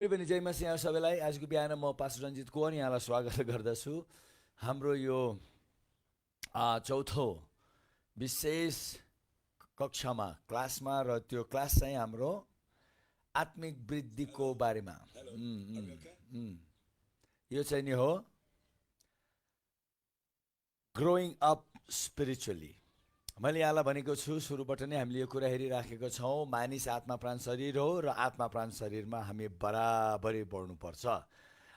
पनि जय मसिह यहाँ सबैलाई। आजको बिहान म पास्टर रञ्जित कोहन यहाँलाई स्वागत गर्दछु। हाम्रो यो चौथो विशेष कक्षामा क्लासमा, र त्यो क्लास चाहिँ हाम्रो आत्मिक वृद्धिको बारेमा यो चाहिँ नि हो ग्रोइङ अप स्पिरिचुअली। मैले यहाँलाई भनेको छु सुरुबाट नै हामीले यो कुरा हेरिराखेको छौँ, मानिस आत्मा प्राण शरीर हो र आत्मा प्राण शरीरमा हामी बराबरी बढ्नुपर्छ।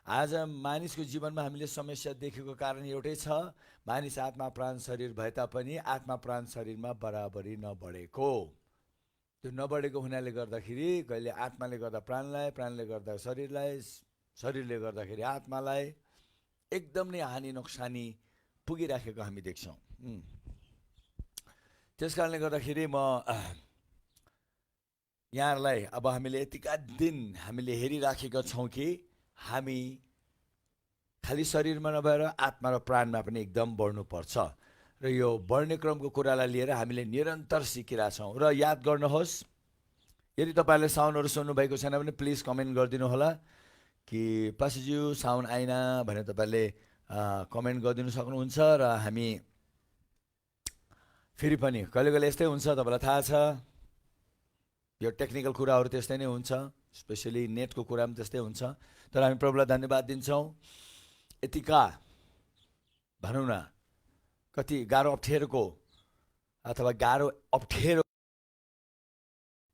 आज मानिसको जीवनमा हामीले समस्या देखेको कारण एउटै छ, मानिस आत्मा प्राण शरीर भए तापनि आत्मा प्राण शरीरमा बराबरी नबढेको। त्यो नबढेको हुनाले गर्दाखेरि कहिले आत्माले गर्दा प्राणलाई, प्राणले गर्दा शरीरलाई, शरीरले गर्दाखेरि आत्मालाई एकदम नै हानि नोक्सानी पुगिराखेको हामी देख्छौँ। त्यस कारणले गर्दाखेरि म यहाँहरूलाई अब हामीले यतिका दिन हामीले हेरिराखेका छौँ कि हामी खालि शरीरमा नभएर आत्मा र प्राणमा पनि एकदम बढ्नुपर्छ, र यो बढ्ने क्रमको कुरालाई लिएर हामीले निरन्तर सिकिरहेछौँ। र याद गर्नुहोस्, यदि तपाईँहरूले साउन्डहरू सुन्नुभएको छैन भने प्लिज कमेन्ट गरिदिनु होला कि पास्टरज्यू साउन्ड आएन भनेर तपाईँले कमेन्ट गरिदिनु सक्नुहुन्छ। र हामी फेरि पनि कहिले कहिले यस्तै हुन्छ, तपाईँलाई थाहा छ यो टेक्निकल कुराहरू त्यस्तै नै हुन्छ, स्पेसली नेटको कुरा पनि त्यस्तै हुन्छ। तर हामी प्रभुलाई धन्यवाद दिन्छौँ। यतिका भनौँ न कति गाह्रो अप्ठ्यारोको अथवा गाह्रो अप्ठ्यारो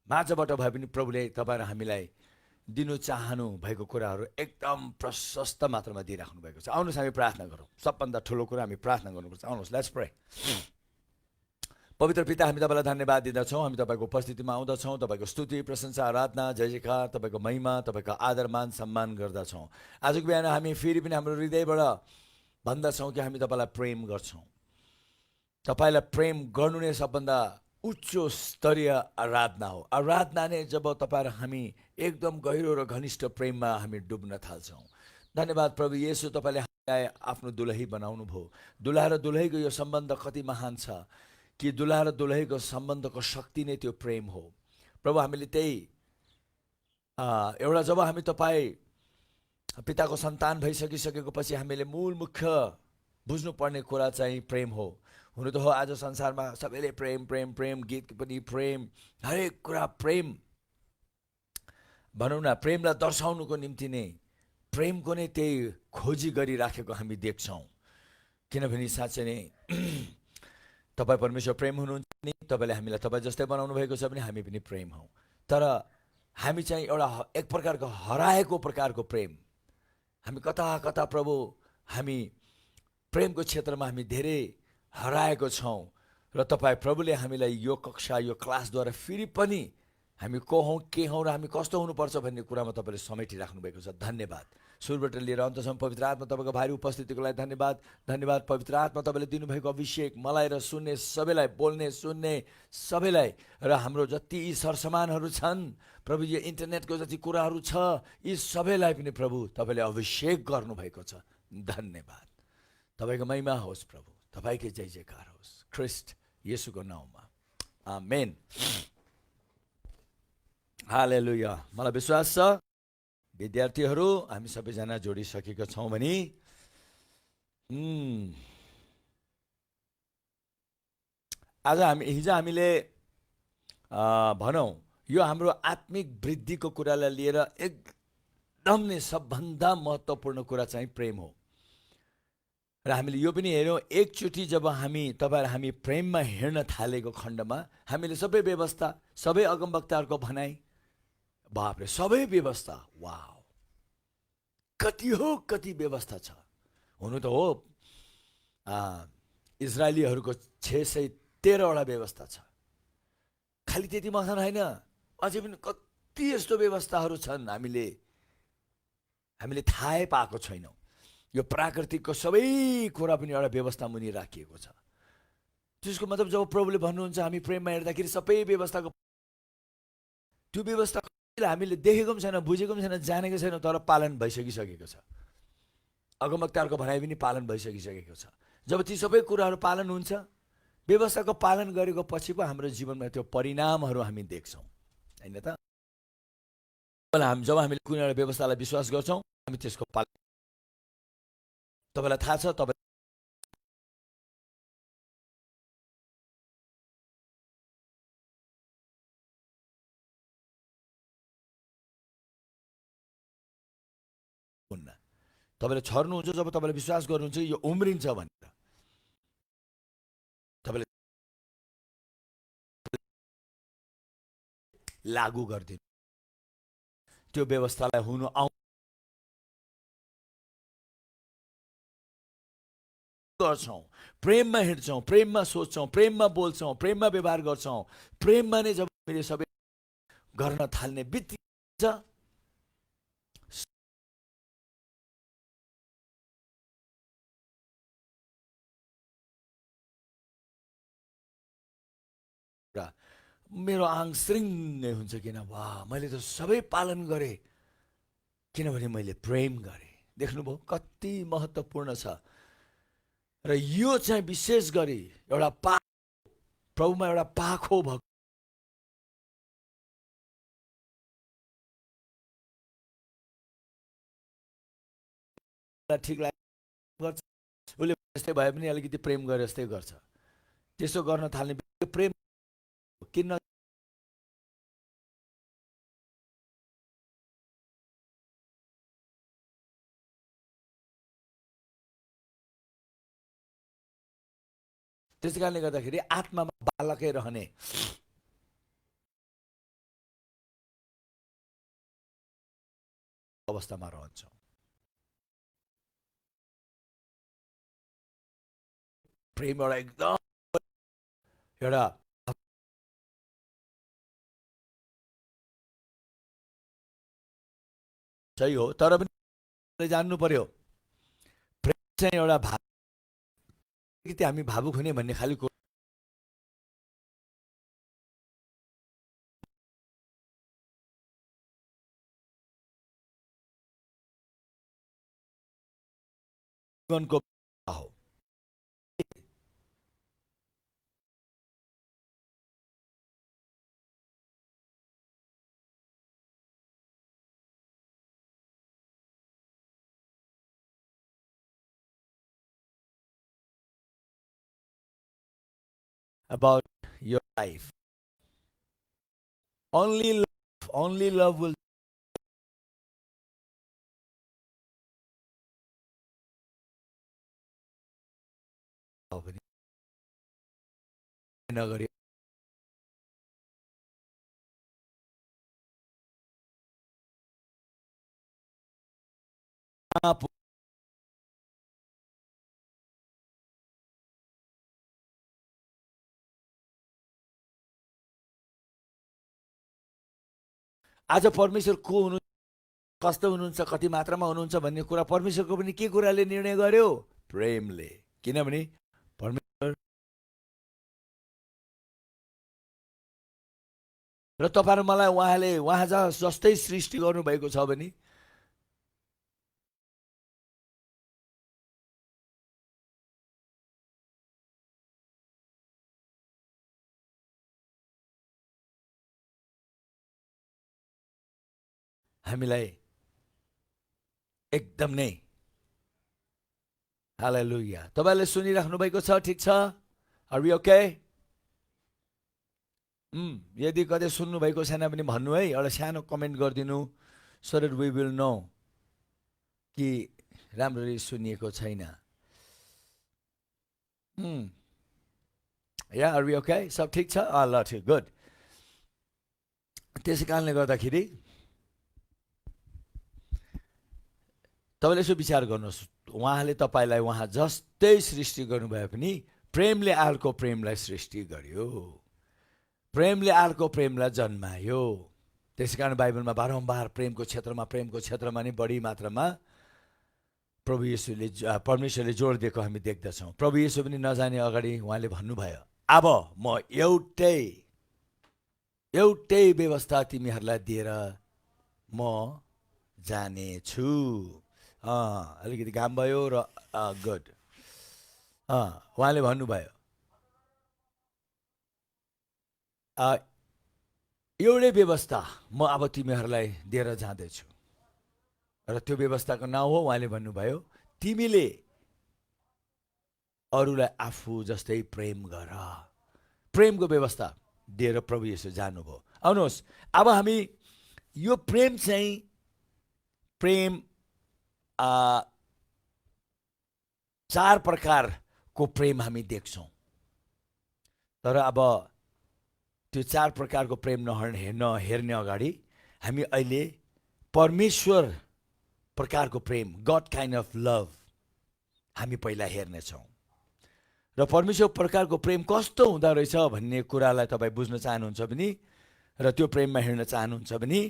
माझबाट भए पनि प्रभुले तपाईँ र हामीलाई दिनु चाहनु भएको कुराहरू एकदम प्रशस्त मात्रामा दिइराख्नु भएको छ। आउनुहोस् हामी प्रार्थना गरौँ। सबभन्दा ठुलो कुरा हामी प्रार्थना गर्नुपर्छ। आउनुहोस्, लेट्स प्रे। पवित्र पिता, हामी तपाईँलाई धन्यवाद दिँदछौँ। हामी तपाईँको उपस्थितिमा आउँदछौँ, तपाईँको स्तुति, प्रशंसा, आराधना, जय जयकार, तपाईँको महिमा, तपाईँको आदर मान सम्मान गर्दछौँ। आजको बिहान हामी फेरि पनि हाम्रो हृदयबाट भन्दछौँ कि हामी तपाईँलाई प्रेम गर्छौँ। तपाईँलाई प्रेम गर्नु नै सबभन्दा उच्च स्तरीय आराधना हो। आराधना नै जब तपाईँ र हामी एकदम गहिरो र घनिष्ठ प्रेममा हामी डुब्न थाल्छौँ। धन्यवाद प्रभु येशू, तपाईँले हामीलाई आफ्नो दुलही बनाउनु भयो। दुलहा र दुलहीको यो सम्बन्ध कति महान छ कि दुलहा र दुलहीको सम्बन्धको शक्ति नै त्यो प्रेम हो। प्रभु हामीले त्यही एउटा जब हामी तपाईँ पिताको सन्तान भइसकिसकेको पछि हामीले मूल मुख्य बुझ्नुपर्ने कुरा चाहिँ प्रेम हो। हुनु त हो, आज संसारमा सबैले प्रेम प्रेम प्रेम, गीत पनि प्रेम, हरेक कुरा प्रेम भनौँ न, प्रेमलाई दर्शाउनुको निम्ति नै प्रेमको नै त्यही खोजी गरिराखेको हामी देख्छौँ। किनभने साँच्चै नै तपाईँ परमेश्वर प्रेम हुनुहुन्छ नि, तपाईँले हामीलाई तपाईँ जस्तै बनाउनु भएको छ भने हामी पनि प्रेम हौँ। तर हामी चाहिँ एउटा एक प्रकारको हराएको प्रकारको प्रेम, हामी कता कता प्रभु हामी प्रेमको क्षेत्रमा हामी धेरै हराएको छौँ। र तपाईँ प्रभुले हामीलाई यो कक्षा, यो क्लासद्वारा फेरि पनि हामी को हौँ, के हौँ र हामी कस्तो हुनुपर्छ भन्ने कुरामा तपाईँले समेटिराख्नु भएको छ। धन्यवाद। सुरुबाट लिएर अन्तसम्म पवित्र आत्मा तपाईँको भारी उपस्थितिको लागि धन्यवाद। धन्यवाद पवित्र आत्मा, तपाईँले दिनुभएको अभिषेक मलाई र सुन्ने सबैलाई, बोल्ने सुन्ने सबैलाई, र हाम्रो जति यी सरसामानहरू छन् प्रभु, यो इन्टरनेटको जति कुराहरू छ, यी सबैलाई पनि प्रभु तपाईँले अभिषेक गर्नुभएको छ। धन्यवाद। तपाईँको महिमा होस् प्रभु, तपाईँकै जय जयकार होस् ख्रिस्ट येशूको नाउँमा, आमेन। हालेलुया। मलाई विश्वास छ विद्यार्थीहरू हामी सबैजना जोडिसकेका छौँ भने आज हिजो हामीले भनौँ यो हाम्रो आत्मिक वृद्धिको कुरालाई लिएर एकदम नै सबभन्दा महत्त्वपूर्ण कुरा चाहिँ प्रेम हो। र हामीले यो पनि हेऱ्यौँ, एकचोटि जब तपाईँ र हामी प्रेममा हिँड्न थालेको खण्डमा हामीले सबै व्यवस्था, सबै अगमवक्ताहरूको भनाइ, बापरे सबै व्यवस्था, वाउ कति हो, कति व्यवस्था छ। हुनु त हो इजरायलीहरूको 613वटा व्यवस्था छ। खालि त्यति मात्र होइन, अझै पनि कति यस्तो व्यवस्थाहरू छन् हामीले थाहै पाएको छैनौँ। यो प्राकृतिकको सबै कुरा पनि एउटा व्यवस्था मुनि राखिएको छ। त्यसको मतलब जब प्रभुले भन्नुहुन्छ हामी प्रेममा हेर्दाखेरि सबै व्यवस्थाको, त्यो व्यवस्था हामीले देखेको पनि छैन, बुझेको पनि छैन, जानेको छैन, तर पालन भइसकिसकेको छ। अगमवक्ताहरूको भनाइ पनि पालन भइसकिसकेको छ। जब ती सबै कुराहरू पालन हुन्छ, व्यवस्थाको पालन गरेको पछि पो हाम्रो जीवनमा त्यो परिणामहरू हामी देख्छौँ, होइन त? जब हामीले कुनै एउटा व्यवस्थालाई विश्वास गर्छौँ हामी त्यसको पालन। तपाईँलाई थाहा छ, तपाईँ हुन्न। तपाईँले छर्नुहुन्छ जब तपाईँले विश्वास गर्नुहुन्छ यो उम्रिन्छ भनेर, तपाईँले लागू गरिदिनु त्यो व्यवस्थालाई हुनु गर्छौँ, प्रेममा हिँड्छौँ, प्रेममा सोच्छौँ, प्रेममा बोल्छौँ, प्रेममा व्यवहार गर्छौँ। प्रेममा नै जब हामीले सबै गर्न थाल्ने बित्तिकै मेरो आङ श्रृङ्गै हुन्छ। किन वाह, मैले त सबै पालन गरेँ किनभने मैले प्रेम गरेँ। देख्नुभयो कति महत्त्वपूर्ण छ। र यो चाहिँ विशेष गरी एउटा प्रभुमा एउटा पाखो भएको ठिक लाग्छ, उसले जस्तै भए पनि अलिकति प्रेम गरे जस्तै गर्छ। त्यसो गर्न थाल्ने प्रेम किन त्यसै कारणले गर्दाखेरि आत्मामा बालकै रहने अवस्थामा रहन्छौँ। प्रेम एउटा एकदम एउटा सही हो, तर पनि जान्नु पर्यो प्रेम चाहिँ एउटा हामी भावुक हुने भन्ने खालि जीवनको हो। About your life, only love will नगरी आज परमेश्वर को हुनु, कस्तो हुनुहुन्छ, कति मात्रामा हुनुहुन्छ भन्ने कुरा परमेश्वरको पनि के कुराले निर्णय गर्यो? प्रेमले। किनभने परमेश्वर र तपाईँ र मलाई उहाँले उहाँ जस्तै सृष्टि गर्नुभएको छ भने हामीलाई एकदम नै हालेलुया। तपाईँले सुनिराख्नु भएको छ? ठिक छ? Are we okay? यदि कतै सुन्नु भएको छैन भने भन्नु है, एउटा सानो कमेन्ट गरिदिनु, so that we will know कि राम्ररी सुनिएको छैन। या आर वी ओके? सब ठिक छ? ल ठिक, गुड। त्यसै कारणले गर्दाखेरि तपाईँले यसो विचार गर्नुहोस्, उहाँले तपाईँलाई उहाँ जस्तै सृष्टि गर्नुभए पनि प्रेमले अर्को प्रेमलाई सृष्टि गर्यो, प्रेमले अर्को प्रेमलाई जन्मायो। त्यसै कारण बाइबलमा बारम्बार प्रेमको क्षेत्रमा नै बढी मात्रामा प्रभु येशूले परमेश्वरले जोड दिएको हामी देख्दछौँ। प्रभु येशू पनि नजाने अगाडि उहाँले भन्नुभयो, अब म एउटै व्यवस्था तिमीहरूलाई दिएर म जानेछु। अलिकति घाम भयो र गुड। उहाँले भन्नुभयो एउटै व्यवस्था म अब तिमीहरूलाई दिएर जाँदैछु, र त्यो व्यवस्थाको नाउँ हो, उहाँले भन्नुभयो, तिमीले अरूलाई आफू जस्तै प्रेम गर। प्रेमको व्यवस्था दिएर प्रभु येशू जानुभयो। आउनुहोस्, अब हामी यो प्रेम चाहिँ प्रेम चार प्रकारको प्रेम हामी देख्छौँ। तर अब त्यो चार प्रकारको प्रेम हेर्ने अगाडि हामी अहिले परमेश्वर प्रकारको प्रेम, गड काइन्ड अफ लभ हामी पहिला हेर्नेछौँ। र परमेश्वर प्रकारको प्रेम कस्तो हुँदो रहेछ भन्ने कुरालाई तपाईँ बुझ्न चाहनुहुन्छ भने र त्यो प्रेममा हिँड्न चाहनुहुन्छ भने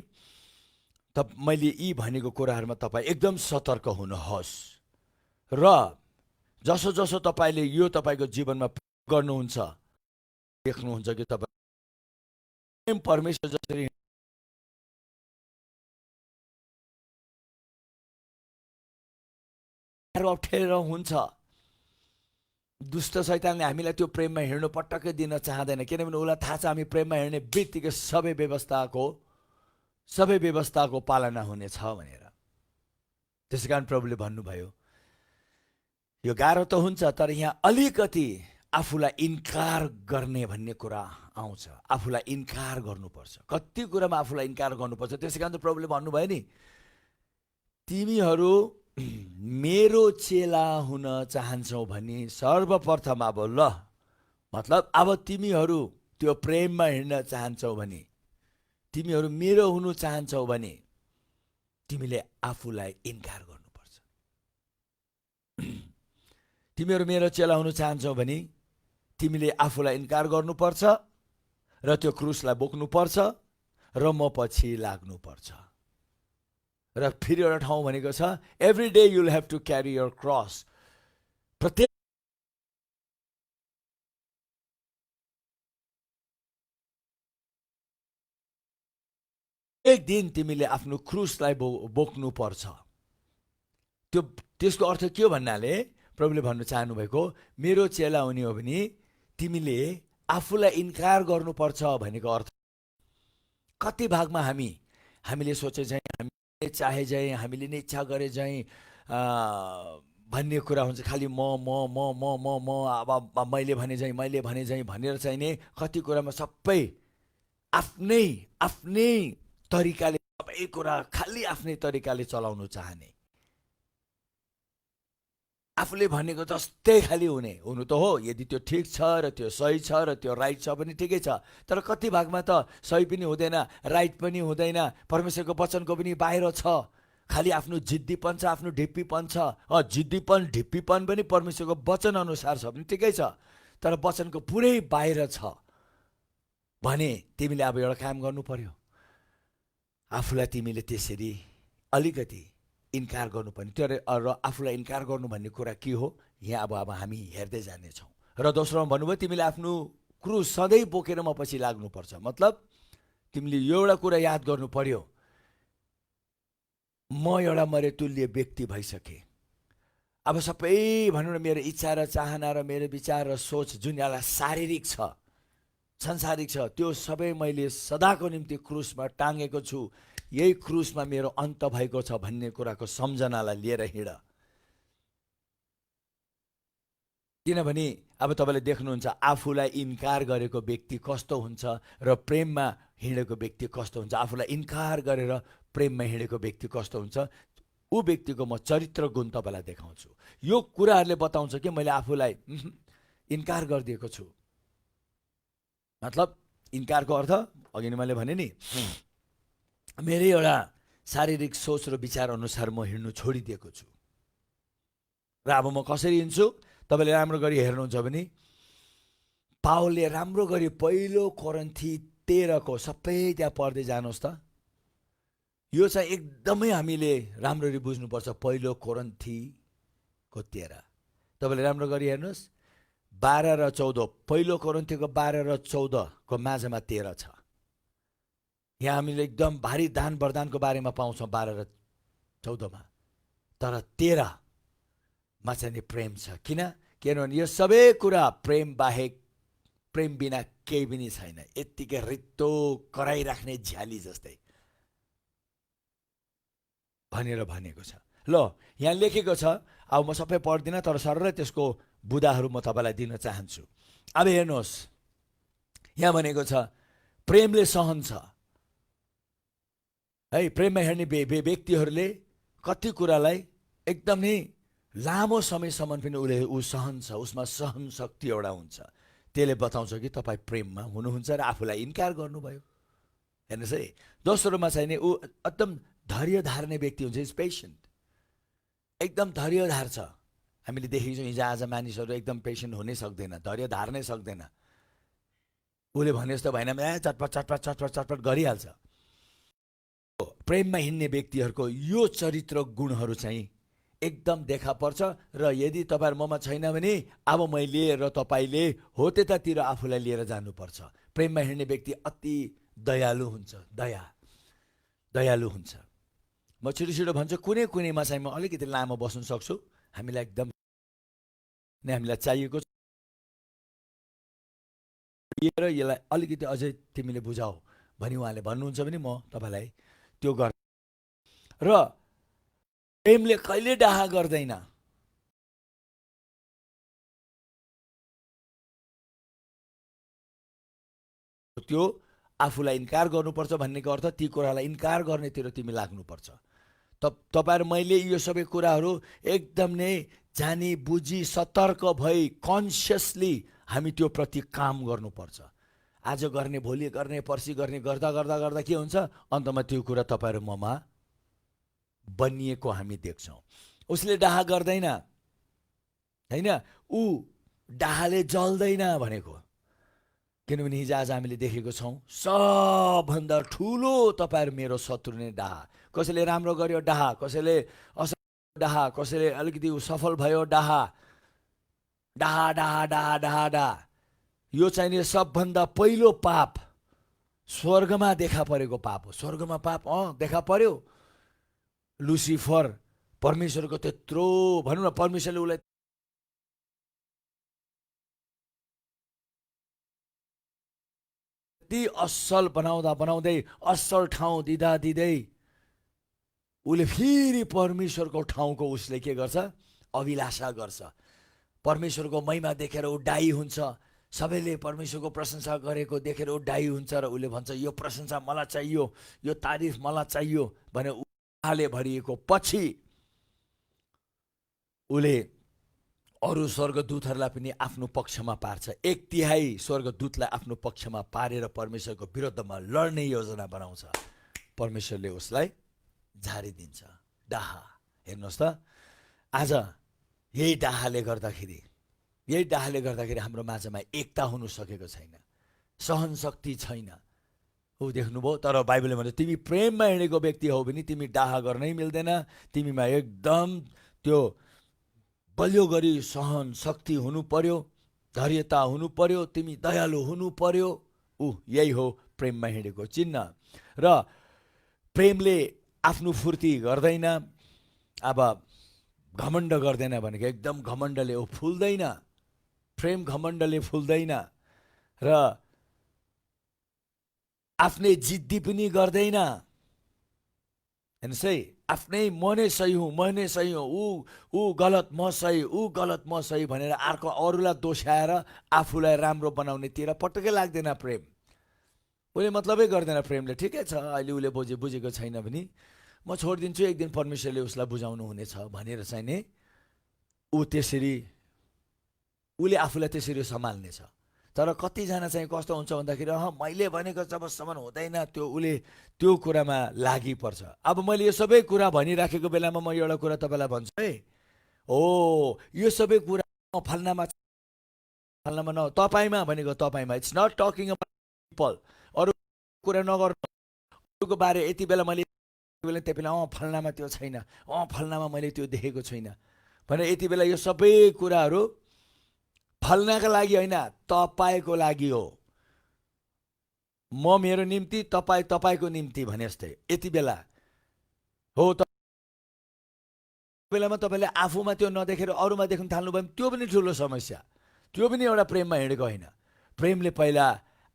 मैले यी भनेको कुराहरूमा तपाईँ एकदम सतर्क हुनुहोस्। र जसो जसो तपाईँले यो तपाईँको जीवनमा गर्नुहुन्छ, देख्नुहुन्छ कि तपाईँ परमेश्वर जसरी अप्ठ्यारो हुन्छ, दुष्ट शैतानले हामीलाई त्यो प्रेममा हिँड्नु पटक्कै दिन चाहँदैन, किनभने उसलाई थाहा छ हामी प्रेममा हिँड्ने बित्तिकै सबै व्यवस्थाको पालना हुनेछ भनेर। त्यसै कारण प्रभुले भन्नुभयो यो गाह्रो त हुन्छ, तर यहाँ अलिकति आफूलाई इन्कार गर्ने भन्ने कुरा आउँछ। आफूलाई इन्कार गर्नुपर्छ, कति कुरामा आफूलाई इन्कार गर्नुपर्छ। त्यसै कारण त प्रभुले भन्नुभयो नि, तिमीहरू मेरो चेला हुन चाहन्छौ भने सर्वप्रथम अब ल, मतलब अब तिमीहरू त्यो प्रेममा हिँड्न चाहन्छौ भने, तिमीहरू मेरो हुनु चाहन्छौ भने तिमीले आफूलाई इन्कार गर्नुपर्छ। तिमीहरू मेरो चेला हुनु चाहन्छौ भने तिमीले आफूलाई इन्कार गर्नुपर्छ र त्यो क्रुसलाई बोक्नुपर्छ र म पछि लाग्नुपर्छ। र फेरि एउटा ठाउँ भनेको छ, every day you will have to carry your cross. प्रत्येक दिन तिमीले आफ्नो क्रुसलाई बोक्नु पर्छ। त्यसको अर्थ के हो भन्नाले प्रभुले भन्न चाहनु भएको, मेरो चेला हुने हो भने तिमीले आफूलाई इन्कार गर्नुपर्छ भनेको अर्थ। कति भागमा हामीले सोचे चाहिँ, हामीले चाहे चाहिँ, हामीले नै इच्छा गरे चाहिँ भन्ने कुरा हुन्छ। खालि म अब मैले भने चाहिँ भनेर चाहिँ नि कति कुरामा सबै आफ्नै तरिकाले, सबै कुरा खालि आफ्नै तरिकाले चलाउनु चाहने, आफूले भनेको जस्तै खालि हुनु त हो। यदि त्यो ठिक छ र त्यो सही छ र त्यो राइट छ भने ठिकै छ, तर कति भागमा त सही पनि हुँदैन, राइट पनि हुँदैन, परमेश्वरको वचनको पनि बाहिर छ। खालि आफ्नो जिद्दीपन छ, आफ्नो ढिप्पीपन छ। जिद्दीपन ढिप्पीपन पनि परमेश्वरको वचन अनुसार छ भने ठिकै छ, तर वचनको पुरै बाहिर छ भने तिमीले अब एउटा काम गर्नु पर्यो, आफूलाई तिमीले त्यसरी अलिकति इन्कार गर्नुपर्ने। त्यो र आफूलाई इन्कार गर्नु भन्ने कुरा के हो, यहाँ अब हामी हेर्दै जानेछौँ। र दोस्रोमा भन्नुभयो, तिमीले आफ्नो क्रुस सधैँ बोकेर म पछि लाग्नुपर्छ। मतलब तिमीले यो एउटा कुरा याद गर्नु पर्यो, म एउटा मरेतुल्य व्यक्ति भइसकेँ। अब सबै भनौँ न मेरो इच्छा र चाहना र मेरो विचार र सोच जुन यसलाई शारीरिक छ, संसारिक छ, त्यो सबै मैले सदाको निम्ति क्रुसमा टाँगेको छु। यही क्रुसमा मेरो अन्त भएको छ भन्ने कुराको सम्झनालाई लिएर हिँड। किनभने अब तपाईँले देख्नुहुन्छ आफूलाई इन्कार गरेको व्यक्ति कस्तो हुन्छ र प्रेममा हिँडेको व्यक्ति कस्तो हुन्छ। आफूलाई इन्कार गरेर प्रेममा हिँडेको व्यक्ति कस्तो हुन्छ, ऊ व्यक्तिको म चरित्र गुण तपाईँलाई देखाउँछु। यो कुराहरूले बताउँछ कि मैले आफूलाई इन्कार गरिदिएको छु। मतलब इन्कारको अर्थ अघि नै मैले भने नि, मेरै एउटा शारीरिक सोच र विचार अनुसार म हिँड्नु छोडिदिएको छु। र अब म कसरी हिँड्छु, तपाईँले राम्रो गरी हेर्नुहुन्छ भने पावलले राम्रो गरी पहिलो कोरिन्थी 13 को सबै त्यहाँ पढ्दै जानुहोस् त। यो चाहिँ एकदमै हामीले राम्ररी बुझ्नुपर्छ। पहिलो कोरिन्थी को 13 तपाईँले राम्रो गरी हेर्नुहोस्, 12 र 14। पहिलो कोरिन्थीको 12 र 14 को माझमा 13 छ। यहाँ हामीले एकदम भारी दान वरदानको बारेमा पाउँछौँ 12 र 14 मा, तर 13 मा चाहिँ प्रेम छ। किनभने यो सबै कुरा प्रेम प्रेम बिना केही पनि छैन, यत्तिकै रित्तो कराइराख्ने झ्याली जस्तै भनेर भनेको छ। ल यहाँ लेखेको छ, अब म सबै पढ्दिनँ तर सरर त्यसको बुदाहरू म तपाईँलाई दिन चाहन्छु। अब हेर्नुहोस्, यहाँ भनेको छ प्रेमले सहन्छ है। प्रेममा हेर्ने व्यक्तिहरूले कति कुरालाई एकदम नै लामो समयसम्म पनि ऊ सहन्छ, उसमा सहन शक्ति एउटा हुन्छ। त्यसले बताउँछ कि तपाईँ प्रेममा हुनुहुन्छ र आफूलाई इन्कार गर्नुभयो। हेर्नुहोस् है, दोस्रोमा चाहिँ नि ऊ एकदम धैर्य धार्ने व्यक्ति हुन्छ, इज पेसेन्ट, एकदम धैर्य धार्छ। हामीले देखेको छौँ हिजो आज मानिसहरू एकदम पेसेन्ट हुनै सक्दैन, धैर्य धार्नै सक्दैन। उसले भने जस्तो भएन, चटपट चटपट चटपट चटपट गरिहाल्छ। प्रेममा हिँड्ने व्यक्तिहरूको यो चरित्र गुणहरू चाहिँ एकदम देखा पर्छ। र यदि तपाईँ ममा छैन भने अब मैले र तपाईँले हो त्यतातिर आफूलाई लिएर जानुपर्छ। प्रेममा हिँड्ने व्यक्ति अति दयालु हुन्छ, दयालु हुन्छ। म छिटो छिटो भन्छु, कुनै कुनैमा चाहिँ म अलिकति लामो बस्न सक्छु, हामीलाई एकदम नै हामीलाई चाहिएको छ। यसलाई अलिकति अझै तिमीले बुझाऊ भनी उहाँले भन्नुहुन्छ भने म तपाईँलाई त्यो गर। र प्रेमले कहिले डाहा गर्दैन, त्यो आफूलाई इन्कार गर्नुपर्छ भन्नेको अर्थ ती कुरालाई इन्कार गर्नेतिर तिमी लाग्नुपर्छ। तपाईँ र मैले यो सबै कुराहरू एकदम नै जानी बुझी सतर्क भई कन्सियसली हामी त्यो प्रति काम गर्नुपर्छ। आज गर्ने, भोलि गर्ने, पर्सि गर्ने गर्दा गर्दा गर्दा के हुन्छ, अन्तमा त्यो कुरा तपाईँ र ममा बनिएको हामी देख्छौँ। उसले डाहा गर्दैन होइन, ऊ डाहाले जल्दैन भनेको। किनभने हिजो आज हामीले देखेको छौँ सबभन्दा ठुलो तपाईँ मेरो शत्रु नै डाहा। कसैले राम्रो गर्यो डाहा, कसैले असफल डाहा, कसैले अलिकति सफल भयो डाहा, डाहा डाहा डाहा डाहा डाहा। यो चाहिँ नि सबभन्दा पहिलो पाप स्वर्गमा देखा परेको पाप हो। स्वर्गमा पाप देखा पर्यो। लुसिफर परमेश्वरको त्यत्रो भनौँ न, परमेश्वरले उसलाई ती असल बनाउँदै असल ठाउँ दिँदै उसले फेरि परमेश्वरको ठाउँको उसले के गर्छ, अभिलाषा गर्छ। परमेश्वरको महिमा देखेर ऊ डाई हुन्छ। सबैले परमेश्वरको प्रशंसा गरेको देखेर ऊ डाई हुन्छ र उसले भन्छ यो प्रशंसा मलाई चाहियो, यो तारिफ मलाई चाहियो भने उहाँले भरिएको पछि उसले अरू स्वर्गदूतहरूलाई पनि आफ्नो पक्षमा पार्छ। 1/3 स्वर्गदूतलाई आफ्नो पक्षमा पारेर परमेश्वरको विरुद्धमा लड्ने योजना बनाउँछ। परमेश्वरले उसलाई झारिदिन्छ। डाहा हेर्नुहोस् त, आज यही डाहाले गर्दाखेरि हाम्रो माझमा एकता हुनु सकेको छैन, सहन शक्ति छैन। ऊ देख्नुभयो, तर बाइबलले भन्छ तिमी प्रेममा हिँडेको व्यक्ति हौ भने तिमी डाहा गर्नै मिल्दैन। तिमीमा एकदम त्यो बलियो गरी सहन शक्ति हुनु पर्यो, धैर्यता हुनु पर्यो, तिमी दयालु हुनु पर्यो। यही हो प्रेममा हिँडेको चिन्ह। र प्रेमले आफ्नो फुर्ती गर्दैन, अब घमण्ड गर्दैन भनेको एकदम घमण्डले फुल्दैन। प्रेम घमण्डले फुल्दैन र आफ्नै जिद्दी पनि गर्दैन। हेर्नुहोस् है, आफ्नै म नै सही हुँ, ऊ गलत म सही, ऊ गलत म सही भनेर अरूलाई दोषाएर आफूलाई राम्रो बनाउनेतिर पटक्कै लाग्दैन प्रेम। उसले मतलबै गर्दैन प्रेमले। ठिकै छ, अहिले उसले बुझेको छैन भने म छोडिदिन्छु, एक दिन परमेश्वरले उसलाई बुझाउनु हुनेछ भनेर चाहिँ नि उसले आफूलाई त्यसरी सम्हाल्नेछ। तर कतिजना चाहिँ कस्तो हुन्छ भन्दाखेरि मैले भनेको जबसम्म हुँदैन उसले त्यो कुरामा लागि पर्छ। अब मैले यो सबै कुरा भनिराखेको बेलामा म एउटा कुरा तपाईँलाई भन्छु है, यो सबै कुरा फल्नामा न तपाईँमा भनेको तपाईँमा, it's not talking about people. अरू कुरा नगर्नु, अरूको बारे यति बेला मैले त्यति बेला फल्नामा त्यो छैन, फल्नामा मैले त्यो देखेको छुइनँ भने यति बेला यो सबै कुराहरू फल्नका लागि होइन, तपाईँको लागि हो। म मेरो निम्ति, तपाईँ तपाईँको निम्ति भने जस्तै यति बेला हो। बेलामा तपाईँले आफूमा त्यो नदेखेर अरूमा देख्न थाल्नुभयो भने त्यो पनि ठुलो समस्या, त्यो पनि एउटा प्रेममा हिँडेको होइन। प्रेमले पहिला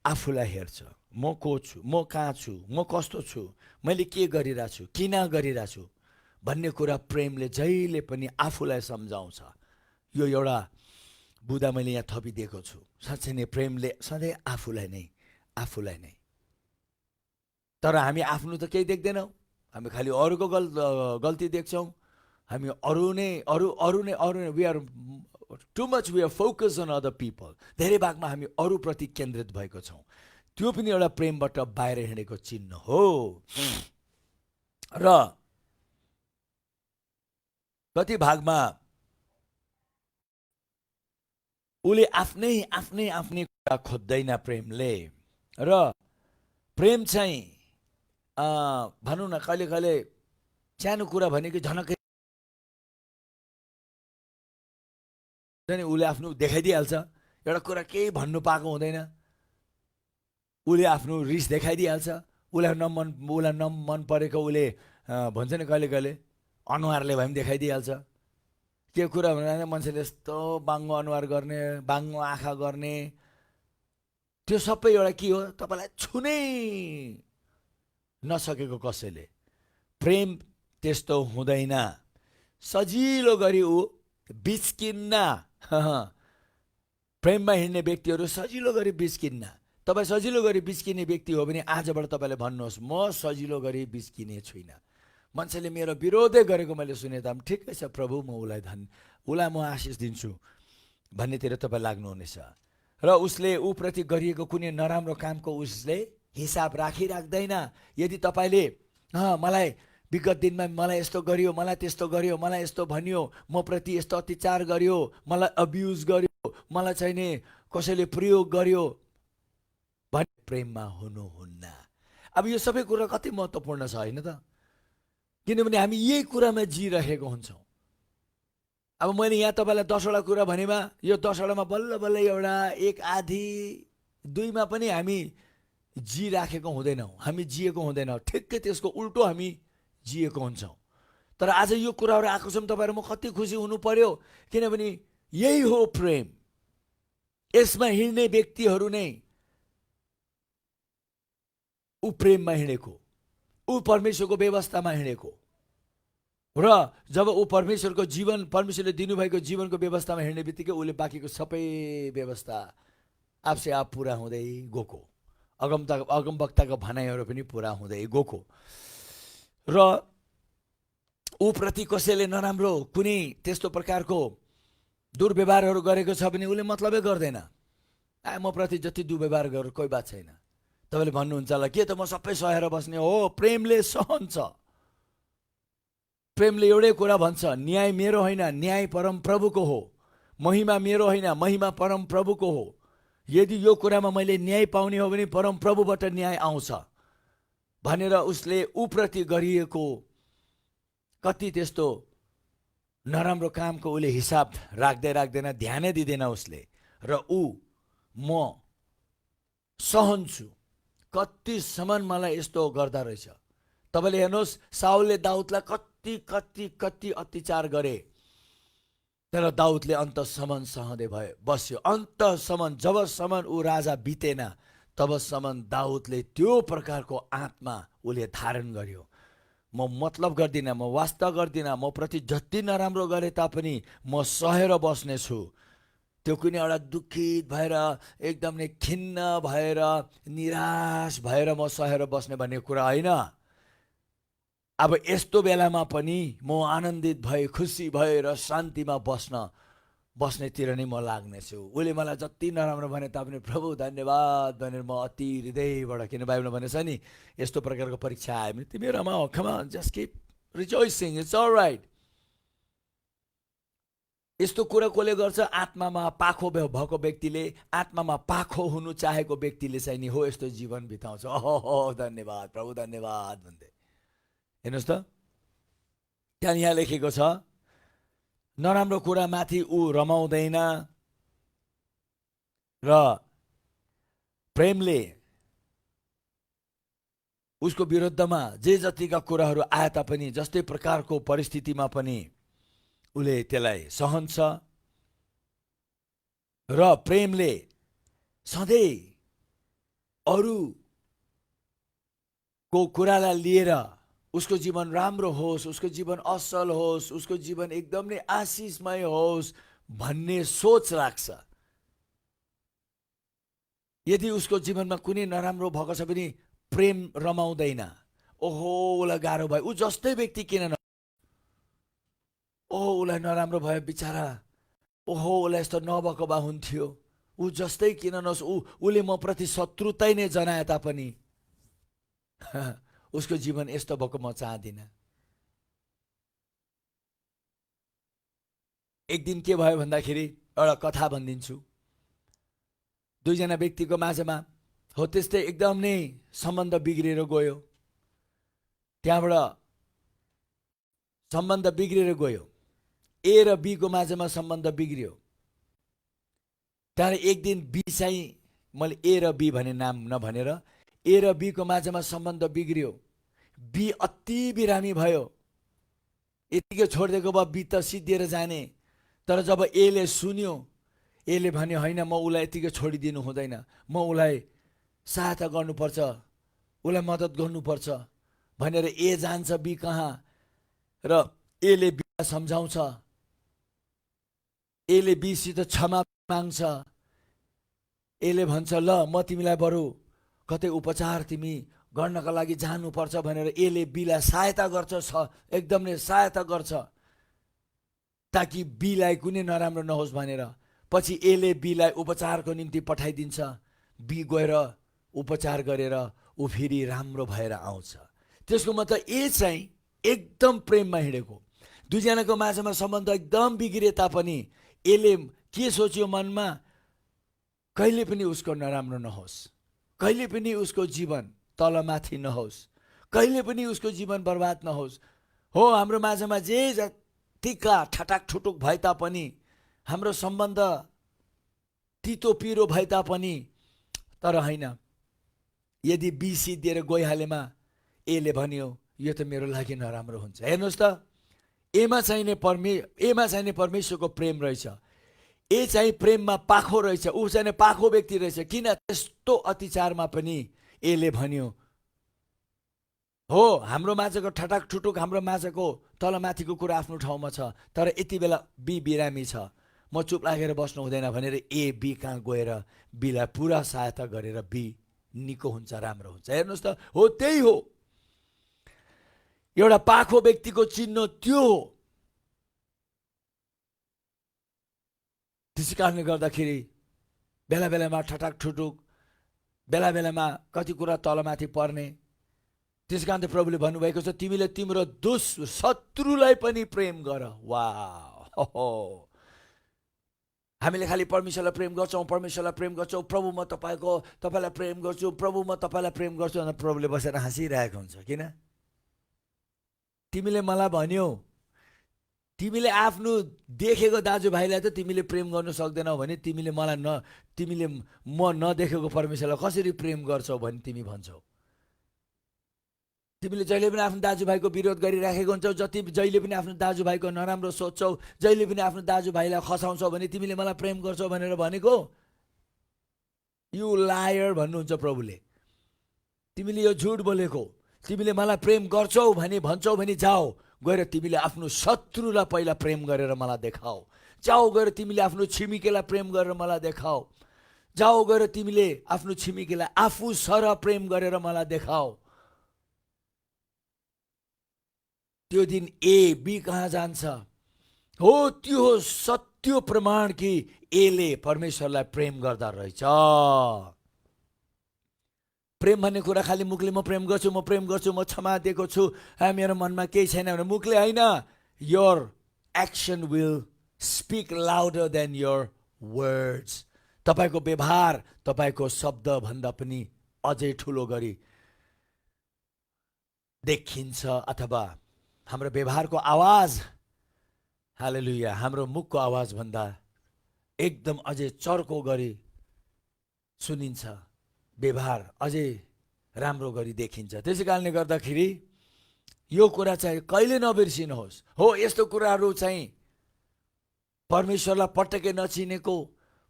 आफूलाई हेर्छ, म को छु, म कहाँ छु, म कस्तो छु, मैले के गरिरहेको छु, किन गरिरहेको छु भन्ने कुरा प्रेमले जहिले पनि आफूलाई सम्झाउँछ। यो एउटा बुदा मैले यहाँ थपिदिएको छु। साँच्चै नै प्रेमले सधैँ आफूलाई नै। तर हामी आफ्नो त केही देख्दैनौँ, हामी खालि अरूको गल्ती देख्छौँ। हामी अरू नै we are too much we are focus on other people. धेरै भागमा हामी अरूप्रति केन्द्रित भएको छौँ। त्यो पनि एउटा प्रेमबाट बाहिर हिँडेको चिन्ह हो। र कति भागमा उसले आफ्नै कुरा खोज्दैन प्रेमले। र प्रेम चाहिँ भनौँ न कहिले कहिले सानो कुरा भनेको झनकै उसले आफ्नो देखाइदिइहाल्छ। एउटा कुरा केही भन्नु पाएको हुँदैन, उसले आफ्नो रिस देखाइदिइहाल्छ। उसलाई नमन परेको उसले भन्छ नि कहिले कहिले अनुहारले भए पनि देखाइदिइहाल्छ। के कुरा भन्दा मान्छेले यस्तो बाङ्गो अनुहार गर्ने, बाङ्गो आँखा गर्ने, त्यो सबै एउटा के हो, तपाईँलाई छुनै नसकेको कसैले। प्रेम त्यस्तो हुँदैन। सजिलो गरी ऊ बिच्किन्न। प्रेममा हिँड्ने व्यक्तिहरू सजिलो गरी बिच्किन्न। तपाईँ सजिलो गरी बिच्किने व्यक्ति हो भने आजबाट तपाईँले भन्नुहोस्, म सजिलो गरी बिच्किने छुइनँ। मान्छेले मेरो विरोधै गरेको मैले सुने त ठिकै छ प्रभु, म उसलाई म आशिष दिन्छु भन्नेतिर तपाईँ लाग्नुहुनेछ। र उसले ऊप्रति गरिएको कुनै नराम्रो कामको उसले हिसाब राखिराख्दैन। यदि तपाईँले मलाई विगत दिनमा मलाई यस्तो गरियो, मलाई त्यस्तो गरियो, मलाई यस्तो भनियो, म प्रति यस्तो अत्याचार गरियो, मलाई अब्युज गर्यो, मलाई चाहिँ नि कसैले प्रयोग गर्यो भने प्रेममा हुनुहुन्न। अब यो सबै कुरा कति महत्त्वपूर्ण छ होइन त? किनभने हामी यही कुरामा जिरहेको हुन्छौँ। अब मैले यहाँ तपाईँलाई 10वटा कुरा भनेमा यो 10वटामा बल्ल बल्ल एउटा 1 आधी 2मा पनि हामी जिराखेको हुँदैनौँ, हामी जिएको हुँदैनौँ। ठिक्कै त्यसको उल्टो हामी जिएको हुन्छौँ। तर आज यो कुराहरू आएको छौँ तपाईँहरू, म कति खुसी हुनु पर्यो, किनभने यही हो प्रेम। यसमा हिँड्ने व्यक्तिहरू नै ऊ प्रेममा हिँडेको, ऊ परमेश्वरको व्यवस्थामा हिँडेको। र जब ऊ परमेश्वरको जीवन, परमेश्वरले दिनुभएको जीवनको व्यवस्थामा हिँड्ने बित्तिकै उसले बाँकीको सबै व्यवस्था आफसे आप पुरा हुँदै गएको, अगमवक्ताको भनाइहरू पनि पुरा हुँदै गएको। र ऊप्रति कसैले नराम्रो कुनै त्यस्तो प्रकारको दुर्व्यवहारहरू गरेको छ भने उसले मतलबै गर्दैन। म प्रति जति दुर्व्यवहार गर कोही बात छैन। तपाईँले भन्नुहुन्छ होला के त म सबै सहेर बस्ने हो? प्रेमले सहन्छ। प्रेमले एउटै कुरा भन्छ, न्याय मेरो होइन, न्याय परमप्रभुको हो। महिमा मेरो होइन, महिमा परमप्रभुको हो। यदि यो कुरामा मैले न्याय पाउने हो भने परमप्रभुबाट न्याय आउँछ भनेर उसले ऊप्रति गरिएको कति त्यस्तो नराम्रो कामको उसले हिसाब राख्दैन, ध्यानै दिँदैन उसले। र म सहन्छु, कतिसम्म मलाई यस्तो गर्दा रहेछ। तपाईँले हेर्नुहोस्, साउलले दाउदलाई कति अत्याचार गरे, तर दाउदले अन्तसम्म सहँदै बस्यो। अन्तसम्म, जबसम्म ऊ राजा बितेन तबसम्म दाउदले त्यो प्रकारको आत्मा उसले धारण गर्यो। म मतलब गर्दिनँ, म वास्ता गर्दिनँ, म प्रति जति नराम्रो गरे तापनि म सहेर बस्नेछु। त्यो कुनै एउटा दुखित भएर, एकदम नै खिन्न भएर, निराश भएर म सहेर बस्ने भन्ने कुरा होइन। अब यस्तो बेलामा पनि म आनन्दित भए, खुसी भएर शान्तिमा बस्नेतिर नै म लाग्नेछु। उसले मलाई जति नराम्रो भने तापनि प्रभु धन्यवाद भनेर म अति हृदयबाट, किन बाइबलमा भनेछ नि यस्तो प्रकारको परीक्षा आयो भने तिमीहरूमा come on just keep rejoicing, it's alright. यस्तो कुरा कसले गर्छ? आत्मामा पाखो भएको व्यक्तिले, आत्मामा पाखो हुनु चाहेको व्यक्तिले चाहिँ नि हो यस्तो जीवन बिताउँछ। ओहो धन्यवाद प्रभु, धन्यवाद भन्दै। हेर्नुहोस् त, त्यहाँ यहाँ लेखेको छ, नराम्रो कुरा माथि ऊ रमाउँदैन। र प्रेमले उसको विरुद्धमा जे जतिका कुराहरू आए तापनि, जस्तै प्रकारको परिस्थितिमा पनि उसले त्यसलाई सहन्छ। र प्रेमले सधैँ अरूको कुरालाई लिएर उसको जीवन राम्रो होस्, उसको जीवन असल होस्, उसको जीवन एकदम नै आशिषमय होस् भन्ने सोच राख्छ। यदि उसको जीवनमा कुनै नराम्रो भएको छ भने प्रेम रमाउँदैन। ओहो उसलाई गाह्रो भयो, ऊ जस्तै व्यक्ति किन न, ओहो उसलाई नराम्रो भयो बिचारा, ओहो उसलाई यस्तो नभएको भए हुन्थ्यो, ऊ जस्तै किन नहोस्, उसले म प्रति शत्रुतै नै जनाए तापनि उसको जीवन यस्तो भएको म चाहदिनँ। एक दिन के भयो भन्दाखेरि एउटा कथा भनिदिन्छु। दुईजना व्यक्तिको माझमा हो त्यस्तै एकदम नै सम्बन्ध बिग्रेर गयो। त्यहाँबाट सम्बन्ध बिग्रेर गयो, ए र बी को माझमा सम्बन्ध बिग्रियो। त्यहाँबाट एक दिन बी चाहिँ, मैले ए र बी भने नाम नभनेर, ए र बी को माझमा सम्बन्ध बिग्रियो। बी अति बिरामी भयो, यतिकै छोडिदिएको भए बी त सिद्धिएर जाने। तर जब एले सुन्यो, एले भन्यो होइन म उसलाई यतिकै छोडिदिनु हुँदैन, म उसलाई सहायता गर्नुपर्छ, उसलाई मद्दत गर्नुपर्छ भनेर ए जान्छ बी कहाँ र एले बीलाई सम्झाउँछ। एले बीसित क्षमा माग्छ। एले भन्छ ल म तिमीलाई बरु कतै उपचार तिमी गर्नका लागि जानुपर्छ भनेर एले बीलाई सहायता गर्छ, एकदम नै सहायता गर्छ ताकि बीलाई कुनै नराम्रो नहोस् भनेर। पछि एले बीलाई उपचारको निम्ति पठाइदिन्छ। बी गएर उपचार गरेर ऊ फेरि राम्रो भएर आउँछ। त्यसको मतलब ए चाहिँ एकदम प्रेममा हिँडेको। दुईजनाको माझमा सम्बन्ध एकदम बिग्रिए तापनि एले के सोच्यो मनमा, कहिले पनि उसको नराम्रो नहोस्, कहिले पनि उसको जीवन तलमाथि नहोस्, कहिले पनि उसको जीवन बर्बाद नहोस्। हो हाम्रो माझमा जे जतिका ठटाक ठुटुक भए तापनि, हाम्रो सम्बन्ध तितो पिरो भए तापनि, तर होइन, यदि बी सिद्धिएर गइहालेमा एले भन्यो यो त मेरो लागि नराम्रो हुन्छ। हेर्नुहोस् त, एमा चाहिने परमेश्वरको प्रेम रहेछ। ए चाहिँ प्रेममा पाखो रहेछ, ऊ चाहिँ पाखो व्यक्ति रहेछ। किन त्यस्तो अत्याचारमा पनि एले भन्यो हो हाम्रो माझको ठटाक ठुटुक, हाम्रो माझको तलमाथिको कुरा आफ्नो ठाउँमा छ, तर यति बेला बी बिरामी छ, म चुप लागेर बस्नु हुँदैन भनेर ए बी कहाँ गएर बीलाई पुरा सहायता गरेर बी निको हुन्छ, राम्रो हुन्छ। हेर्नुहोस् त, हो त्यही हो, एउटा पाखो व्यक्तिको चिन्ह त्यो हो। त्यसै कारणले गर्दाखेरि बेला बेलामा ठटाक ठुटुक, बेला बेलामा कति कुरा तलमाथि पर्ने। त्यस कारण प्रभुले भन्नुभएको छ तिमीले तिम्रो शत्रुलाई पनि प्रेम गर। वाह, हामीले खालि परमेश्वरलाई प्रेम गर्छौँ, परमेश्वरलाई प्रेम गर्छौँ, प्रभु म तपाईँलाई प्रेम गर्छु, प्रभु म तपाईँलाई प्रेम गर्छु भनेर प्रभुले बसेर हाँसिरहेको हुन्छ। किन? तिमीले मलाई भन्यौ, तिमीले आफ्नो देखेको दाजुभाइलाई त तिमीले प्रेम गर्नु सक्दैनौ भने तिमीले म नदेखेको परमेश्वरलाई कसरी प्रेम गर्छौ भने तिमी भन्छौ। तिमीले जहिले पनि आफ्नो दाजुभाइको विरोध गरिराखेको हुन्छौ, जहिले पनि आफ्नो दाजुभाइको नराम्रो सोच्छौ, जहिले पनि आफ्नो दाजुभाइलाई खसाउँछौ भने तिमीले मलाई प्रेम गर्छौ भनेर भनेको। यु लायर भन्नुहुन्छ प्रभुले, तिमीले यो झुट बोलेको। तिमीले मलाई प्रेम गर्छौ भने भन्छौ भने जाऊ गएर तिमीले आफ्नो शत्रुलाई पहिला प्रेम गरेर मलाई देखाऊ। जाऊ गएर तिमीले आफ्नो छिमेकीलाई प्रेम गरेर मलाई देखाऊ। जाऊ गएर तिमीले आफ्नो छिमेकीलाई आफू सर प्रेम गरेर मलाई देखाऊ। त्यो दिन ए बी कहाँ जान्छ? हो त्यो हो सत्य प्रमाण कि एले परमेश्वरलाई प्रेम गर्दा रहेछ। प्रेम भन्ने कुरा खालि मुखले म प्रेम गर्छु, म प्रेम गर्छु, म क्षमा दिएको छु, मेरो मनमा केही छैन भने मुखले होइन। Your action will speak louder than your words. तपाईँको व्यवहार तपाईँको शब्द भन्दा पनि अझै ठुलो गरी देखिन्छ, अथवा हाम्रो व्यवहारको आवाज, हालेलुया, हाम्रो मुखको आवाज भन्दा एकदम अझै चर्को गरी सुनिन्छ, व्यवहार अझै राम्रो गरी देखिन्छ। त्यसै कारणले गर्दाखेरि यो कुरा चाहिँ कहिले नबिर्सिनुहोस्। हो यस्तो कुराहरू चाहिँ परमेश्वरलाई पटक्कै नचिनेको,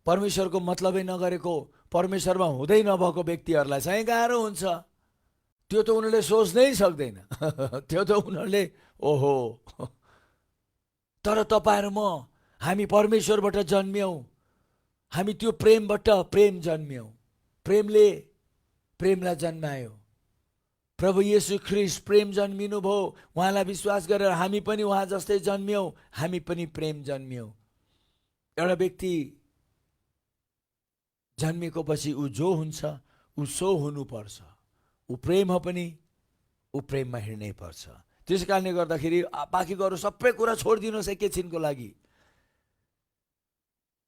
परमेश्वरको मतलबै नगरेको, परमेश्वरमा हुँदै नभएको व्यक्तिहरूलाई चाहिँ गाह्रो हुन्छ। त्यो त उनीहरूले सोच्नै सक्दैन त्यो त उनीहरूले ओहो। तर तपाईँ र म, हामी परमेश्वरबाट जन्मियौँ, हामी त्यो प्रेमबाट प्रेम जन्मियौँ, प्रेमले प्रेमलाई जन्मायो। प्रभु येशू ख्रीष्ट प्रेम जन्मिनु भयो, उहाँलाई विश्वास गरेर हामी पनि उहाँ जस्तै जन्मियौँ, हामी पनि प्रेम जन्मियौँ। एउटा व्यक्ति जन्मेको पछि ऊ जो हुन्छ ऊ सो हुनुपर्छ, ऊ प्रेम हो पनि ऊ प्रेममा हिँड्नै पर्छ। त्यस कारणले गर्दाखेरि बाँकीको अरू सबै कुरा छोडिदिनुहोस् एकैछिनको लागि।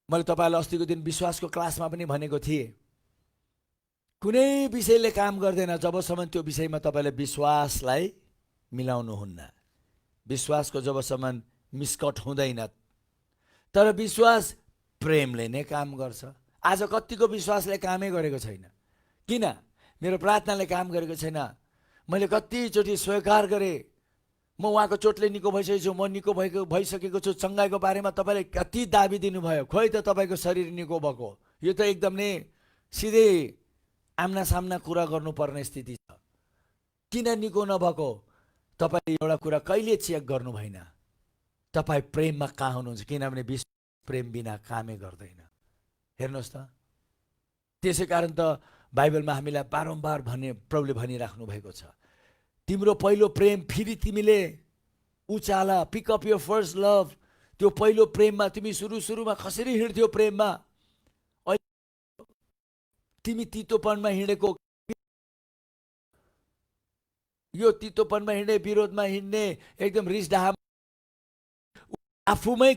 मैले तपाईँलाई अस्तिको दिन विश्वासको क्लासमा पनि भनेको थिएँ, कुनै विषयले काम गर्दैन जबसम्म त्यो विषयमा तपाईँले विश्वासलाई मिलाउनुहुन्न, विश्वासको जबसम्म मिस्कट हुँदैन। तर विश्वास प्रेमले नै काम गर्छ। आज कतिको विश्वासले कामै गरेको छैन। किन? मेरो प्रार्थनाले काम गरेको छैन। मैले कतिचोटि स्वीकार गरेँ, म उहाँको चोटले निको भइसकेको छु, म निको भइसकेको छु। चङ्गाइको बारेमा तपाईँले कति दाबी दिनुभयो, खोइ त तपाईँको शरीर निको भएको? यो त एकदम नै सिधै आम्ना सामना कुरा गर्नुपर्ने स्थिति छ। किन निको नभएको? तपाईँले एउटा कुरा कहिले चेक गर्नु भएन, तपाईँ प्रेममा कहाँ हुनुहुन्छ। किनभने विश्वास प्रेम बिना कामै गर्दैन। हेर्नुहोस् त, त्यसै कारण त बाइबलमा हामीलाई बारम्बार प्रभुले भनिराख्नु भएको छ, तिम्रो पहिलो प्रेम फेरि तिमीले उचाल, pick up your first love. त्यो पहिलो प्रेममा तिमी सुरुमा कसरी हिँड्थ्यौ प्रेममा, तिमी तितोपनमा हिँडेको, यो तितोपनमा हिँड्ने, विरोधमा हिँड्ने, एकदम रिस डाहा, आफूमै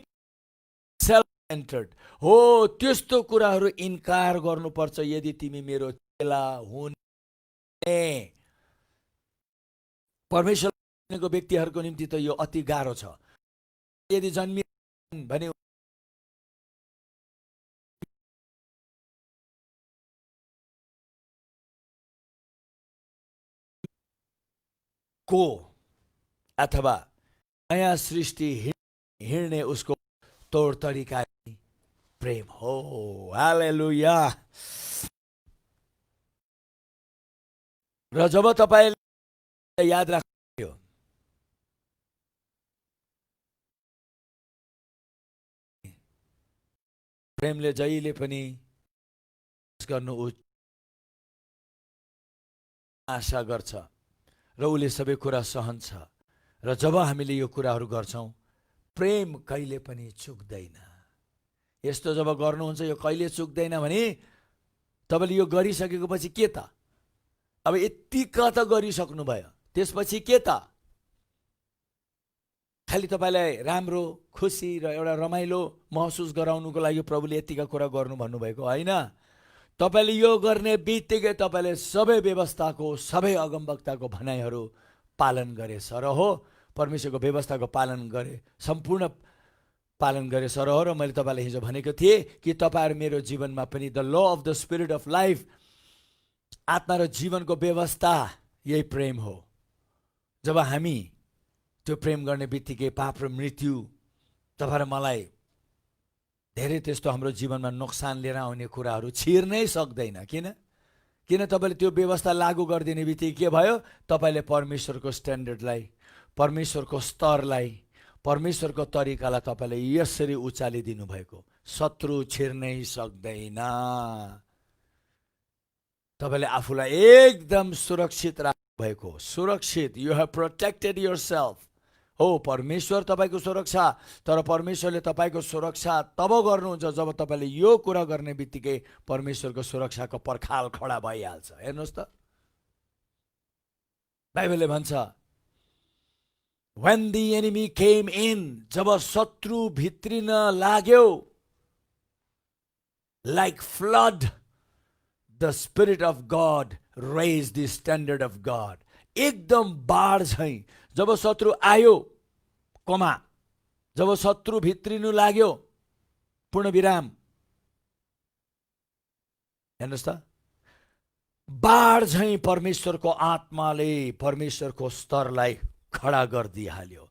सेल्फ सेन्टर्ड हो, त्यस्तो कुराहरू इन्कार गर्नुपर्छ यदि तिमी मेरो चेला हुने। परमेश्वरको व्यक्तिहरूको निम्ति त यो अति गाह्रो छ। यदि जन्मिए भने को अथवा नयाँ सृष्टि हिँड्ने उसको तौर तरिका प्रेम हो। हालेलुया। र जब तपाईले याद राख्नु, प्रेमले जहिले पनि गर्नु आशा गर्छ र उसले सबै कुरा सहन्छ। र जब हामीले यो कुराहरू गर्छौँ, प्रेम कहिले पनि चुक्दैन। यस्तो जब गर्नुहुन्छ यो कहिले चुक्दैन भने तपाईँले यो गरिसकेको पछि के त, अब यतिका त गरिसक्नु भयो, त्यसपछि के त? खालि तपाईँलाई राम्रो, खुसी र एउटा रमाइलो महसुस गराउनुको लागि प्रभुले यतिका कुरा गर्नु भन्नुभएको होइन। तपाईँले यो गर्ने बित्तिकै तपाईँले सबै व्यवस्थाको, सबै अगमवक्ताको भनाइहरू पालन गरे सर हो। परमेश्वरको व्यवस्थाको पालन गरे, सम्पूर्ण पालन गरे सर हो। र मैले तपाईँलाई हिजो भनेको थिएँ कि तपाईँहरू मेरो जीवनमा पनि the law of the spirit of life, आत्मा र जीवनको व्यवस्था यही प्रेम हो। जब हामी त्यो प्रेम गर्ने बित्तिकै पाप र मृत्यु तपाईँ र मलाई धेरै त्यस्तो हाम्रो जीवनमा नोक्सान लिएर आउने कुराहरू छिर्नै सक्दैन। किन तपाईँले त्यो व्यवस्था लागू गरिदिने बित्तिकै के भयो? तपाईँले परमेश्वरको स्ट्यान्डर्डलाई, परमेश्वरको स्तरलाई, परमेश्वरको तरिकालाई तपाईँले यसरी उचालिदिनु भएको, शत्रु छिर्नै सक्दैन। तपाईँले आफूलाई एकदम सुरक्षित राख्नु भएको, सुरक्षित, you have protected your self हो। परमेश्वर तपाईँको सुरक्षा, तर परमेश्वरले तपाईँको सुरक्षा तब गर्नुहुन्छ जब तपाईँले यो कुरा गर्ने बित्तिकै परमेश्वरको सुरक्षाको पर्खाल खडा भइहाल्छ। हेर्नुहोस् त, बाइबलले भन्छ when the enemy came in, जब शत्रु भित्रिन लाग्यो, like flood, the Spirit of God raised the standard of God. एकदम बाढ झैं जब शत्रु आयो, कमा जब शत्रु भित्रिनु लाग्यो, पूर्ण विराम। हेर्नुहोस् त, बाढ झैं परमेश्वरको आत्माले परमेश्वरको स्तरलाई खडा गरिदिइहाल्यो।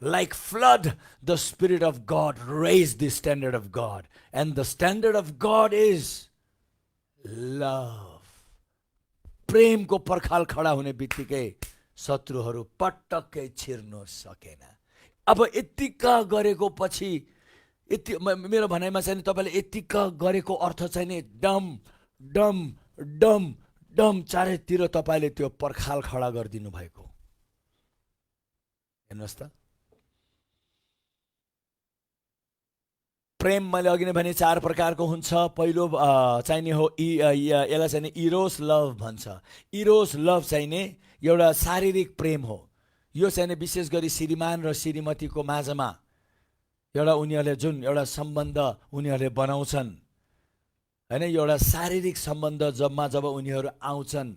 Like flood, the Spirit of God raised the standard of God. And the standard of God is love. Premco पर्खाल खडा हुने बित्तिकै शत्रुहरू पटक्कै छिर्नु सकेन। अब यतिका गरेको पछि यति मेरो भनाइमा चाहिँ नि तपाईँले यतिका गरेको अर्थ चाहिँ नि डम डम डम डम चारैतिर तपाईँले त्यो पर्खाल खडा गरिदिनु भएको। हेर्नुहोस् त, प्रेम मैले अघि नै भने 4 प्रकारको हुन्छ। पहिलो चाहिने हो यसलाई चाहिँ इरोस लभ भन्छ। इरोस लभ चाहिने एउटा शारीरिक प्रेम हो। यो चाहिँ विशेष गरी श्रीमान र श्रीमतीको माझमा एउटा उनीहरूले जुन एउटा सम्बन्ध उनीहरूले बनाउँछन् हैन, एउटा शारीरिक सम्बन्ध जब उनीहरू आउँछन्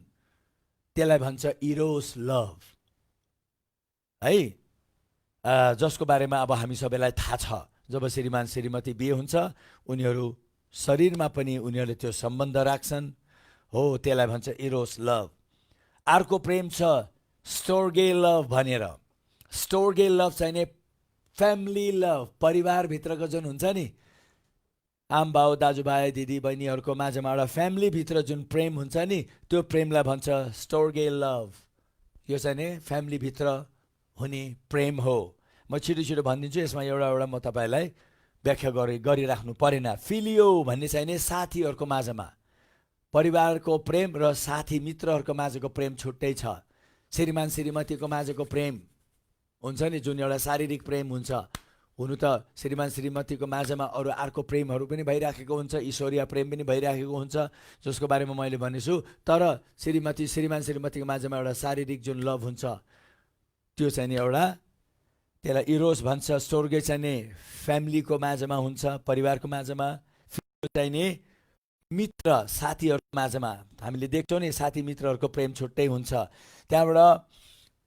त्यसलाई भन्छ इरोस लभ है। जसको बारेमा अब हामी सबैलाई थाहा छ। जब श्रीमान श्रीमती बिहे हुन्छ उनीहरू शरीरमा पनि उनीहरूले त्यो सम्बन्ध राख्छन्, हो त्यसलाई भन्छ इरोस लभ। अर्को प्रेम छ स्टोर्गे लभ भनेर। स्टोर्गे लभ चाहिने फ्यामिली लभ, परिवारभित्रको जुन हुन्छ नि, आम बाउ दाजुभाइ दिदी बहिनीहरूको माझमा एउटा फ्यामिलीभित्र जुन प्रेम हुन्छ नि, त्यो प्रेमलाई भन्छ स्टोर्गे लभ। यो चाहिँ नि फ्यामिलीभित्र हुने प्रेम हो। म छिटो भनिदिन्छु, यसमा एउटा म तपाईँलाई व्याख्या गरिराख्नु परेन। फिलियो भन्ने चाहिँ नि साथीहरूको माझमा, परिवारको प्रेम र साथी मित्रहरूको माझको प्रेम छुट्टै छ। श्रीमान श्रीमतीको माझको प्रेम हुन्छ नि, जुन एउटा शारीरिक प्रेम हुन्छ, हुनु त श्रीमान श्रीमतीको माझमा अरू अर्को प्रेमहरू पनि भइराखेको हुन्छ, ईश्वरीय प्रेम पनि भइराखेको हुन्छ, जसको बारेमा मैले भनेछु। तर श्रीमान श्रीमतीको माझमा एउटा शारीरिक जुन लभ हुन्छ त्यो चाहिँ नि एउटा, त्यसलाई इरोस भन्छ। स्वर्गे चाहिँ नि फ्यामिलीको माझमा हुन्छ, परिवारको माझमा। चाहिँ नि मित्र साथीहरूको माझमा हामीले देख्छौँ नि, साथी मित्रहरूको प्रेम छुट्टै हुन्छ। त्यहाँबाट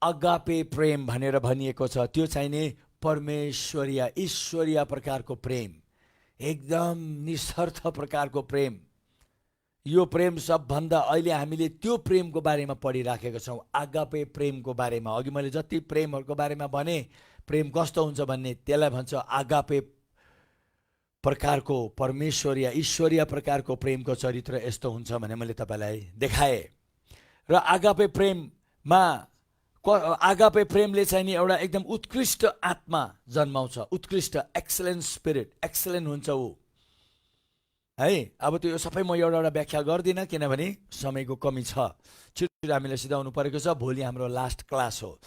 अगापे प्रेम भनेर भनिएको छ, त्यो चाहिँ नि परमेश्वरीय ईश्वरीय प्रकारको प्रेम, एकदम निस्वार्थ प्रकारको प्रेम। यो प्रेम सबभन्दा अहिले हामीले त्यो प्रेमको बारेमा पढिराखेका छौँ, अगापे प्रेमको बारेमा। अघि मैले जति प्रेमहरूको बारेमा भने, प्रेम कस्तो हुन्छ भन्ने, त्यसलाई भन्छ अगापे प्रकारको परमेश्वरीय ईश्वरीय प्रकारको प्रेमको चरित्र यस्तो हुन्छ भने मैले तपाईँलाई देखाएँ। र अगापे प्रेममा अगापे प्रेमले चाहिँ नि एउटा एकदम उत्कृष्ट आत्मा जन्माउँछ, उत्कृष्ट एक्सलेन्ट स्पिरिट, एक्सलेन्ट हुन्छ ऊ है। अब त्यो सबै म एउटा व्याख्या गर्दिनँ किनभने समयको कमी छ, छिटो हामीले सिधाउनु परेको छ। भोलि हाम्रो लास्ट क्लास हो।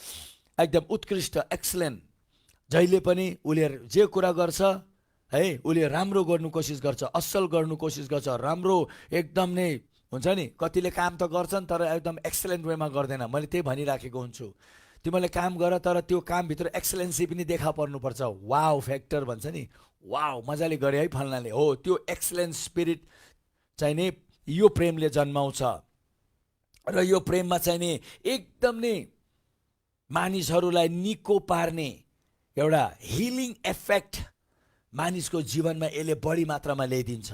एकदम उत्कृष्ट एक्सलेन्ट, जहिले पनि उसले जे कुरा गर्छ है, उसले राम्रो गर्नु कोसिस गर्छ, असल गर्नु कोसिस गर्छ, राम्रो एकदम नै हुन्छ नि। कतिले काम त गर्छन् तर एकदम एक्सलेन्ट वेमा गर्दैन। मैले त्यही भनिराखेको हुन्छु, तिमीले काम गर तर त्यो कामभित्र एक्सलेन्सी पनि देखा पर्नुपर्छ। वाउ फ्याक्टर भन्छ नि, वाउ मजाले गरे है फल्नाले, हो त्यो एक्सलेन्ट स्पिरिट चाहिँ नि यो प्रेमले जन्माउँछ। र यो प्रेममा चाहिँ नि एकदम नै मानिसहरूलाई निको पार्ने एउटा हिलिङ इफेक्ट मानिसको जीवनमा यसले बढी मात्रामा ल्याइदिन्छ।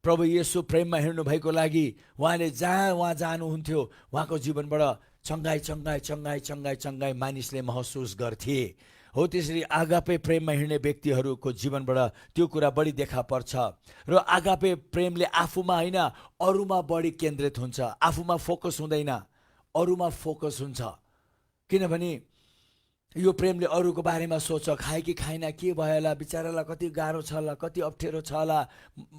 प्रभु येशू प्रेममा हिँड्नु भएको लागि उहाँले उहाँ जानुहुन्थ्यो, उहाँको जीवनबाट चङ्गाई चङ्गाई चङ्गाई चङ्गाई चङ्गाई मानिसले महसुस गर्थे। हो त्यसरी आगापे प्रेममा हिँड्ने व्यक्तिहरूको जीवनबाट त्यो कुरा बढी देखा पर्छ। र आगापे प्रेमले आफूमा होइन अरूमा बढी केन्द्रित हुन्छ, आफूमा फोकस हुँदैन, अरूमा फोकस हुन्छ। किनभने यो प्रेमले अरूको बारेमा सोच, खाए कि खाएन, के भयो होला, बिचारालाई कति गाह्रो छ होला, कति अप्ठ्यारो छ होला,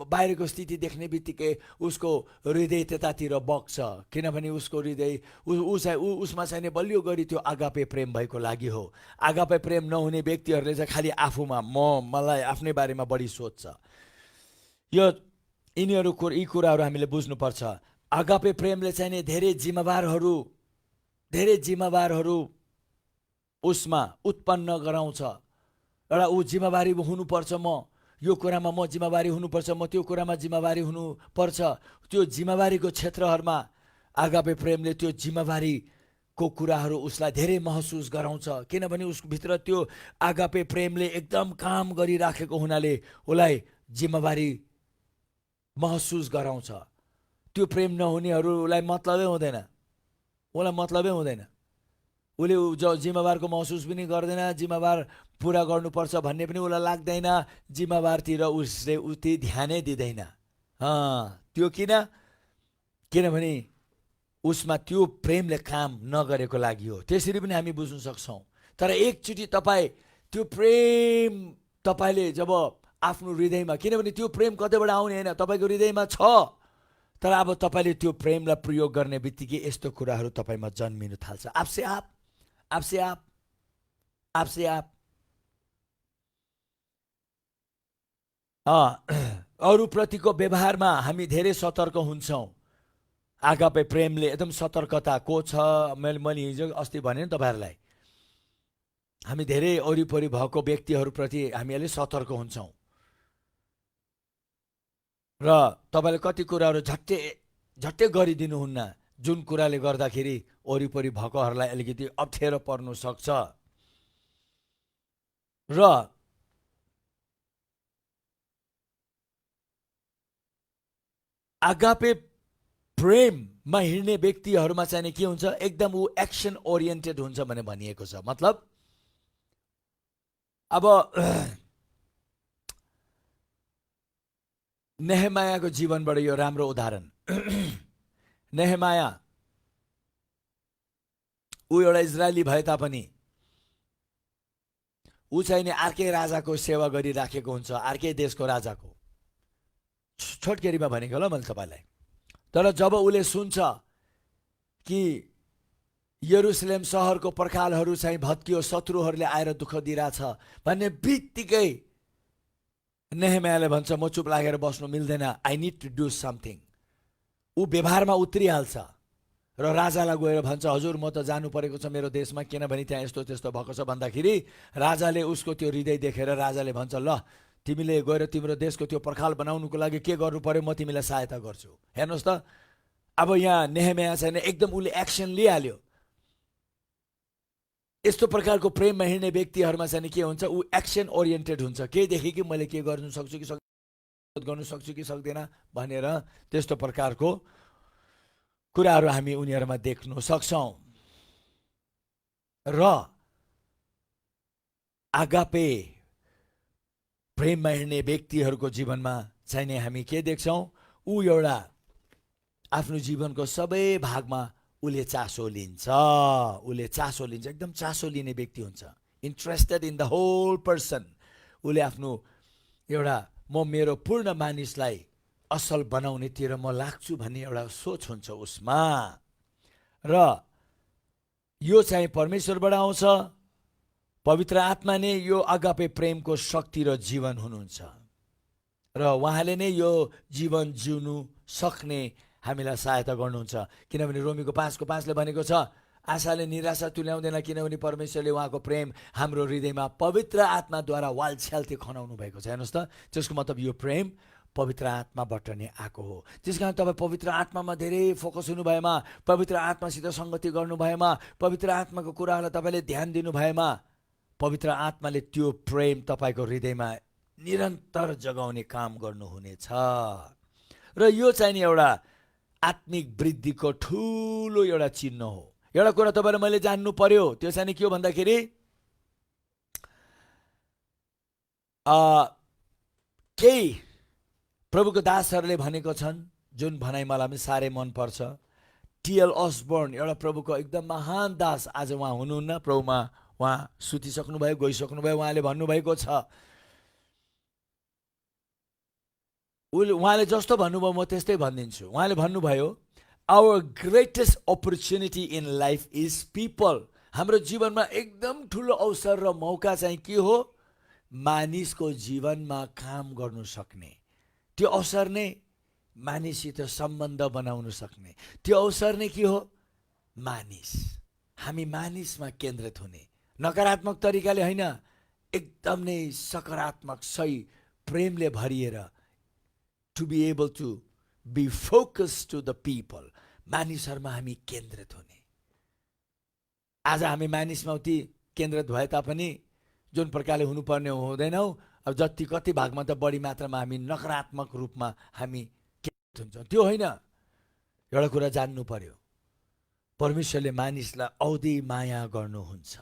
बाहिरको स्थिति देख्ने बित्तिकै उसको हृदय त्यतातिर बग्छ। किनभने उसको हृदय उसमा चाहिँ बलियो गरी त्यो आगापे प्रेम भएको लागि हो। आगापे प्रेम नहुने व्यक्तिहरूले चाहिँ खालि आफूमा मलाई आफ्नै बारेमा बढी सोच्छ। यो यी कुराहरू हामीले बुझ्नुपर्छ। आगापे प्रेमले चाहिँ धेरै जिम्मेवारहरू उसमा उत्पन्न गराउँछ। एउटा ऊ जिम्मेवारी हुनुपर्छ, म यो कुरामा म जिम्मेवारी हुनुपर्छ, म त्यो कुरामा जिम्मेवारी हुनुपर्छ। त्यो जिम्मेवारीको क्षेत्रहरूमा आगापे प्रेमले त्यो जिम्मेवारीको कुराहरू उसलाई धेरै महसुस गराउँछ। किनभने उसभित्र त्यो आगापे प्रेमले एकदम काम गरिराखेको हुनाले उसलाई जिम्मेवारी महसुस गराउँछ। त्यो प्रेम नहुनेहरूलाई मतलबै हुँदैन, उसलाई मतलबै हुँदैन। उसले जिम्मेवारको महसुस पनि गर्दैन, जिम्मेवार पुरा गर्नुपर्छ भन्ने पनि उसलाई लाग्दैन, जिम्मेवारतिर उसले उति ध्यानै दिँदैन। त्यो किन? किनभने उसमा त्यो प्रेमले काम नगरेको लागि हो। त्यसरी पनि हामी बुझ्न सक्छौँ। तर एकचोटि तपाईँ त्यो प्रेम तपाईँले जब आफ्नो हृदयमा, किनभने त्यो प्रेम कतैबाट आउने होइन, तपाईँको हृदयमा छ, तर अब तपाईँले त्यो प्रेमलाई प्रयोग गर्ने बित्तिकै यस्तो कुराहरू तपाईँमा जन्मिनु थाल्छ। आपसे आप आपसे आप आपसे आप अरूप्रतिको व्यवहारमा हामी धेरै सतर्क हुन्छौँ। आगापे प्रेमले एकदम सतर्कता को छ। मैले हिजो अस्ति भने नि तपाईँहरूलाई, हामी धेरै वरिपरि भएको व्यक्तिहरूप्रति हामीहरूले सतर्क हुन्छौँ र तपाईँले कति कुराहरू झट्टै गरिदिनुहुन्न, जुन कुराले गर्दाखेरि वरिपरि भएकोहरूलाई अलिकति अप्ठ्यारो पर्नु सक्छ। र आगापे प्रेममा हिँड्ने व्यक्तिहरूमा चाहिँ के हुन्छ, एकदम ऊ एक्सन ओरिएन्टेड हुन्छ भने भनिएको छ। मतलब अब नेहेमायाको जीवनबाट यो राम्रो उदाहरण। नेहेमाया ऊ एउटा इजरायली भए तापनि ऊ चाहिँ नि अर्कै राजाको सेवा गरिराखेको हुन्छ, अर्कै देशको राजाको। छोटकेरीमा भनेको ल मैले तपाईँलाई। तर जब उसले सुन्छ कि यरुसलेम सहरको पर्खालहरू चाहिँ भत्कियो, शत्रुहरूले आएर दुःख दिइरहेछ भन्ने बित्तिकै नेहेमायाले भन्छ म चुप लागेर बस्नु मिल्दैन, I need to do something. ऊ व्यवहारमा उत्रिहाल्छ र राजालाई गएर भन्छ हजुर म त जानु परेको छ मेरो देशमा, किनभने त्यहाँ यस्तो त्यस्तो भएको छ भन्दाखेरि राजाले उसको त्यो हृदय देखेर राजाले भन्छ ल तिमीले गएर तिम्रो देशको त्यो पर्खाल बनाउनुको लागि के गर्नु पर्यो म तिमीलाई सहायता गर्छु। हेर्नुहोस् त, अब यहाँ नेहेमाया छैन, एकदम उसले एक्सन लिइहाल्यो। यस्तो प्रकारको प्रेममा हिँड्ने व्यक्तिहरूमा चाहिँ के हुन्छ, ऊ एक्सन ओरिएन्टेड हुन्छ। केही देखेँ कि मैले के गर्नु सक्छु कि गर्नु सक्छु कि सक्दैन भनेर त्यस्तो प्रकारको कुराहरू हामी उनीहरूमा देख्न सक्छौँ। र आगापे प्रेममा हिँड्ने व्यक्तिहरूको जीवनमा चाहिँ नि हामी के देख्छौँ, ऊ एउटा आफ्नो जीवनको सबै भागमा उसले चासो लिन्छ। उसले चासो लिन्छ, एकदम चासो लिने व्यक्ति हुन्छ, interested in the whole person. उसले आफ्नो एउटा म मेरो पूर्ण मानिसलाई असल बनाउनेतिर म लाग्छु भन्ने एउटा सोच हुन्छ उसमा। र यो चाहिँ परमेश्वरबाट आउँछ। पवित्र आत्मा नै यो आगापे प्रेमको शक्ति र जीवन हुनुहुन्छ र उहाँले नै यो जीवन जिउनु सक्ने हामीलाई सहायता गर्नुहुन्छ। किनभने रोमीको 5:5 भनेको छ आशाले निराशा तुल्याउँदैन, किनभने परमेश्वरले उहाँको प्रेम हाम्रो हृदयमा पवित्र आत्माद्वारा वालछ्याल्ती खनाउनु भएको छ। हेर्नुहोस् त, त्यसको मतलब यो प्रेम पवित्र आत्माबाट नै आएको हो। त्यस कारण तपाईँ पवित्र आत्मामा धेरै फोकस हुनु भएमा, पवित्र आत्मासित सङ्गति गर्नु भएमा, पवित्र आत्माको कुराहरूलाई तपाईँले ध्यान दिनु भएमा, पवित्र आत्माले त्यो प्रेम तपाईँको हृदयमा निरन्तर जगाउने काम गर्नुहुनेछ। र यो चाहिँ नि एउटा आत्मिक वृद्धिको ठुलो एउटा चिन्ह हो। एउटा कुरा तपाईँले मैले जान्नु पर्यो, त्यो चाहिँ नि के हो भन्दाखेरि केही प्रभुको दासहरूले भनेको छन्, जुन भनाइ मलाई पनि साह्रै मनपर्छ। टी.एल. अस्बर्न एउटा प्रभुको एकदम महान दास, आज उहाँ हुनुहुन्न, प्रभुमा उहाँ सुतिसक्नुभयो, गइसक्नुभयो। उहाँले भन्नुभएको छ, उहाँले जस्तो भन्नुभयो म त्यस्तै भनिदिन्छु। उहाँले भन्नुभयो our greatest opportunity in life is people. हाम्रो जीवनमा एकदम ठुलो अवसर र मौका चाहिँ के हो, मानिसको जीवनमा काम गर्नु सक्ने। त्यो अवसर नै मानिससित सम्बन्ध बनाउन सक्ने, त्यो अवसर नै के हो, मानिस। हामी मानिसमा केन्द्रित हुने, नकारात्मक तरिकाले होइन, एकदम नै सकारात्मक सही प्रेमले भरिएर to be able to be focused to the people, मानिसहरूमा हामी केन्द्रित हुने। आज हामी मानिसमा उति केन्द्रित भए तापनि जुन प्रकारले हुनुपर्ने हुँदैनौँ। अब जति कति भागमा त बढी मात्रामा हामी नकारात्मक रूपमा हामी केन्द्रित हुन्छौँ। त्यो होइन, एउटा कुरा जान्नु पर्यो, परमेश्वरले मानिसलाई औधी माया गर्नुहुन्छ।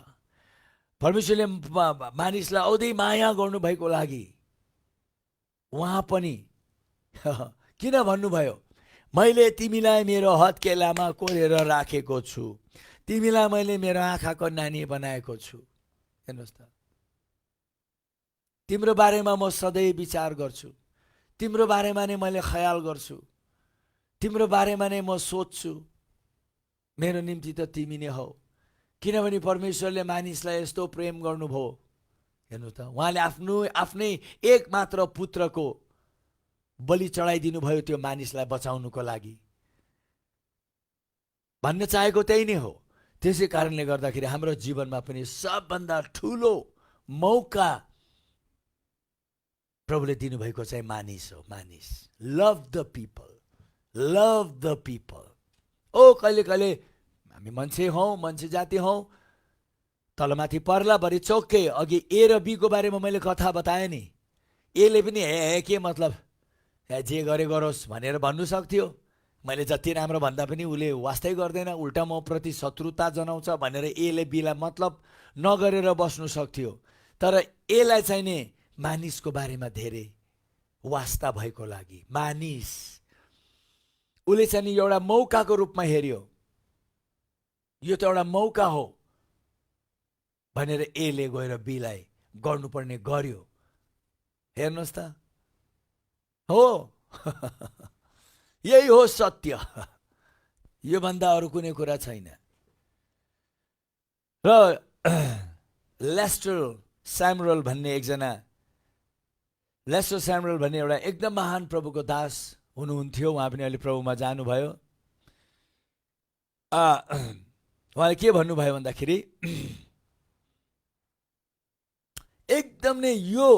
परमेश्वरले मानिसलाई औधी माया गर्नुभएको लागि उहाँ पनि किन भन्नुभयो, मैले तिमीलाई मेरो हत्केलामा कोरेर राखेको छु, तिमीलाई मैले मेरो आँखाको नानी बनाएको छु। हेर्नुहोस् त, तिम्रो बारेमा म सधैँ विचार गर्छु, तिम्रो बारेमा नै मैले ख्याल गर्छु, तिम्रो बारेमा नै म सोच्छु। मेरो निम्ति त तिमी नै हौ। किनभने परमेश्वरले मानिसलाई यस्तो प्रेम गर्नुभयो। हेर्नु त, उहाँले आफ्नै एकमात्र पुत्रको बलि चढाइदिनु भयो त्यो मानिसलाई बचाउनुको लागि। भन्न चाहेको त्यही नै हो। त्यसै कारणले गर्दाखेरि हाम्रो जीवनमा पनि सबभन्दा ठुलो मौका प्रभुले दिनुभएको चाहिँ मानिस हो। मानिस, love the people, love the people. ओ कहिले कहिले हामी मान्छे हौँ, मान्छे जाति हौँ, तलमाथि पर्ला भरि चौकै। अघि ए र बीको बारेमा मैले कथा बताएँ नि, एले पनि हे के मतलब, जे गरे गरोस् भनेर भन्नु सक्थ्यो। मैले जति राम्रो भन्दा पनि उसले वास्तै गर्दैन, उल्टा म प्रति शत्रुता जनाउँछ भनेर एले बीलाई मतलब नगरेर बस्नु सक्थ्यो। तर एलाई चाहिँ नि मानिसको बारेमा धेरै वास्ता भएको लागि, मानिस उसले चाहिँ नि एउटा मौकाको रूपमा हेऱ्यो, यो त एउटा मौका हो भनेर एले गएर बीलाई गर्नुपर्ने गर्यो। हेर्नुहोस् त, हो यही हो सत्य, यो भन्दा अरू कुनै कुरा छैन। र लेस्टर स्यामुअल भन्ने एउटा एकदम महान प्रभुको दास हुनुहुन्थ्यो। उहाँ पनि अहिले प्रभुमा जानुभयो। उहाँले के भन्नुभयो भन्दाखेरि, एकदम नै यो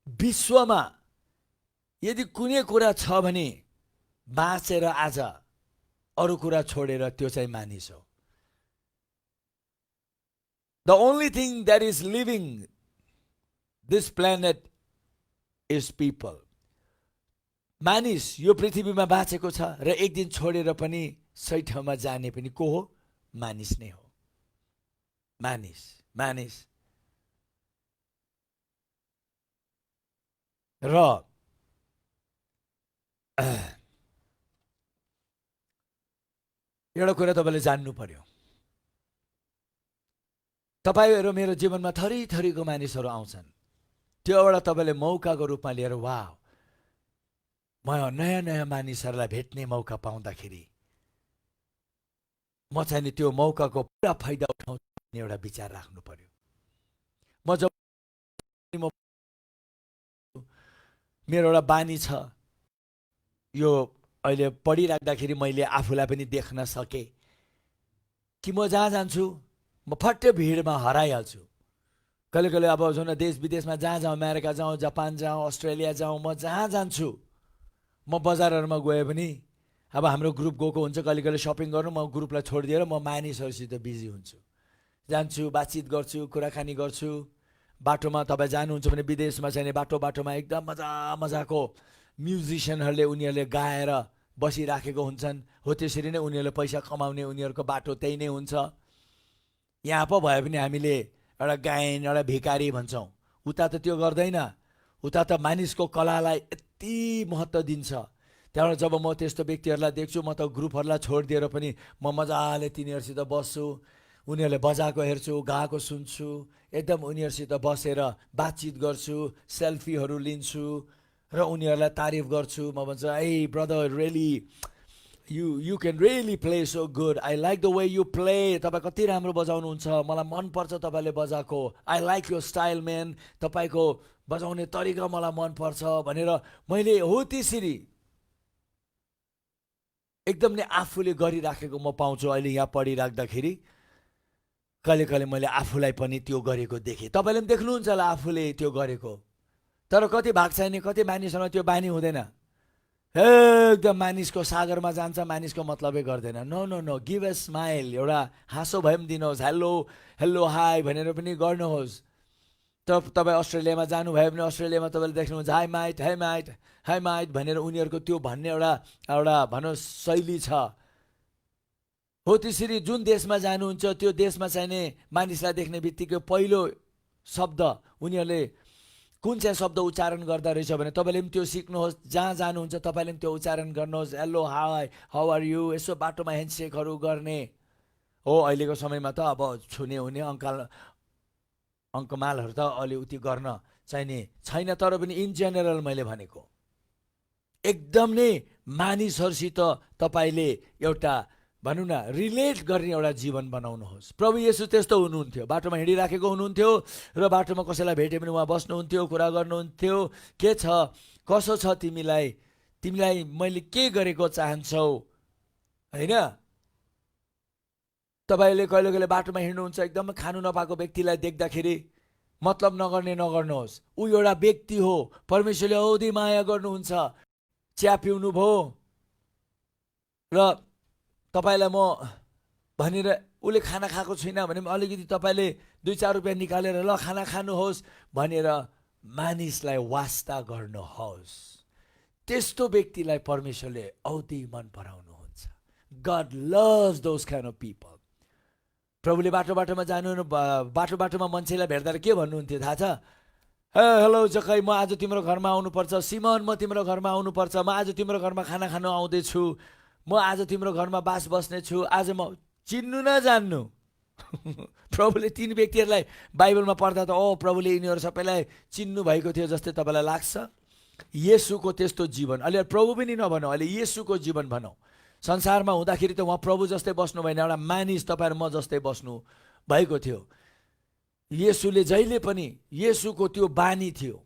विश्वमा यदि कुनै कुरा छ भने बाँचेर आज अरू कुरा छोडेर त्यो चाहिँ मानिस हो। The only thing that is living this planet is people. मानिस यो पृथ्वीमा बाँचेको छ र एक दिन छोडेर पनि सही ठाउँमा जाने पनि को हो? मानिस नै हो। मानिस मानिस र एउटा कुरा तपाईँले जान्नु पर्यो, तपाईँहरू मेरो जीवनमा थरी थरीको मानिसहरू आउँछन्। त्यो एउटा तपाईँले मौकाको रूपमा लिएर वाह, म नयाँ नयाँ मानिसहरूलाई भेट्ने मौका पाउँदाखेरि म चाहिँ नि त्यो मौकाको पुरा फाइदा उठाउँछु भन्ने एउटा विचार राख्नु पर्यो। म जब मेरो एउटा बानी छ, यो अहिले पढिराख्दाखेरि मैले आफूलाई पनि देख्न सकेँ कि म जहाँ जान्छु म फट्टै भिडमा हराइहाल्छु। कहिले कहिले अब जुन देश विदेशमा जहाँ जाउँ, अमेरिका जाउँ, जापान जाउँ, अस्ट्रेलिया जाउँ, म जहाँ जान्छु, म बजारहरूमा गए पनि अब हाम्रो ग्रुप गएको हुन्छ, कहिले कहिले सपिङ गर्नु, म ग्रुपलाई छोडिदिएर म मानिसहरूसित बिजी हुन्छु, जान्छु, बातचित गर्छु, कुराकानी गर्छु। बाटोमा तपाईँ जानुहुन्छ भने विदेशमा चाहिँ बाटोमा एकदम मजाको म्युजिसियनहरूले उनीहरूले गाएर बसिराखेको हुन्छन्। हो त्यसरी नै उनीहरूले पैसा कमाउने उनीहरूको बाटो त्यही नै हुन्छ। यहाँ पो भए पनि हामीले एउटा गायन, एउटा भिकारी भन्छौँ, उता त त्यो गर्दैन। उता त मानिसको कलालाई यति महत्त्व दिन्छ। त्यहाँबाट जब म त्यस्तो व्यक्तिहरूलाई देख्छु, म त ग्रुपहरूलाई छोडिदिएर पनि म मजाले तिनीहरूसित बस्छु, उनीहरूले बजाएको हेर्छु, गाएको सुन्छु, एकदम उनीहरूसित बसेर बातचित गर्छु, सेल्फीहरू लिन्छु र उनीहरूलाई तारिफ गर्छु। म भन्छु, ए brother, really you can really play so good, I like the way you play, तपाईँ कति राम्रो बजाउनुहुन्छ, मलाई मनपर्छ तपाईँले बजाएको, आई लाइक यो स्टाइल म्यान, तपाईँको बजाउने तरिका मलाई मनपर्छ भनेर मैले हो त्यसरी एकदम नै आफूले गरिराखेको म पाउँछु। अहिले यहाँ पढिराख्दाखेरि कहिले कहिले मैले आफूलाई पनि त्यो गरेको देखेँ। तपाईँले पनि देख्नुहुन्छ होला आफूले त्यो गरेको। तर कति भाग छैन, कति मानिससँग त्यो बानी हुँदैन, एकदम मानिसको सागरमा जान्छ, मानिसको मतलबै गर्दैन। No no no, give a smile, एउटा हाँसो भए पनि दिनुहोस्, हेलो हेलो हाई भनेर पनि गर्नुहोस्। तपाईँ अस्ट्रेलियामा जानुभयो भने अस्ट्रेलियामा तपाईँले देख्नुहुन्छ, high might, high might, high might भनेर उनीहरूको त्यो भन्ने एउटा भनौँ शैली छ। हो त्यसरी जुन देशमा जानुहुन्छ त्यो देशमा चाहिने मानिसलाई देख्ने बित्तिकै पहिलो शब्द उनीहरूले कुन चाहिँ शब्द उच्चारण गर्दा रहेछ भने तपाईँले पनि त्यो सिक्नुहोस्। जहाँ जानुहुन्छ तपाईँले पनि त्यो उच्चारण गर्नुहोस्। हेलो, हाउ आर यु, यसो बाटोमा ह्यान्डसेकहरू गर्ने हो। अहिलेको समयमा त अब छुने हुने अङ्कमालहरू त अलि उति गर्न चाहिने छैन, तर पनि इन जेनरल मैले भनेको एकदम नै मानिसहरूसित तपाईँले एउटा भनौँ न रिलेट गर्ने एउटा जीवन बनाउनुहोस्। प्रभु येशू त्यस्तो हुनुहुन्थ्यो, बाटोमा हिँडिराखेको हुनुहुन्थ्यो र बाटोमा कसैलाई भेट्यो भने उहाँ बस्नुहुन्थ्यो, कुरा गर्नुहुन्थ्यो। के छ, कसो छ तिमीलाई मैले के गरेको चाहन्छौ, होइन? तपाईँले कहिले कहिले बाटोमा हिँड्नुहुन्छ, एकदम खानु नपाएको व्यक्तिलाई देख्दाखेरि मतलब नगर्नुहोस्। ऊ एउटा व्यक्ति हो, परमेश्वरले औधी माया गर्नुहुन्छ। चिया पिउनु भयो र तपाईँलाई म भनेर उसले खाना खाएको छुइनँ भने अलिकति तपाईँले 2-4 रुपियाँ निकालेर ल खाना खानुहोस् भनेर मानिसलाई वास्ता गर्नुहोस्। त्यस्तो व्यक्तिलाई परमेश्वरले औधी मन पराउनुहुन्छ। God loves those kind of people. प्रभुले बाटोमा बाटोमा मान्छेलाई भेट्दा के भन्नुहुन्थ्यो थाहा छ? हेलो जकै, म आज तिम्रो घरमा आउनुपर्छ। सिमन, म तिम्रो घरमा आउनुपर्छ। म आज तिम्रो घरमा खाना खानु आउँदैछु। म आज तिम्रो घरमा बास बस्नेछु। आज म चिन्नु नजान्नु। प्रभुले तीन व्यक्तिहरूलाई बाइबलमा पढ्दा त प्रभुले यिनीहरू सबैलाई चिन्नु भएको थियो जस्तै तपाईँलाई लाग्छ? येशूको त्यस्तो जीवन, अहिले प्रभु पनि नभनौँ, अहिले येशूको जीवन भनौँ। संसारमा हुँदाखेरि त उहाँ प्रभु जस्तै बस्नु भएन, एउटा मानिस तपाईँ र म जस्तै बस्नु भएको थियो। येशूले जहिले पनि, येशूको त्यो बानी थियो,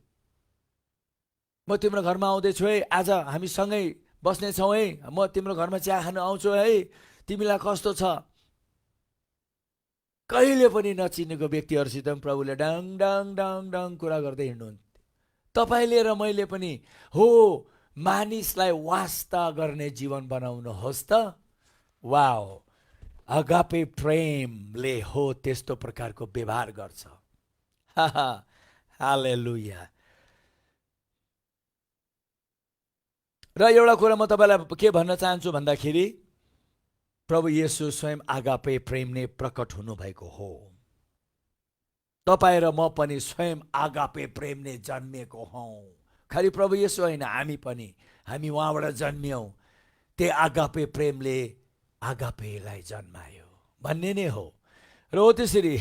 म तिम्रो घरमा आउँदैछु है, आज हामी सँगै बस्नेछौँ है, म तिम्रो घरमा चिया खानु आउँछु है, तिमीलाई कस्तो छ? कहिले पनि नचिनेको व्यक्तिहरूसित पनि प्रभुले डाङ डाङ डाङ डाङ कुरा गर्दै हिँड्नुहुन्थ्यो। तपाईँले र मैले पनि हो मानिसलाई वास्ता गर्ने जीवन बनाउनुहोस् त। वाओ, अगापे प्रेमले हो त्यस्तो प्रकारको व्यवहार गर्छ। हालेलुया। र एउटा कुरा म तपाईँलाई के भन्न चाहन्छु भन्दाखेरि, प्रभु येशू स्वयं आगापे प्रेम नै प्रकट हुनुभएको हो। तपाईँ र म पनि स्वयं आगापे प्रेम नै जन्मिएको हौँ। खालि प्रभु येशू होइन, हामी पनि, हामी उहाँबाट जन्मियौँ। त्यही आगापे प्रेमले आगापेलाई जन्मायो भन्ने नै हो। र हो त्यसरी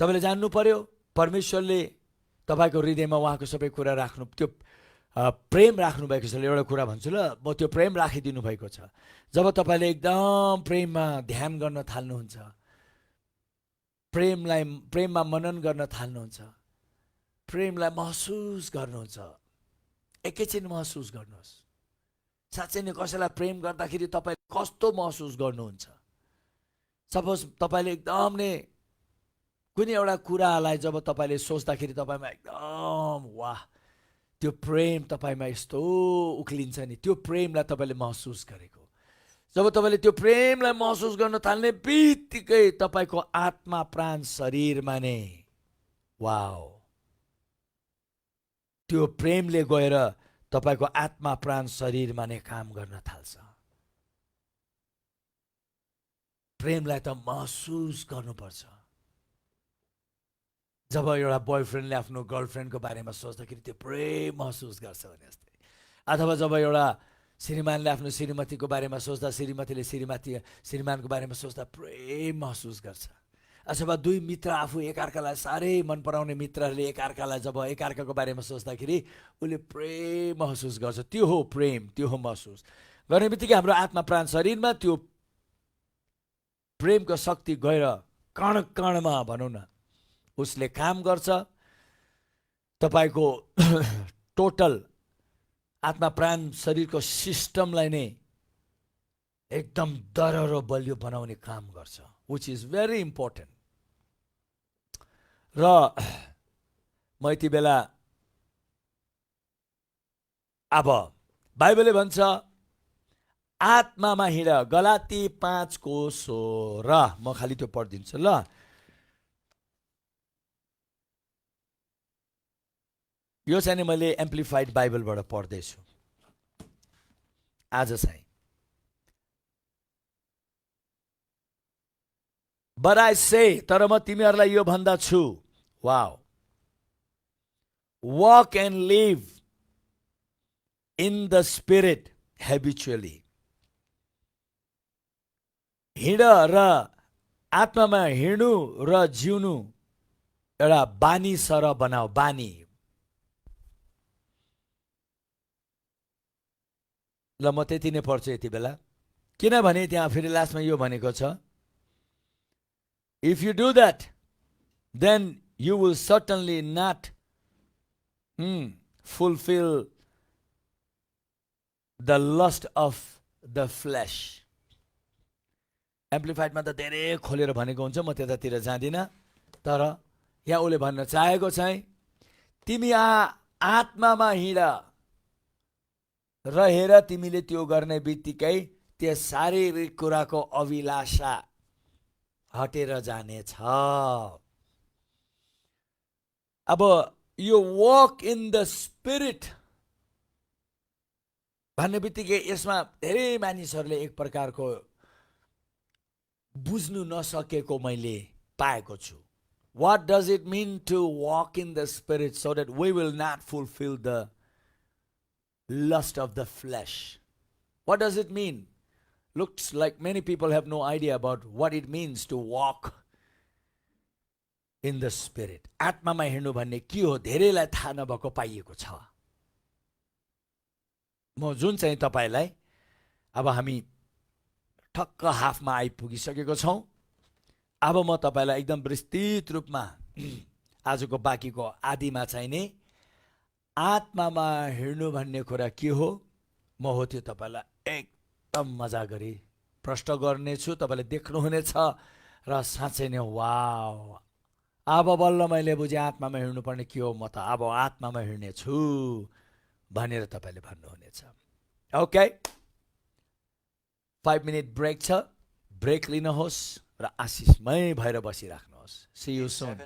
तपाईँले जान्नु पर्यो, परमेश्वरले तपाईँको हृदयमा उहाँको सबै कुरा राख्नु, त्यो प्रेम राख्नु भएको छ। एउटा कुरा भन्छु ल, म त्यो प्रेम राखिदिनु भएको छ। जब तपाईँले एकदम प्रेममा ध्यान गर्न थाल्नुहुन्छ, प्रेममा मनन गर्न थाल्नुहुन्छ, प्रेमलाई महसुस गर्नुहुन्छ, एकैछिन महसुस गर्नुहोस्। साँच्चै नै कसैलाई प्रेम गर्दाखेरि तपाईँ कस्तो महसुस गर्नुहुन्छ? सपोज तपाईँले एकदम नै कुनै एउटा कुरालाई जब तपाईँले सोच्दाखेरि तपाईँमा एकदम वाह, त्यो प्रेम तपाईँमा यस्तो उक्लिन्छ नि, त्यो प्रेमलाई तपाईँले महसुस गरेको। जब तपाईँले त्यो प्रेमलाई महसुस गर्न थाल्ने बित्तिकै तपाईँको आत्मा प्राण शरीरमा नै वाओ, त्यो प्रेमले गएर तपाईँको आत्मा प्राण शरीरमा नै काम गर्न थाल्छ। प्रेमलाई त महसुस गर्नुपर्छ। जब एउटा बोयफ्रेन्डले आफ्नो गर्लफ्रेन्डको बारेमा सोच्दाखेरि त्यो प्रेम महसुस गर्छ भने जस्तै, अथवा जब एउटा श्रीमानले आफ्नो श्रीमतीको बारेमा सोच्दा, श्रीमतीले श्रीमानको बारेमा सोच्दा प्रेम महसुस गर्छ। अथवा दुई मित्र आफू एकअर्कालाई साह्रै मन पराउने मित्रहरूले एकअर्कालाई जब एकअर्काको बारेमा सोच्दाखेरि उसले प्रेम महसुस गर्छ। त्यो हो प्रेम, त्यो हो महसुस गर्ने बित्तिकै हाम्रो आत्मा प्राण शरीरमा त्यो प्रेमको शक्ति गएर कण कणमा भनौँ न उसले काम गर्छ। तपाईँको टोटल आत्मा प्राण शरीरको सिस्टमलाई नै एकदम दह्रो बलियो बनाउने काम गर्छ, विच इज भेरी इम्पोर्टेन्ट। र म यति बेला अब बाइबलले भन्छ आत्मामा हिँड, गलाती 5:16। म खालि त्यो पढिदिन्छु ल। यो चाहिँ नि मैले एम्प्लिफाइड बाइबलबाट पढ्दैछु आज चाहिँ। But I say, तर म तिमीहरूलाई यो भन्दछु, wow, walk and live in the spirit habitually. हिँड र आत्मामा हिँड्नु र जिउनु एउटा बानी सरह बनाऊ, बानी। ल म त्यति नै पढ्छु यति बेला, किनभने त्यहाँ फेरि लास्टमा यो भनेको छ, if you do that then you will certainly not fulfill the lust of the flesh. एम्प्लिफाइडमा त धेरै खोलेर भनेको हुन्छ, म त्यतातिर जाँदिनँ, तर यहाँ उसले भन्न चाहेको चाहिँ तिमी आत्मामा हिँड र हेर तिमीले त्यो गर्ने बित्तिकै त्यो शारीरिक कुराको अभिलाषा हटेर जानेछ। अब यो वक इन द स्पिरिट भन्ने बित्तिकै यसमा धेरै मानिसहरूले एक प्रकारको बुझ्नु नसकेको मैले पाएको छु। What does it mean to walk in the spirit so that we will not fulfill the lust of the flesh? What does it mean? Looks like many people have no idea about what it means to walk in the spirit. आत्मामा हिँड्नु भन्ने के हो धेरैलाई थाहा नभएको पाइएको छ। म जुन चाहिँ तपाईलाई अब हामी ठक्क हाफमा आइपुगिसकेको छौं। अब म तपाईलाई एकदम विस्तृत रूपमा आजको बाँकीको आदिमा चाहिँ नि आत्मामा हिँड्नु भन्ने कुरा के हो, म हो त्यो तपाईलाई एकदम मजा गरी प्रश्न गर्नेछु, तपाईले देख्नुहुनेछ र साँच्चै नै वाव, अब बल्ल मैले बुझे आत्मामा हिँड्नु पर्ने के हो, म त अब आत्मामा हिँड्ने छु भनेर तपाईले भन्नुहुनेछ। ओके, 5 मिनट ब्रेक छ, ब्रेक लिनुहोस् र आशिषमय भएर बसिराख्नुहोस्। सी यू सुन।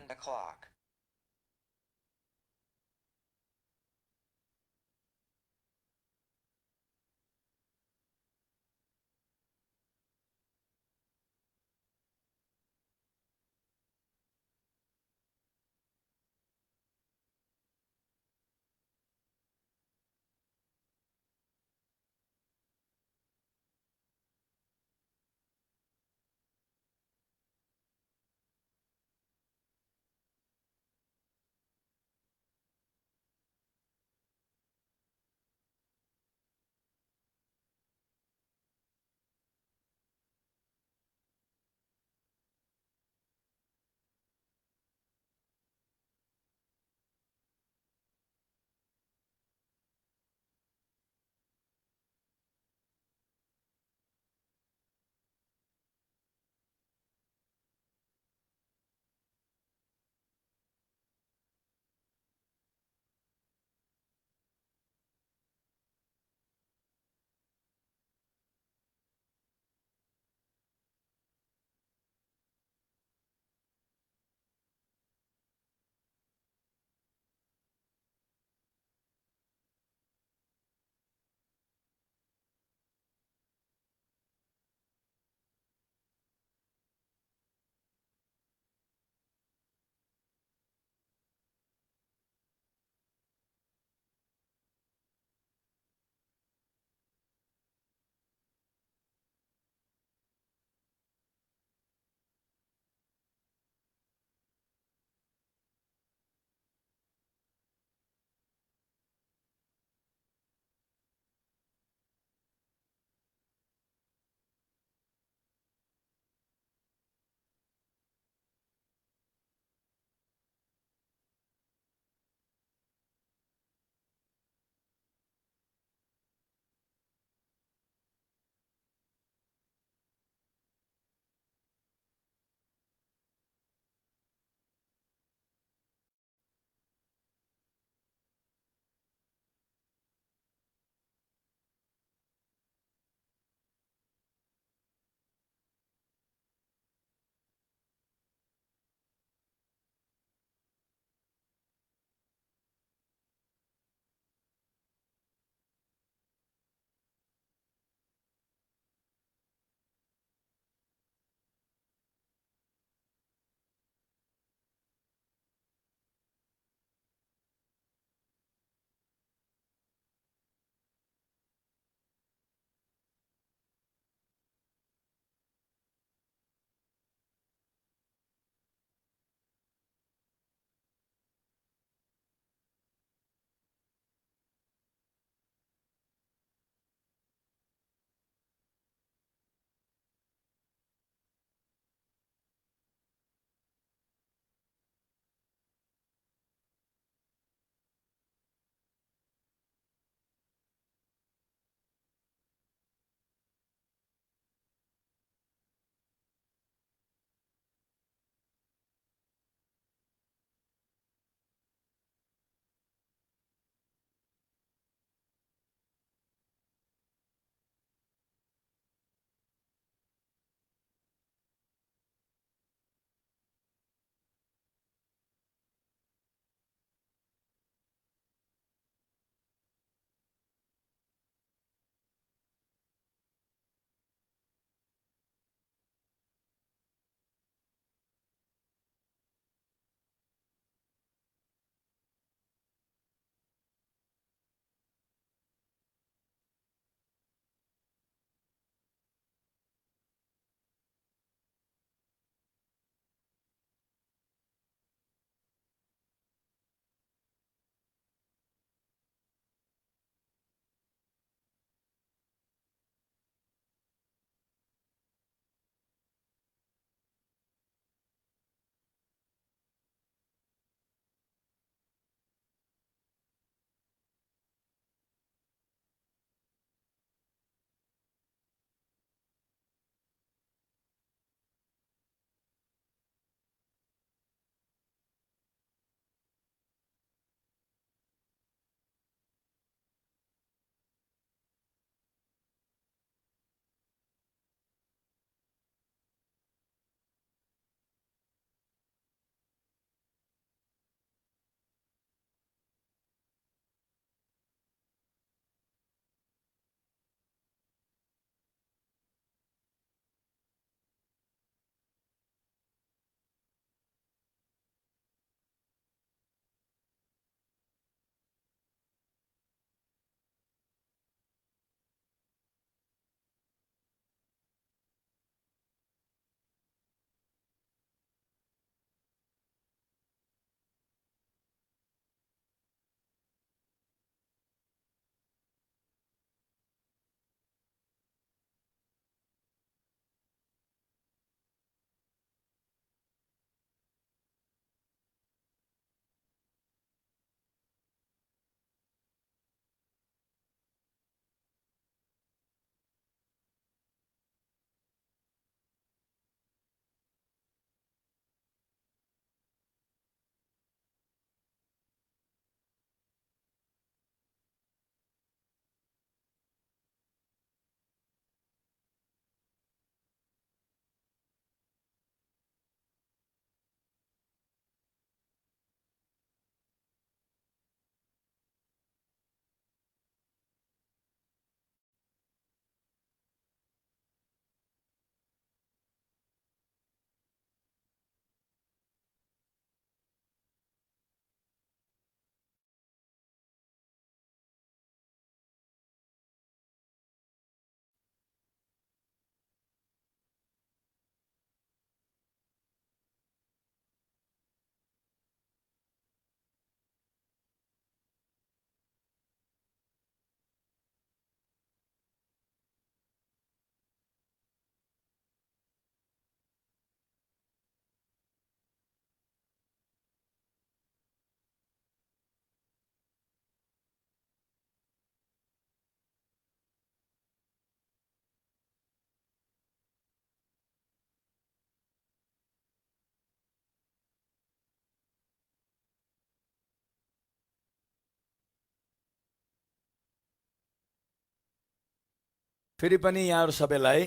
फेरि पनि यहाँहरू सबैलाई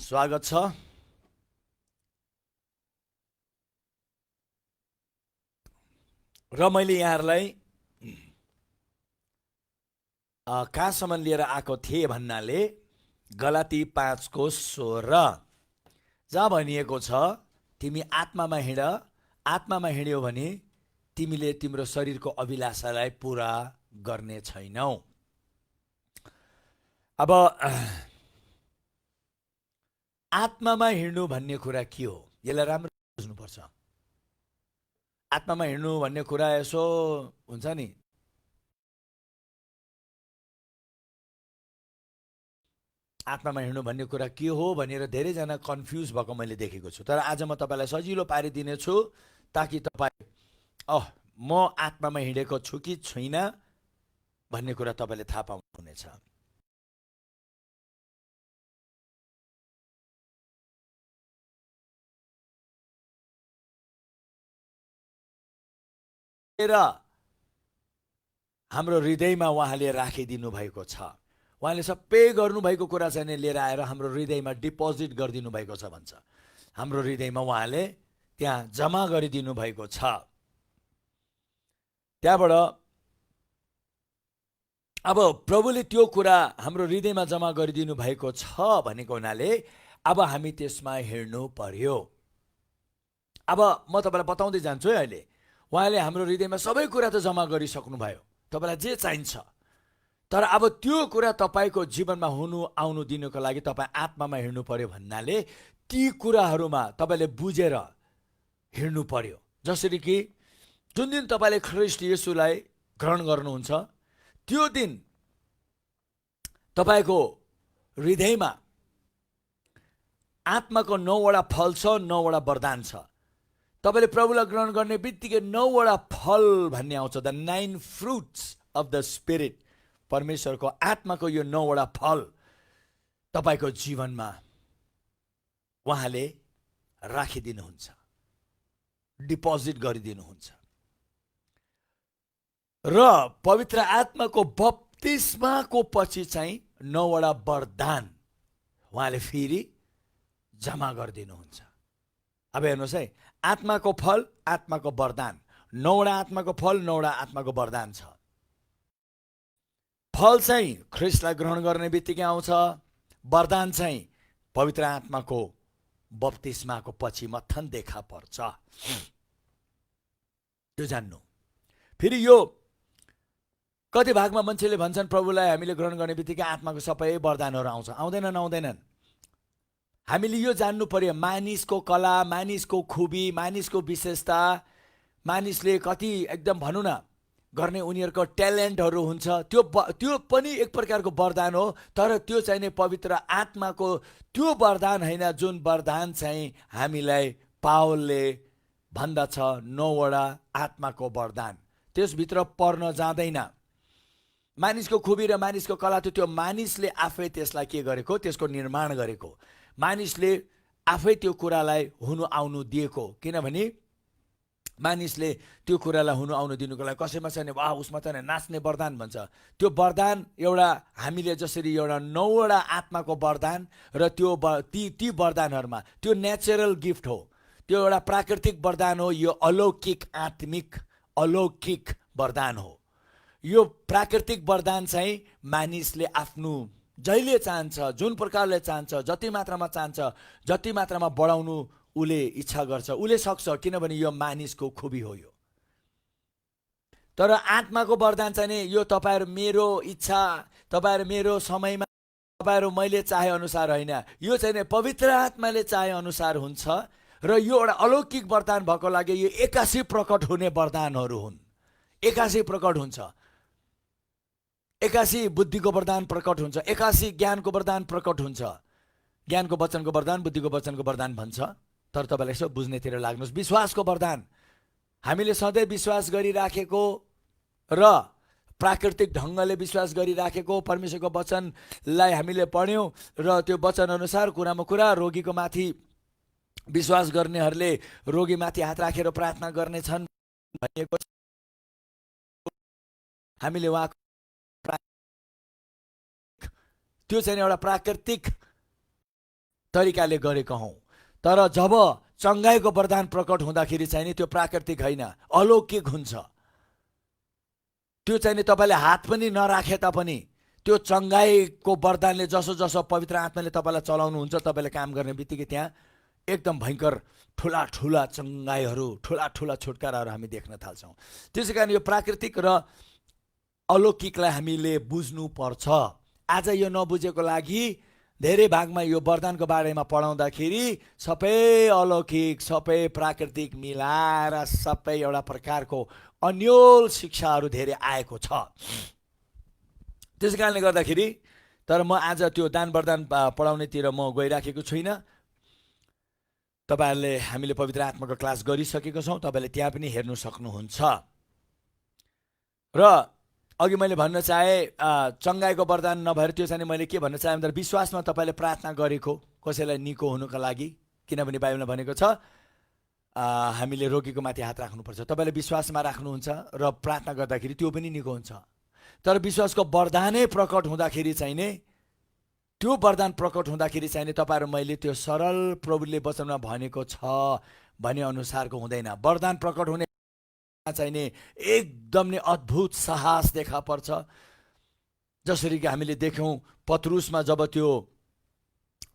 स्वागत छ। र मैले यहाँहरूलाई कहाँसम्म लिएर आएको थिएँ भन्नाले गलाती 5:16 जहाँ भनिएको छ, तिमी आत्मामा हिँड, आत्मामा हिँड्यौ भने तिमीले तिम्रो शरीरको अभिलाषालाई पुरा गर्ने छैनौ। अब आत्मामा हिँड्नु भन्ने कुरा के हो, यसलाई राम्रो बुझ्नुपर्छ। आत्मामा हिँड्नु भन्ने कुरा यसो हुन्छ नि, आत्मामा हिँड्नु भन्ने कुरा के हो भनेर धेरैजना कन्फ्युज भएको मैले देखेको छु। तर आज म तपाईँलाई सजिलो पारिदिनेछु ताकि तपाईँ म आत्मामा हिँडेको छु कि छुइनँ भन्ने कुरा तपाईँले थाहा पाउनुहुनेछ। र हाम्रो हृदयमा उहाँले राखिदिनु भएको छ। उहाँले सबै गर्नुभएको कुरा चाहिँ लिएर आएर हाम्रो हृदयमा डिपोजिट गरिदिनु भएको छ भन्छ। हाम्रो हृदयमा उहाँले त्यहाँ जम्मा गरिदिनु भएको छ। त्यहाँबाट अब प्रभुले त्यो कुरा हाम्रो हृदयमा जम्मा गरिदिनु भएको छ भनेको हुनाले अब हामी त्यसमा हिँड्नु पर्यो। अब म तपाईँलाई बताउँदै जान्छु है। अहिले उहाँले हाम्रो हृदयमा सबै कुरा त जम्मा गरिसक्नु भयो, तपाईँलाई जे चाहिन्छ। तर अब त्यो कुरा तपाईँको जीवनमा हुनु आउनु दिनुको लागि तपाईँ आत्मामा हिँड्नु पर्यो भन्नाले ती कुराहरूमा तपाईँले बुझेर हिँड्नु पर्यो। जसरी कि जुन दिन तपाईँले ख्रीष्ट येशूलाई ग्रहण गर्नुहुन्छ त्यो दिन तपाईँको हृदयमा आत्माको 9वटा फल छ, 9वटा वरदान छ। तपाईँले प्रभुलाई ग्रहण गर्ने बित्तिकै 9वटा फल भन्ने आउँछ, the 9 fruits of the spirit. परमेश्वरको आत्माको यो 9वटा फल तपाईँको जीवनमा उहाँले राखिदिनुहुन्छ, डिपोजिट गरिदिनुहुन्छ। र पवित्र आत्माको बप्तिस्माको पछि चाहिँ 9वटा वरदान उहाँले फेरि जम्मा गरिदिनुहुन्छ। अब हेर्नुहोस् है, आत्माको फल, आत्माको वरदान, 9वटा आत्माको फल, 9वटा आत्माको वरदान छ। फल चाहिँ ख्रीष्टलाई ग्रहण गर्ने बित्तिकै आउँछ, वरदान चाहिँ पवित्र आत्माको बप्तिस्माको पछि मत्थन देखा पर्छ। त्यो जान्नु। फेरि यो कति भागमा मान्छेले भन्छन् प्रभुलाई हामीले ग्रहण गर्ने बित्तिकै आत्माको सबै वरदानहरू आउँछ। आउँदैनन्। हामीले यो जान्नु पर्यो, मानिसको कला, मानिसको खुबी, मानिसको विशेषता, मानिसले कति एकदम भनौँ न गर्ने उनीहरूको ट्यालेन्टहरू हुन्छ, त्यो पनि एक प्रकारको वरदान हो। तर त्यो चाहिँ नै पवित्र आत्माको त्यो वरदान होइन जुन वरदान चाहिँ हामीलाई पावलले भन्दछ 9वटा आत्माको वरदान। त्यसभित्र पर्न जाँदैन। मानिसको खुबी र मानिसको कला त्यो मानिसले आफै त्यसलाई के गरेको, त्यसको निर्माण गरेको, मानिसले आफै त्यो कुरालाई हुनु आउनु दिएको। किनभने मानिसले त्यो कुरालाई हुनु आउनु दिनुको लागि कसैमा छैन वाह उसमा त नाच्ने वरदान भन्छ। त्यो वरदान एउटा हामीले जसरी एउटा 9वटा आत्माको वरदान र त्यो ती वरदानहरूमा त्यो नेचरल गिफ्ट हो, त्यो एउटा प्राकृतिक वरदान हो। यो अलौकिक आत्मिक अलौकिक वरदान हो। यो प्राकृतिक वरदान चाहिँ मानिसले आफ्नो जहिले चाहन्छ, जुन प्रकारले चाहन्छ, जति मात्रामा चाहन्छ, जति मात्रामा बढाउनु उसले इच्छा गर्छ, उसले सक्छ। किनभने यो मानिसको खुबी हो यो। तर आत्माको वरदान चाहिँ नि यो तपाईँहरू मेरो इच्छा, तपाईँहरू मेरो समयमा, तपाईँहरू मैले चाहे अनुसार होइन, यो चाहिँ नि पवित्र आत्माले चाहे अनुसार हुन्छ। र यो एउटा अलौकिक वरदान भएको लागि यो 81 प्रकट हुने वरदानहरू हुन्। 81 प्रकट हुन्छ, 81 बुद्धिको वरदान प्रकट हुन्छ, 81 ज्ञानको वरदान प्रकट हुन्छ। ज्ञानको वचनको वरदान, बुद्धिको वचनको वरदान भन्छ। तर तपाईँलाई यसो बुझ्नेतिर लाग्नुहोस्। विश्वासको वरदान हामीले सधैँ विश्वास गरिराखेको र प्राकृतिक ढङ्गले विश्वास गरिराखेको परमेश्वरको वचनलाई हामीले पढ्यौँ र त्यो वचन अनुसार कुरामा कुरा, रोगीको माथि विश्वास गर्नेहरूले रोगीमाथि हात राखेर प्रार्थना गर्नेछन् भनिएको छ। हामीले उहाँको त्यो चाहिँ एउटा प्राकृतिक तरिकाले गरेको हौँ। तर जब चङ्गाईको वरदान प्रकट हुँदाखेरि चाहिँ नि त्यो प्राकृतिक होइन, अलौकिक हुन्छ। त्यो चाहिँ नि तपाईँले हात पनि नराखे तापनि त्यो चङ्गाईको वरदानले जसो जसो पवित्र आत्माले तपाईँलाई चलाउनुहुन्छ, तपाईँले काम गर्ने बित्तिकै त्यहाँ एकदम भयङ्कर ठुला ठुला चङ्गाईहरू, ठुला ठुला छुटकाराहरू हामी देख्न थाल्छौँ। त्यसै कारण यो प्राकृतिक र अलौकिकलाई हामीले बुझ्नुपर्छ। आज यो नबुझेको लागि धेरै भागमा यो वरदानको बारेमा पढाउँदाखेरि सबै अलौकिक, सबै प्राकृतिक मिलाएर सबै एउटा प्रकारको अन्योल शिक्षाहरू धेरै आएको छ। त्यसै कारणले गर्दाखेरि तर म आज त्यो दान वरदान पढाउनेतिर म गइराखेको छुइनँ। तपाईँहरूले हामीले पवित्र आत्माको क्लास गरिसकेको छौँ, तपाईँले त्यहाँ पनि हेर्नु सक्नुहुन्छ। र अघि मैले भन्न चाहे चङ्गाईको वरदान नभएर त्यो चाहिँ मैले के भन्न चाहे भन्दा विश्वासमा तपाईँले प्रार्थना गरेको कसैलाई निको हुनुको लागि, किनभने बाइबलमा भनेको छ हामीले रोगीको माथि हात राख्नुपर्छ। तपाईँले विश्वासमा राख्नुहुन्छ र प्रार्थना गर्दाखेरि त्यो पनि निको हुन्छ। तर विश्वासको वरदानै प्रकट हुँदाखेरि चाहिँ नि, त्यो वरदान प्रकट हुँदाखेरि चाहिँ नि तपाईँहरू मैले त्यो सरल प्रभुले वचनमा भनेको छ भने अनुसारको हुँदैन। वरदान प्रकट हुने चाहिने एकदम नै अद्भुत साहस देखा पर्छ। जसरी कि हामीले देख्यौँ पत्रुसमा जब त्यो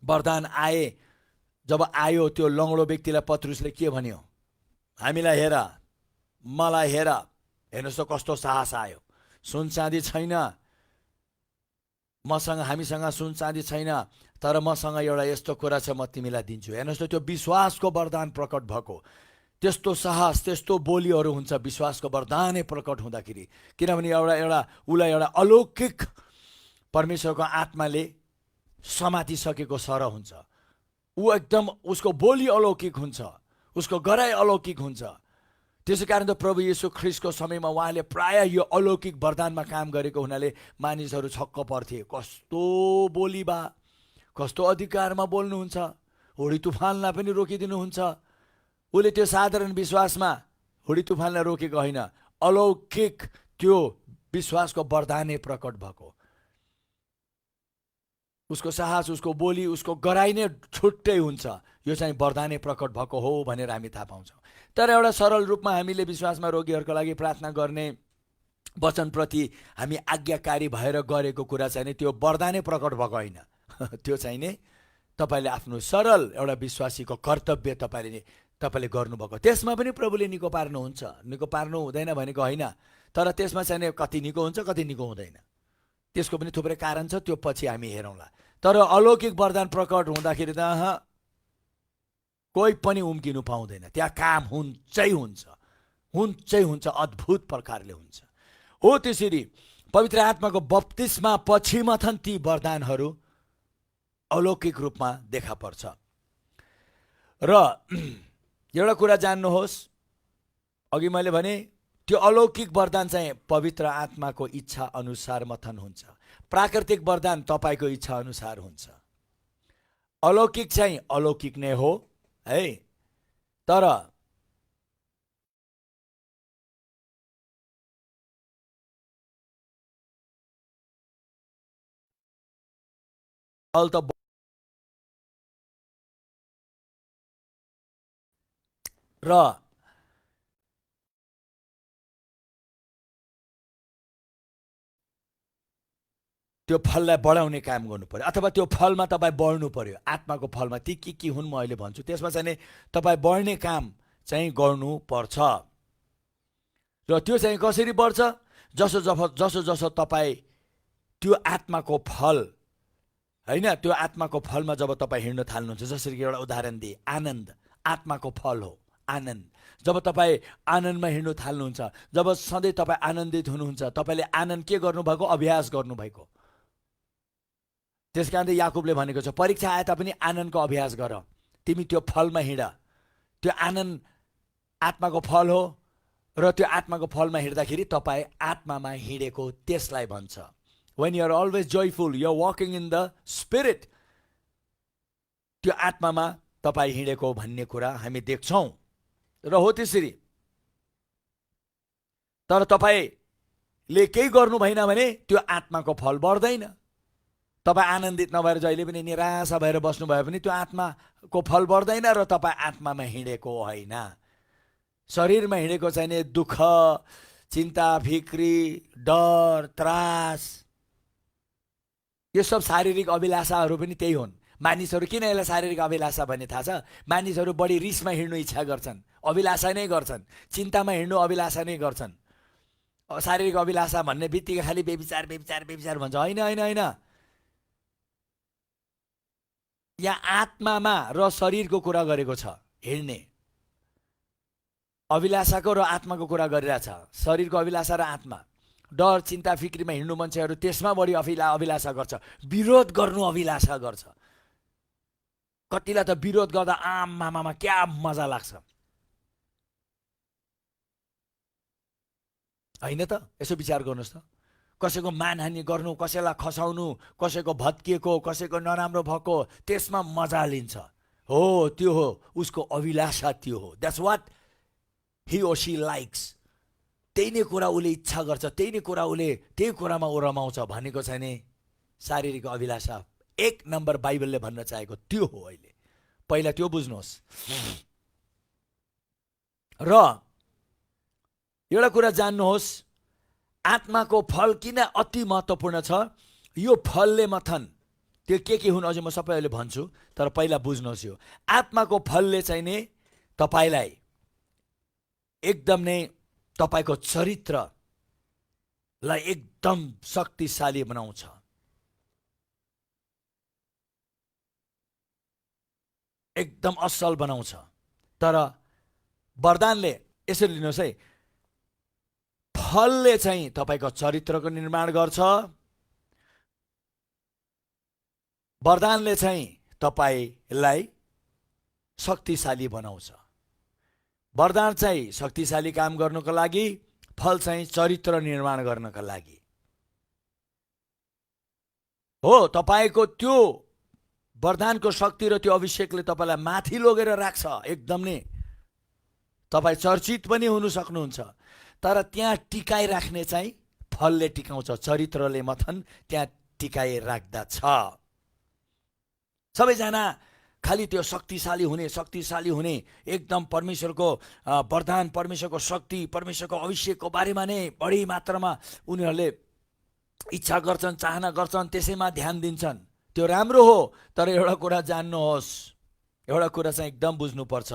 वरदान जब आयो त्यो लङ्गडो व्यक्तिलाई पत्रुसले के भन्यो, हामीलाई हेर, मलाई हेर, हेर्नुहोस् त कस्तो साहस आयो। सुन चाँदी छैन मसँग, हामीसँग सुन चाँदी छैन, तर मसँग एउटा यस्तो कुरा छ, म तिमीलाई दिन्छु। हेर्नुहोस् त त्यो विश्वासको वरदान प्रकट भएको, त्यस्तो साहस, त्यस्तो बोलीहरू हुन्छ विश्वासको वरदानै प्रकट हुँदाखेरि। किनभने उसलाई एउटा अलौकिक परमेश्वरको आत्माले समातिसकेको सरह हुन्छ। ऊ एकदम, उसको बोली अलौकिक हुन्छ, उसको गराइ अलौकिक हुन्छ। त्यसै कारण त प्रभु येशू ख्रिस्टको समयमा उहाँले प्राय यो अलौकिक वरदानमा काम गरेको हुनाले मानिसहरू छक्क पर्थे। कस्तो बोली बा, कस्तो अधिकारमा बोल्नुहुन्छ, होडी तुफानलाई पनि रोकिदिनुहुन्छ। उसले त्यो साधारण विश्वासमा होडी तुफानलाई रोकेको होइन, अलौकिक त्यो विश्वासको वरदानै प्रकट भएको। उसको साहस, उसको बोली, उसको गराइ नै छुट्टै हुन्छ। यो चाहिँ वरदानै प्रकट भएको हो भनेर हामी थाहा पाउँछौँ। तर एउटा सरल रूपमा हामीले विश्वासमा रोगीहरूको लागि प्रार्थना गर्ने वचनप्रति हामी आज्ञाकारी भएर गरेको कुरा चाहिँ त्यो वरदानै प्रकट भएको होइन। त्यो चाहिँ नि तपाईँले आफ्नो सरल एउटा विश्वासीको कर्तव्य तपाईँले गर्नुभएको। त्यसमा पनि प्रभुले निको पार्नुहुन्छ, निको पार्नु हुँदैन भनेको होइन। तर त्यसमा चाहिँ कति निको हुन्छ, कति निको हुँदैन, त्यसको पनि थुप्रै कारण छ, त्यो पछि हामी हेरौँला। तर अलौकिक वरदान प्रकट हुँदाखेरि त कोही पनि उम्किनु पाउँदैन, त्यहाँ काम हुन्छै हुन्छ, हुन्छै हुन्छ, अद्भुत प्रकारले हुन्छ। हो त्यसरी पवित्र आत्माको बप्तिस्मा पछि माथन ती वरदानहरू अलौकिक रूपमा देखा पर्छ। र एउटा कुरा जान्नुहोस्, अघि मैले भने त्यो अलौकिक वरदान चाहिँ पवित्र आत्माको इच्छा अनुसार मथन हुन्छ। प्राकृतिक वरदान तपाईँको इच्छा अनुसार हुन्छ। अलौकिक चाहिँ अलौकिक नै हो है, तर र त्यो फललाई बढाउने काम गर्नु पर्यो, अथवा त्यो फलमा तपाईँ बढ्नु पर्यो। आत्माको फलमा ती के हुन् म अहिले भन्छु, त्यसमा चाहिँ तपाईँ बढ्ने काम चाहिँ गर्नुपर्छ। र त्यो चाहिँ कसरी बढ्छ? जसो जसो तपाईँ त्यो आत्माको फल होइन, त्यो आत्माको फलमा जब तपाईँ हिँड्न थाल्नुहुन्छ, जसरी कि एउटा उदाहरण दिए, आनन्द आत्माको फल हो। आनन्द, जब तपाईँ आनन्दमा हिँड्नु थाल्नुहुन्छ, जब सधैँ तपाईँ आनन्दित हुनुहुन्छ, तपाईँले आनन्द के गर्नुभएको? अभ्यास गर्नुभएको। त्यस कारण याकुबले भनेको छ, परीक्षा आए तापनि आनन्दको अभ्यास गर, तिमी त्यो फलमा हिँड। त्यो आनन्द आत्माको फल हो, र त्यो आत्माको फलमा हिँड्दाखेरि तपाईँ आत्मामा हिँडेको त्यसलाई भन्छ। When you are always joyful, you are walking in the spirit. त्यो आत्मामा तपाईँ हिँडेको भन्ने कुरा हामी देख्छौँ। र हो त्यसरी। तर तपाईँले केही गर्नु भएन भने त्यो आत्माको फल बढ्दैन। तपाईँ आनन्दित नभएर जहिले पनि निराशा भएर बस्नुभयो भने त्यो आत्माको फल बढ्दैन र तपाईँ आत्मामा हिँडेको होइन। शरीरमा हिँडेको चाहिने दुःख, चिन्ता, फिक्री, डर, त्रास, यो सब शारीरिक अभिलाषाहरू पनि त्यही हुन्। मानिसहरू किन यसलाई शारीरिक अभिलाषा भन्ने थाहा छ? मानिसहरू बढी रिसमा हिँड्नु इच्छा गर्छन्, अभिलाषा नै गर्छन्, चिन्तामा हिँड्नु अभिलाषा नै गर्छन्। शारीरिक अभिलाषा भन्ने बित्तिकै खालि बेविचार बेविचार बेविचार भन्छ। होइन होइन होइन, यहाँ आत्मामा र शरीरको कुरा गरेको छ। हिँड्ने अभिलाषाको र आत्माको कुरा गरिरहेछ। शरीरको अभिलाषा र आत्मा, डर, चिन्ता, फिक्रीमा हिँड्नु मान्छेहरू त्यसमा बढी अभिलाषा गर्छ, विरोध गर्नु अभिलाषा गर्छ। कतिलाई त विरोध गर्दा आमामा क्या मजा लाग्छ, होइन त? यसो विचार गर्नुहोस् त। कसैको मानहानि गर्नु, कसैलाई खसाउनु, कसैको भत्किएको, कसैको नराम्रो भएको, त्यसमा मजा लिन्छ। हो, त्यो हो उसको अभिलाषा, त्यो हो। That's what he or she likes। त्यही नै कुरा उसले इच्छा गर्छ, त्यही नै कुरा उसले त्यही कुरामा ऊ रमाउँछ भनेको छ नि शारीरिक अभिलाषा। एक नम्बर बाइबलले भन्न चाहेको त्यो हो। अहिले पहिला त्यो बुझ्नुहोस्। र एउटा कुरा जान्नुहोस्, आत्माको फल किन अति महत्त्वपूर्ण छ? यो फलले मथन त्यो के हुन् अझै म सबै अहिले भन्छु, तर पहिला बुझ्नुहोस्। यो आत्माको फलले चाहिँ नि तपाईँलाई एकदम नै तपाईँको चरित्रलाई एकदम शक्तिशाली बनाउँछ। एकदम असल बनाउँछ। तर वरदानले, यसरी लिनुहोस् है, फलले चाहिँ तपाईँको चरित्रको निर्माण गर्छ, वरदानले चाहिँ तपाईँलाई शक्तिशाली बनाउँछ। वरदान चाहिँ शक्तिशाली काम गर्नुको लागि, फल चाहिँ चरित्र निर्माण गर्नका लागि हो। तपाईँको त्यो वरदानको शक्ति र त्यो अभिषेकले तपाईँलाई माथि लगेर राख्छ। एकदम नै तपाईँ चर्चित पनि हुन सक्नुहुन्छ, तर त्यहाँ टिकाइराख्ने चाहिँ फलले टिकाउँछ, चरित्रले मथन त्यहाँ टिकाइराख्दछ। सबैजना खालि त्यो शक्तिशाली हुने एकदम परमेश्वरको वरदान, परमेश्वरको शक्ति, परमेश्वरको अभिषेकको बारेमा नै बढी मात्रामा उनीहरूले इच्छा गर्छन्, चाहना गर्छन्, त्यसैमा ध्यान दिन्छन्। त्यो राम्रो हो, तर एउटा कुरा जान्नुहोस्, एउटा कुरा चाहिँ एकदम बुझ्नुपर्छ।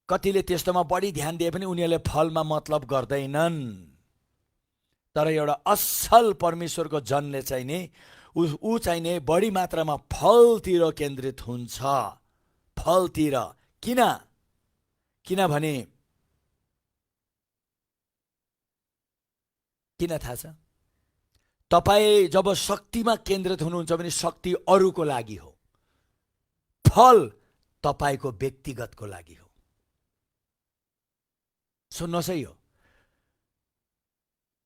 कतिले त्यस्तोमा बढी ध्यान दिए पनि उनीहरूले फलमा मतलब गर्दैनन्। तर एउटा असल परमेश्वरको जनले चाहिँ नि ऊ चाहिँ नि बढी मात्रामा फलतिर केन्द्रित हुन्छ। फलतिर किनभने किन थाहा छ? तपाईँ जब शक्तिमा केन्द्रित हुनुहुन्छ भने शक्ति अरूको लागि हो, फल तपाईँको व्यक्तिगतको लागि हो। सुन्नुहोस् है, यो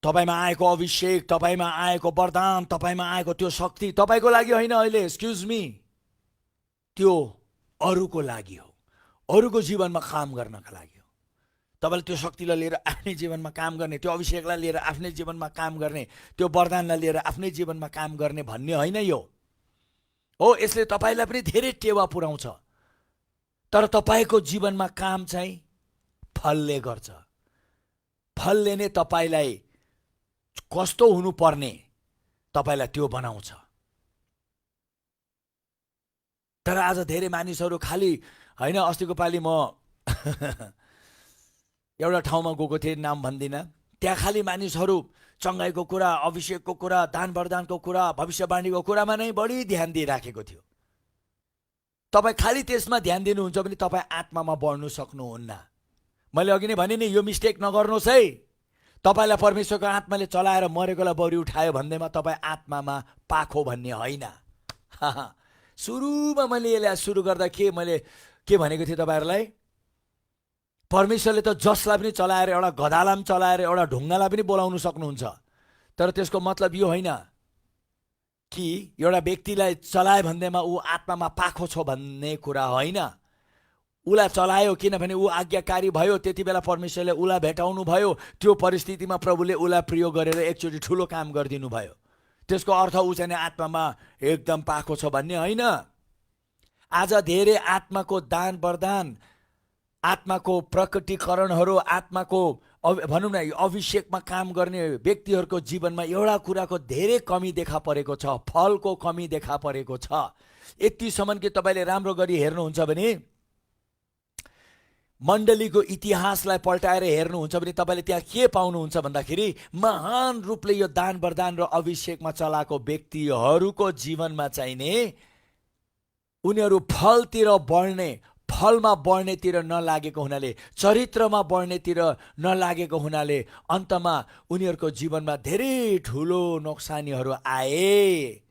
तपाईमा आएको अभिषेक, तपाईमा आएको वरदान, तपाईमा आएको त्यो शक्ति तपाईँको लागि होइन। अहिले एक्सक्युज मी, त्यो अरूको लागि हो, अरूको जीवनमा काम गर्नका लागि हो। तपाईँले त्यो शक्तिलाई लिएर आफ्नै जीवनमा काम गर्ने, त्यो अभिषेकलाई लिएर आफ्नै जीवनमा काम गर्ने, त्यो वरदानलाई लिएर आफ्नै जीवनमा काम गर्ने भन्ने होइन यो हो। यसले तपाईँलाई पनि धेरै टेवा पुर्याउँछ, तर तपाईँको जीवनमा काम चाहिँ फलले गर्छ। फलले नै तपाईँलाई कस्तो हुनुपर्ने तपाईँलाई त्यो बनाउँछ। तर आज धेरै मानिसहरू खालि, होइन, अस्तिको पालि म एउटा ठाउँमा गएको थिएँ, नाम भन्दिनँ, त्यहाँ खालि मानिसहरू चङ्गाइको कुरा, अभिषेकको कुरा, दान वरदानको कुरा, भविष्यवाणीको कुरामा नै बढी ध्यान दिइराखेको थियो। तपाईँ खालि त्यसमा ध्यान दिनुहुन्छ भने तपाईँ आत्मामा बढ्नु सक्नुहुन्न। मैले अघि नै भने नि, यो मिस्टेक नगर्नुहोस् है। तपाईँलाई परमेश्वरको आत्माले चलाएर मरेकोलाई बढी उठायो भन्दैमा तपाईँ आत्मामा पाखो भन्ने होइन। सुरुमा मैले यसलाई सुरु गर्दा मैले के भनेको थिएँ तपाईँहरूलाई? परमेश्वरले त जसलाई पनि चलाएर, एउटा गधालाई पनि चलाएर, एउटा ढुङ्गालाई पनि बोलाउनु सक्नुहुन्छ। तर त्यसको मतलब यो होइन कि एउटा व्यक्तिलाई चलायो भन्दैमा ऊ आत्मामा पाखो छ भन्ने कुरा होइन। उसलाई चलायो किनभने ऊ आज्ञाकारी भयो, त्यति बेला परमेश्वरले उसलाई भेटाउनु भयो, त्यो परिस्थितिमा प्रभुले उसलाई प्रयोग गरेर एकचोटि ठुलो काम गरिदिनु भयो। त्यसको अर्थ ऊ चाहिँ आत्मामा एकदम पाको छ भन्ने होइन। आज धेरै आत्माको दान वरदान, आत्माको प्रकटीकरणहरू, आत्माको भनौँ न अभिषेकमा काम गर्ने व्यक्तिहरूको जीवनमा एउटा कुराको धेरै कमी देखा परेको छ, फलको कमी देखा परेको छ। यतिसम्म कि तपाईँले राम्रो गरी हेर्नुहुन्छ भने, मण्डलीको इतिहासलाई पल्टाएर हेर्नुहुन्छ भने तपाईँले त्यहाँ के पाउनुहुन्छ भन्दाखेरि महान रूपले यो दान वरदान र अभिषेकमा चलाएको व्यक्तिहरूको जीवनमा चाहिने उनीहरू फलतिर बढ्ने, फलमा बढ्नेतिर नलागेको हुनाले, चरित्रमा बढ्नेतिर नलागेको हुनाले अन्तमा उनीहरूको जीवनमा धेरै ठुलो नोक्सानीहरू आए।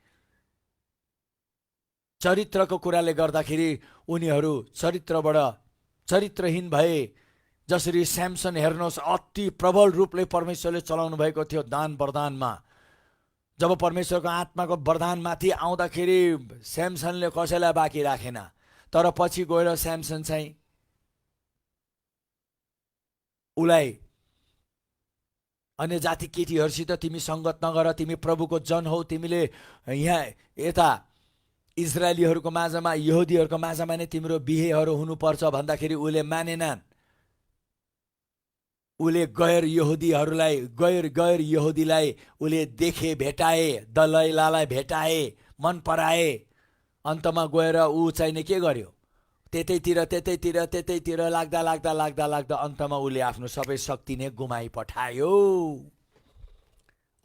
चरित्रको कुराले गर्दाखेरि उनीहरू चरित्रहीन भए। जसरी स्यामसन हेर्नुहोस्, अति प्रबल रूपले परमेश्वरले चलाउनु भएको थियो दान वरदानमा। जब परमेश्वरको आत्माको वरदानमाथि आउँदाखेरि स्यामसनले कसैलाई बाँकी राखेन, तर पछि गएर स्यामसन चाहिँ उसलाई अन्य जाति केटीहरूसित तिमी सङ्गत नगर, तिमी प्रभुको जन हौ, तिमीले यहाँ यता इजरायलीहरूको माझमा, यहुदीहरूको माझमा नै तिम्रो बिहेहरू हुनुपर्छ भन्दाखेरि उसले मानेनन्। उसले गैर यहुदीलाई उसले देखे, भेटाए, दलाईलाई भेटाए, मन पराए। अन्तमा गएर ऊ चाहिँ के गर्यो, त्यतैतिर लाग्दा अन्तमा उसले आफ्नो सबै शक्ति नै गुमाइ पठायो,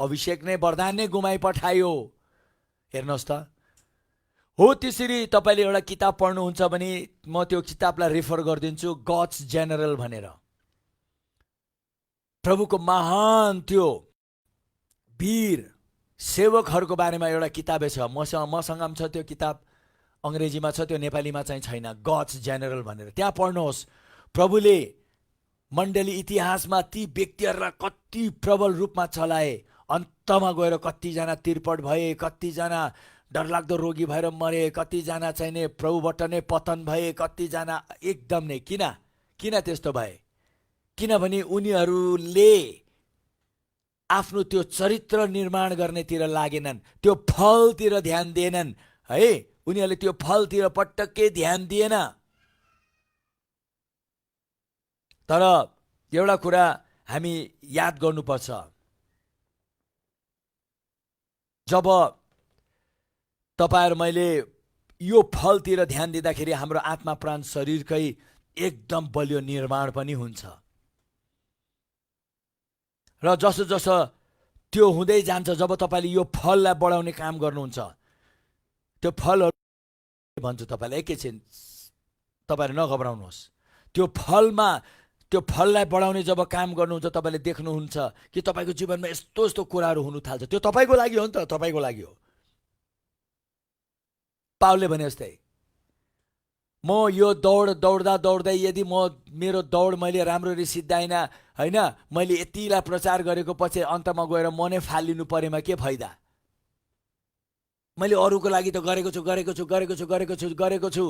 अभिषेक नै वरदान नै गुमाइ पठायो। हेर्नुहोस् त। हो, त्यसरी तपाईँले एउटा किताब पढ्नुहुन्छ भने म त्यो किताबलाई रेफर गरिदिन्छु, गड्स जेनरल भनेर। प्रभुको महान त्यो वीर सेवकहरूको बारेमा एउटा किताबै छ। मसँग पनि छ त्यो किताब, अङ्ग्रेजीमा छ, त्यो नेपालीमा चाहिँ छैन। गड्स जेनरल भनेर त्यहाँ पढ्नुहोस्। प्रभुले मण्डली इतिहासमा ती व्यक्तिहरूलाई कति प्रबल रूपमा चलाए, अन्तमा गएर कतिजना तिर्पट भए, कतिजना डरलाग्दो रोगी भएर मरे, कतिजना चाहिँ नि प्रभुबाट नै पतन भए, कतिजना एकदम नै किन त्यस्तो भए? किनभने उनीहरूले आफ्नो त्यो चरित्र निर्माण गर्नेतिर लागेनन्, त्यो फलतिर ध्यान दिएनन् है। उनीहरूले त्यो फलतिर पटक्कै ध्यान दिएन। तर एउटा कुरा हामी याद गर्नुपर्छ, जब तपाईहरु मैले यो फलतिर ध्यान दिँदाखेरि हाम्रो आत्मा प्राण शरीरकै एकदम बलियो निर्माण पनि हुन्छ। र जसो जसो त्यो हुँदै जान्छ, जब तपाईले यो फललाई बढाउने काम गर्नुहुन्छ, त्यो फलहरु भन्छु तपाईलाई, एकैछिन तपाईहरु नघबराउनुहोस्। त्यो फललाई बढाउने जब काम गर्नुहुन्छ, तपाईले देख्नुहुन्छ कि तपाईको जीवनमा यस्तो यस्तो कुराहरु हुन थाल्छ। त्यो तपाईको लागि हो नि त, तपाईको लागि हो। पावलले भने जस्तै, म यो दौड्दै यदि मेरो दौड मैले राम्ररी सिद्धाइन हैन, मैले यतिलाई प्रचार गरेको पछि अन्तमा गएर म नै फालिनु परेमा के फाइदा? मैले अरूको लागि त गरेको छु,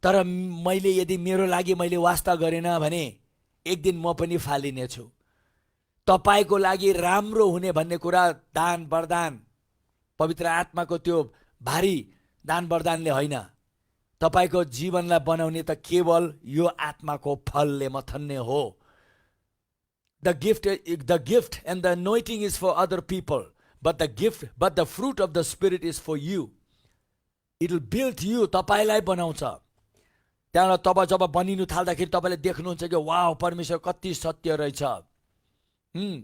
तर मैले यदि मेरो लागि मैले वास्ता गरेन भने एक दिन म पनि फालिने छु। तपाईको लागि राम्रो हुने भन्ने कुरा दान वरदान, पवित्र आत्माको त्यो भारी दान वरदानले होइन, तपाईको जीवनलाई बनाउने त केवल यो आत्माको फलले मात्रै हो। The gift and the anointing is for other people, but the fruit of the Spirit is for you. It will build you. तपाईलाई बनाउँछ। त्यहाँबाट तब जब बनिनु थाल्दाखेरि तपाईले देख्नुहुन्छ कि वाउ, परमेश्वर कति सत्य रहेछ।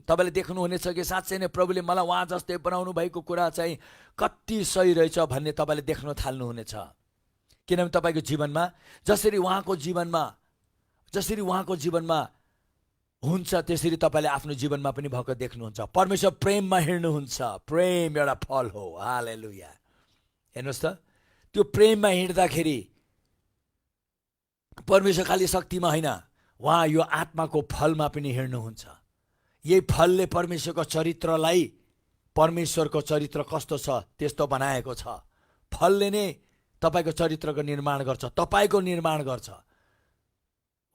तपाईले देख्नुहुनेछ कि साँच्चै नै प्रभुले मलाई उहाँ जस्तै बनाउनु भएको कुरा चाहिँ कति सही रहेछ भन्ने तपाईले देख्न थाल्नुहुनेछ। किनभने तपाईको जीवनमा जसरी उहाँको जीवनमा हुन्छ, त्यसरी तपाईले आफ्नो जीवनमा पनि भएको देख्नुहुन्छ। परमेश्वर प्रेममा हिँड्नुहुन्छ। प्रेम एउटा फल हो। हालेलुया। हेर्नुहोस् त, त्यो प्रेममा हिँड्दाखेरि परमेश्वर खाली शक्तिमा होइन, उहाँ यो आत्माको फलमा पनि हिँड्नुहुन्छ। यही फलले परमेश्वरको चरित्रलाई, परमेश्वरको चरित्र कस्तो छ त्यस्तो बनाएको छ। फलले नै तपाईको चरित्रको निर्माण गर्छ, तपाईको निर्माण गर्छ।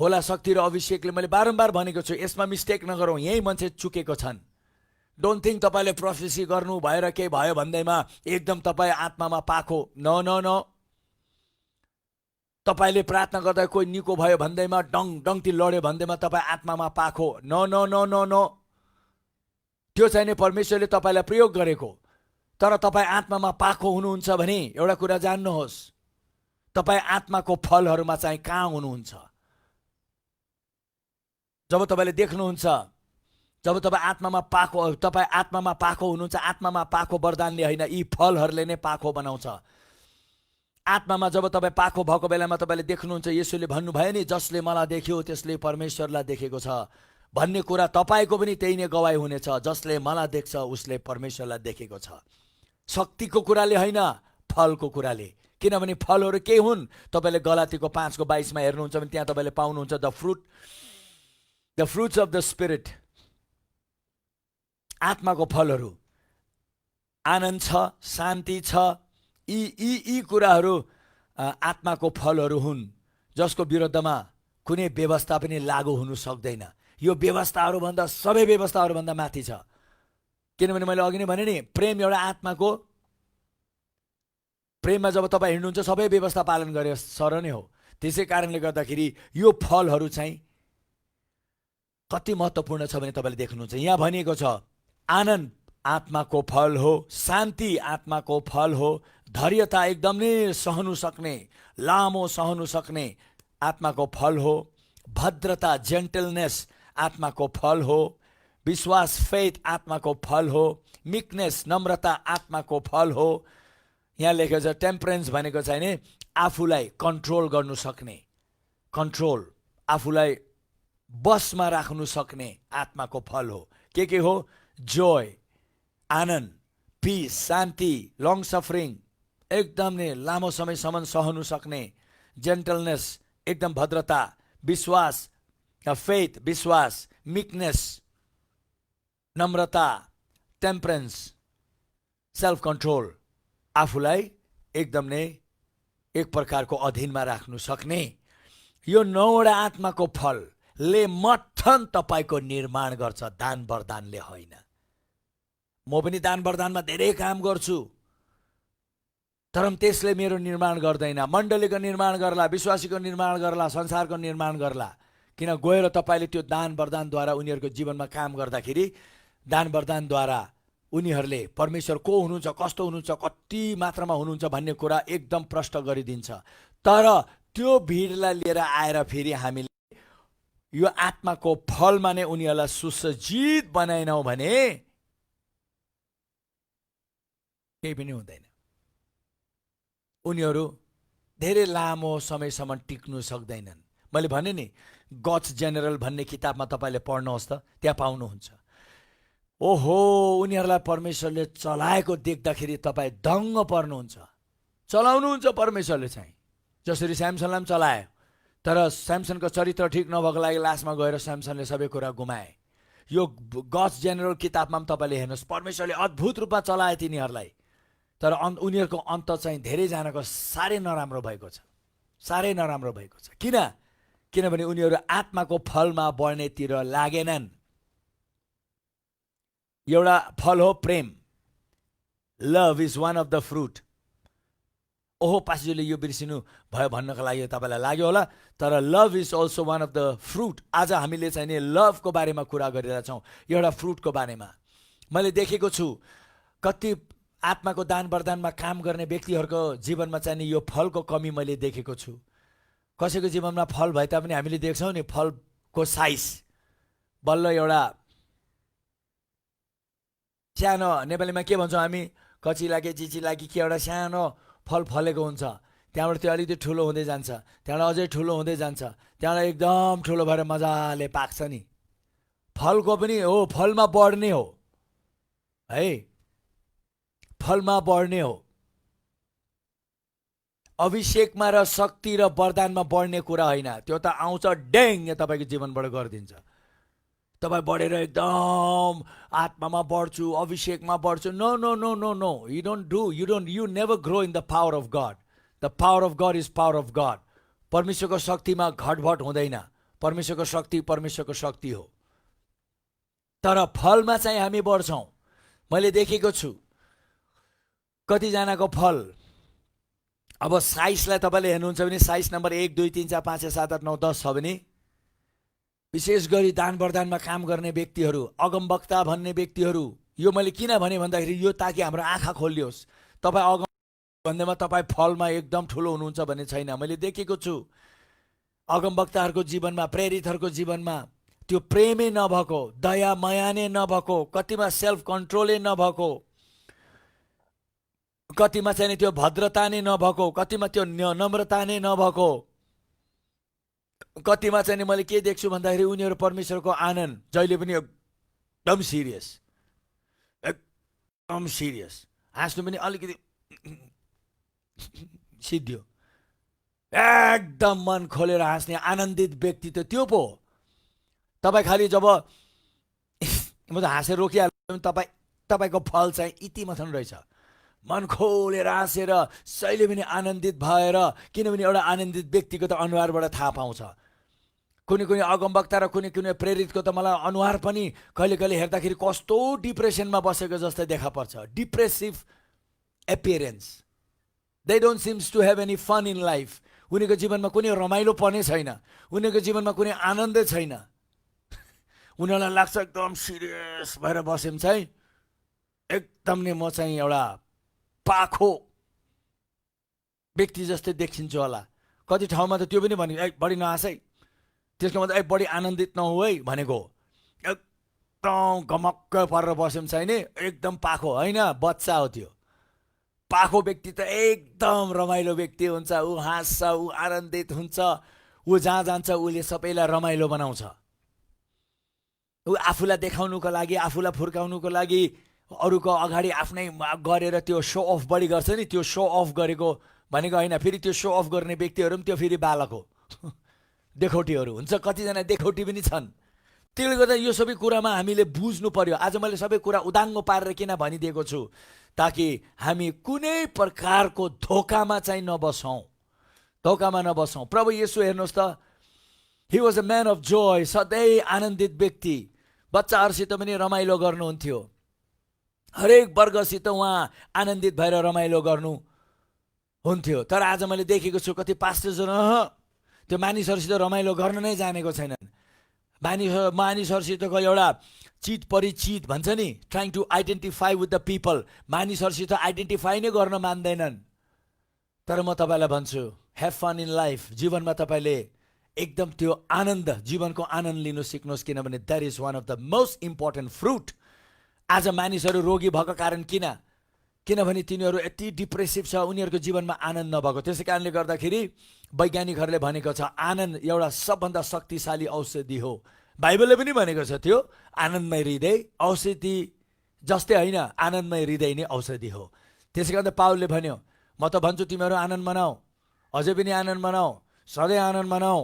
होला शक्ति र अभिषेकले, मैले बारम्बार भनेको छु, यसमा मिस्टेक नगरौँ। यही मान्छे चुकेको छन्। डोन्ट थिङ्क तपाईँले प्रोफेसी गर्नु भएर केही भयो भन्दैमा एकदम तपाईँ आत्मामा पाखो। No no no. तपाईँले प्रार्थना गर्दा कोही निको भयो भन्दैमा डङ डङ्ती लड्यो भन्दैमा तपाईँ आत्मामा पाखो। No no no no no. त्यो चाहिँ नि परमेश्वरले तपाईँलाई प्रयोग गरेको। तर तपाईँ आत्मामा पाखो हुनुहुन्छ भने एउटा कुरा जान्नुहोस्, तपाईँ आत्माको फलहरूमा चाहिँ कहाँ हुनुहुन्छ? जब तपाईँले देख्नुहुन्छ, जब तपाईँ आत्मामा पाखो हुनुहुन्छ, आत्मामा पाखो वरदानले होइन, यी फलहरूले नै पाखो बनाउँछ। आत्मामा जब तपाईँ पाखो भएको बेलामा तपाईँले देख्नुहुन्छ, येशूले भन्नुभयो नि, जसले मलाई देख्यो त्यसले परमेश्वरलाई देखेको छ भन्ने कुरा तपाईँको पनि त्यही नै गवाही हुनेछ। जसले मलाई देख्छ उसले परमेश्वरलाई देखेको छ। शक्तिको कुराले होइन, फलको कुराले। किनभने फलहरू के हुन्? तपाईँले गलातीको 5:22 हेर्नुहुन्छ भने त्यहाँ तपाईँले पाउनुहुन्छ the fruits of the spirit. आत्माको फलहरू आनन्द छ, शान्ति छ। यी कुराहरू आत्माको फलहरू हुन्, जसको विरुद्धमा कुनै व्यवस्था पनि लागू हुन सक्दैन। यो व्यवस्थाहरूभन्दा, सबै व्यवस्थाहरूभन्दा माथि छ। किनभने मैले अघि नै भने नि, प्रेम एउटा आत्माको, प्रेममा जब तपाईँ हिँड्नुहुन्छ सबै व्यवस्था पालन गरे सर नै हो। त्यसै कारणले गर्दाखेरि यो फलहरू चाहिँ कति महत्त्वपूर्ण छ भने तपाईँले देख्नुहुन्छ। यहाँ भनिएको छ आनन्द आत्माको फल हो, शान्ति आत्माको फल हो, धैर्यता एकदम नै सहनु सक्ने, लामो सहनु सक्ने आत्माको फल हो, भद्रता जेन्टलनेस आत्माको फल हो, विश्वास फेथ आत्माको फल हो, मिकनेस नम्रता आत्माको फल हो। यहाँ लेखेको छ टेम्परेन्स भनेको चाहिँ नि आफूलाई कन्ट्रोल गर्नु सक्ने, कन्ट्रोल, आफूलाई बसमा राख्नु सक्ने आत्माको फल हो। के हो? जोय, आनन्द, पिस, शान्ति, लङ सफरिङ, एकदम नै लामो समयसम्म सहनु सक्ने, जेन्टलनेस एकदम भद्रता, विश्वास फेथ विश्वास, मिकनेस नम्रता, टेम्परेन्स सेल्फ कन्ट्रोल, आफूलाई एकदम नै एक प्रकारको अधीनमा राख्नु सक्ने। यो 9वटा आत्माको फलले मत्थन तपाईँको निर्माण गर्छ, दान वरदानले होइन। म पनि दान वरदानमा धेरै काम गर्छु, तर त्यसले मेरो निर्माण गर्दैन। मण्डलीको निर्माण गर्ला, विश्वासीको निर्माण गर्ला, संसारको निर्माण गर्ला। किन गएर तपाईँले त्यो दान वरदानद्वारा उनीहरूको जीवनमा काम गर्दाखेरि दान वरदानद्वारा उनीहरूले परमेश्वर को हुनुहुन्छ, कस्तो हुनुहुन्छ, कति मात्रामा हुनुहुन्छ भन्ने कुरा एकदम प्रष्ट गरिदिन्छ। तर त्यो भिडलाई लिएर आएर फेरि हामीले यो आत्माको फलमा नै उनीहरूलाई सुसज्जित बनाएनौँ भने केही पनि हुँदैन। उनीहरू धेरै लामो समयसम्म टिक्नु सक्दैनन्। मैले भने नि, गड्स जेनरल भन्ने किताबमा तपाईँले पढ्नुहोस् त, त्यहाँ पाउनुहुन्छ। ओहो, उनीहरूलाई परमेश्वरले चलाएको देख्दाखेरि तपाईँ दङ्ग पर्नुहुन्छ। चलाउनुहुन्छ परमेश्वरले चाहिँ, जसरी स्यामसनलाई पनि चलायो। तर स्यामसनको चरित्र ठिक नभएको लागि लास्टमा गएर स्यामसनले सबै कुरा गुमाए। यो गड्स जेनरल किताबमा पनि तपाईँले हेर्नुहोस्, परमेश्वरले अद्भुत रूपमा चलाए तिनीहरूलाई। तर उनीहरूको अन्त चाहिँ धेरैजनाको साह्रै नराम्रो भएको छ, साह्रै नराम्रो भएको छ। किनभने उनीहरू आत्माको फलमा बढ्नेतिर लागेनन्। एउटा फल हो प्रेम, love is one of the fruit. ओहो, पास्टरले यो बिर्सिनु भयो भन्नको लागि तपाईँलाई लाग्यो होला, तर love is also one of the fruit. आज हामीले चाहिँ नि लभको बारेमा कुरा गरिरहेछौँ, एउटा फ्रुटको बारेमा। मैले देखेको छु कति आत्माको दान वरदानमा काम गर्ने व्यक्तिहरूको जीवनमा चाहिँ नि यो फलको कमी मैले देखेको छु। कसैको जीवनमा फल भए तापनि हामीले देख्छौँ नि फलको साइज बल्ल एउटा सानो, नेपालीमा के भन्छौँ हामी, कचिलाके चिचिलाकी के एउटा सानो फल फलेको हुन्छ। त्यहाँबाट त्यो अलिकति ठुलो हुँदै जान्छ, त्यहाँबाट अझै ठुलो हुँदै जान्छ, त्यहाँबाट एकदम ठुलो भएर मजाले पाक्छ नि। फलको पनि हो, फलमा बढ्ने हो है, फलमा बढ्ने हो। अभिषेकमा र शक्ति र वरदानमा बढ्ने कुरा होइन, त्यो त आउँछ ड्याङ तपाईँको जीवनबाट गरिदिन्छ। तपाईँ बढेर एकदम आत्मामा बढ्छु, अभिषेकमा बढ्छु, no no no no no, you never grow in the power of God. The power of God is power of God. परमेश्वरको शक्तिमा घटबड हुँदैन। परमेश्वरको शक्ति हो। तर फलमा चाहिँ हामी बढ्छौँ। मैले देखेको छु कतिजनाको फल, अब साइजलाई तपाईँले हेर्नुहुन्छ भने साइज नम्बर 1 2 3 4 5 6 7 8 9 10 छ भने विशेष गरी दान वरदानमा काम गर्ने व्यक्तिहरू, अगमवक्ता भन्ने व्यक्तिहरू, यो मैले किन भने भन्दाखेरि यो ताकि हाम्रो आँखा खोलियोस्। तपाईँ अगम भन्दैमा तपाईँ फलमा एकदम ठुलो हुनुहुन्छ भन्ने छैन। मैले देखेको छु अगमवक्ताहरूको जीवनमा, प्रेरितहरूको जीवनमा त्यो प्रेमै नभएको, दया माया नै नभएको, कतिमा सेल्फ कन्ट्रोलै नभएको, कतिमा चाहिँ त्यो भद्रता नै नभएको, कतिमा त्यो नम्रता नै नभएको, कतिमा चाहिँ मैले के देख्छु भन्दाखेरि उनीहरू परमेश्वरको आनन्द जहिले पनि एकदम सिरियस, एकदम सिरियस, हाँस्नु पनि अलिकति सिद्धियो, एकदम मन खोलेर हाँस्ने आनन्दित व्यक्ति त त्यो पो। तपाईँ खालि जब म त हाँसेर रोकिहाल्छु, तपाईँको फल चाहिँ यति मात्र रहेछ, मन खोलेर हाँसेर जहिले पनि आनन्दित भएर। किनभने एउटा आनन्दित व्यक्तिको त अनुहारबाट थाहा पाउँछ। कुनै कुनै अगमवक्ता र कुनै कुनै प्रेरितको त मलाई अनुहार पनि कहिले कहिले हेर्दाखेरि कस्तो डिप्रेसनमा बसेको जस्तै देखा पर्छ, depressive appearance. They don't seems to have any fun in life. उनीको जीवनमा कुनै रमाइलो पर्ने छैन, उनीको जीवनमा कुनै आनन्दै छैन। उनीहरूलाई लाग्छ एकदम सिरियस भएर बस्यौँ चाहिँ एकदम नै म चाहिँ एउटा पाखो व्यक्ति जस्तै देखिन्छु होला। कति ठाउँमा त त्यो पनि भने बढी नहाँस है, त्यसको मतलब बढी आनन्दित नहो है भनेको। एकदम गमक्क परेर बस्यौँ चाहिँ नि एकदम पाखो होइन, बच्चा हो त्यो। पाखो व्यक्ति त एकदम रमाइलो व्यक्ति हुन्छ, ऊ हाँस्छ, ऊ आनन्दित हुन्छ, ऊ जहाँ जान्छ उसले सबैलाई रमाइलो बनाउँछ। ऊ आफूलाई देखाउनुको लागि, आफूलाई फुर्काउनुको लागि अरूको अगाडि आफ्नै गरेर त्यो सो अफ बढी गर्छ नि। त्यो सो अफ गरेको भनेको होइन, फेरि त्यो सो अफ गर्ने व्यक्तिहरू पनि त्यो फेरि बालक हो, देखौटीहरू हुन्छ। कतिजना देखौटी पनि छन्। त्यसले गर्दा यो सबै कुरामा हामीले बुझ्नु पर्यो। आज मैले सबै कुरा उदाङ्गो पारेर किन भनिदिएको छु, ताकि हामी कुनै प्रकारको धोकामा चाहिँ नबसौँ, धोकामा नबसौँ। प्रभु येशू हेर्नुहोस् त, he was a man of Joy, सधैँ आनन्दित व्यक्ति, बच्चाहरूसित पनि रमाइलो गर्नुहुन्थ्यो, हरेक वर्गसित उहाँ आनन्दित भएर रमाइलो गर्नुहुन्थ्यो। तर आज मैले देखेको छु कति पास्टरहरू त्यो मानिसहरूसित रमाइलो गर्न नै जानेको छैनन्। मानिसहरूसितको एउटा चित परिचित भन्छ नि, trying to identify with the people, मानिसहरूसित आइडेन्टिफाई नै गर्न मान्दैनन्। तर म तपाईँलाई भन्छु, ह्याभ फन इन लाइफ। जीवनमा तपाईँले एकदम त्यो आनन्द, जीवनको आनन्द लिनु सिक्नुहोस्, किनभने that is one of the most important fruit. आज मानिसहरू रोगी भएको कारण किनभने तिनीहरू यति डिप्रेसिभ छ, उनीहरूको जीवनमा आनन्द नभएको। त्यसै कारणले गर्दाखेरि वैज्ञानिकहरूले भनेको छ आनन्द एउटा सबभन्दा शक्तिशाली औषधि हो। बाइबलले पनि भनेको छ त्यो आनन्दमय हृदय औषधि जस्तै होइन, आनन्दमय हृदय नै औषधि हो। त्यसै कारण पावलले भन्यो, म त भन्छु तिमीहरू आनन्द मनाऊ, अझै पनि आनन्द मनाऊ, सधैँ आनन्द मनाऊ।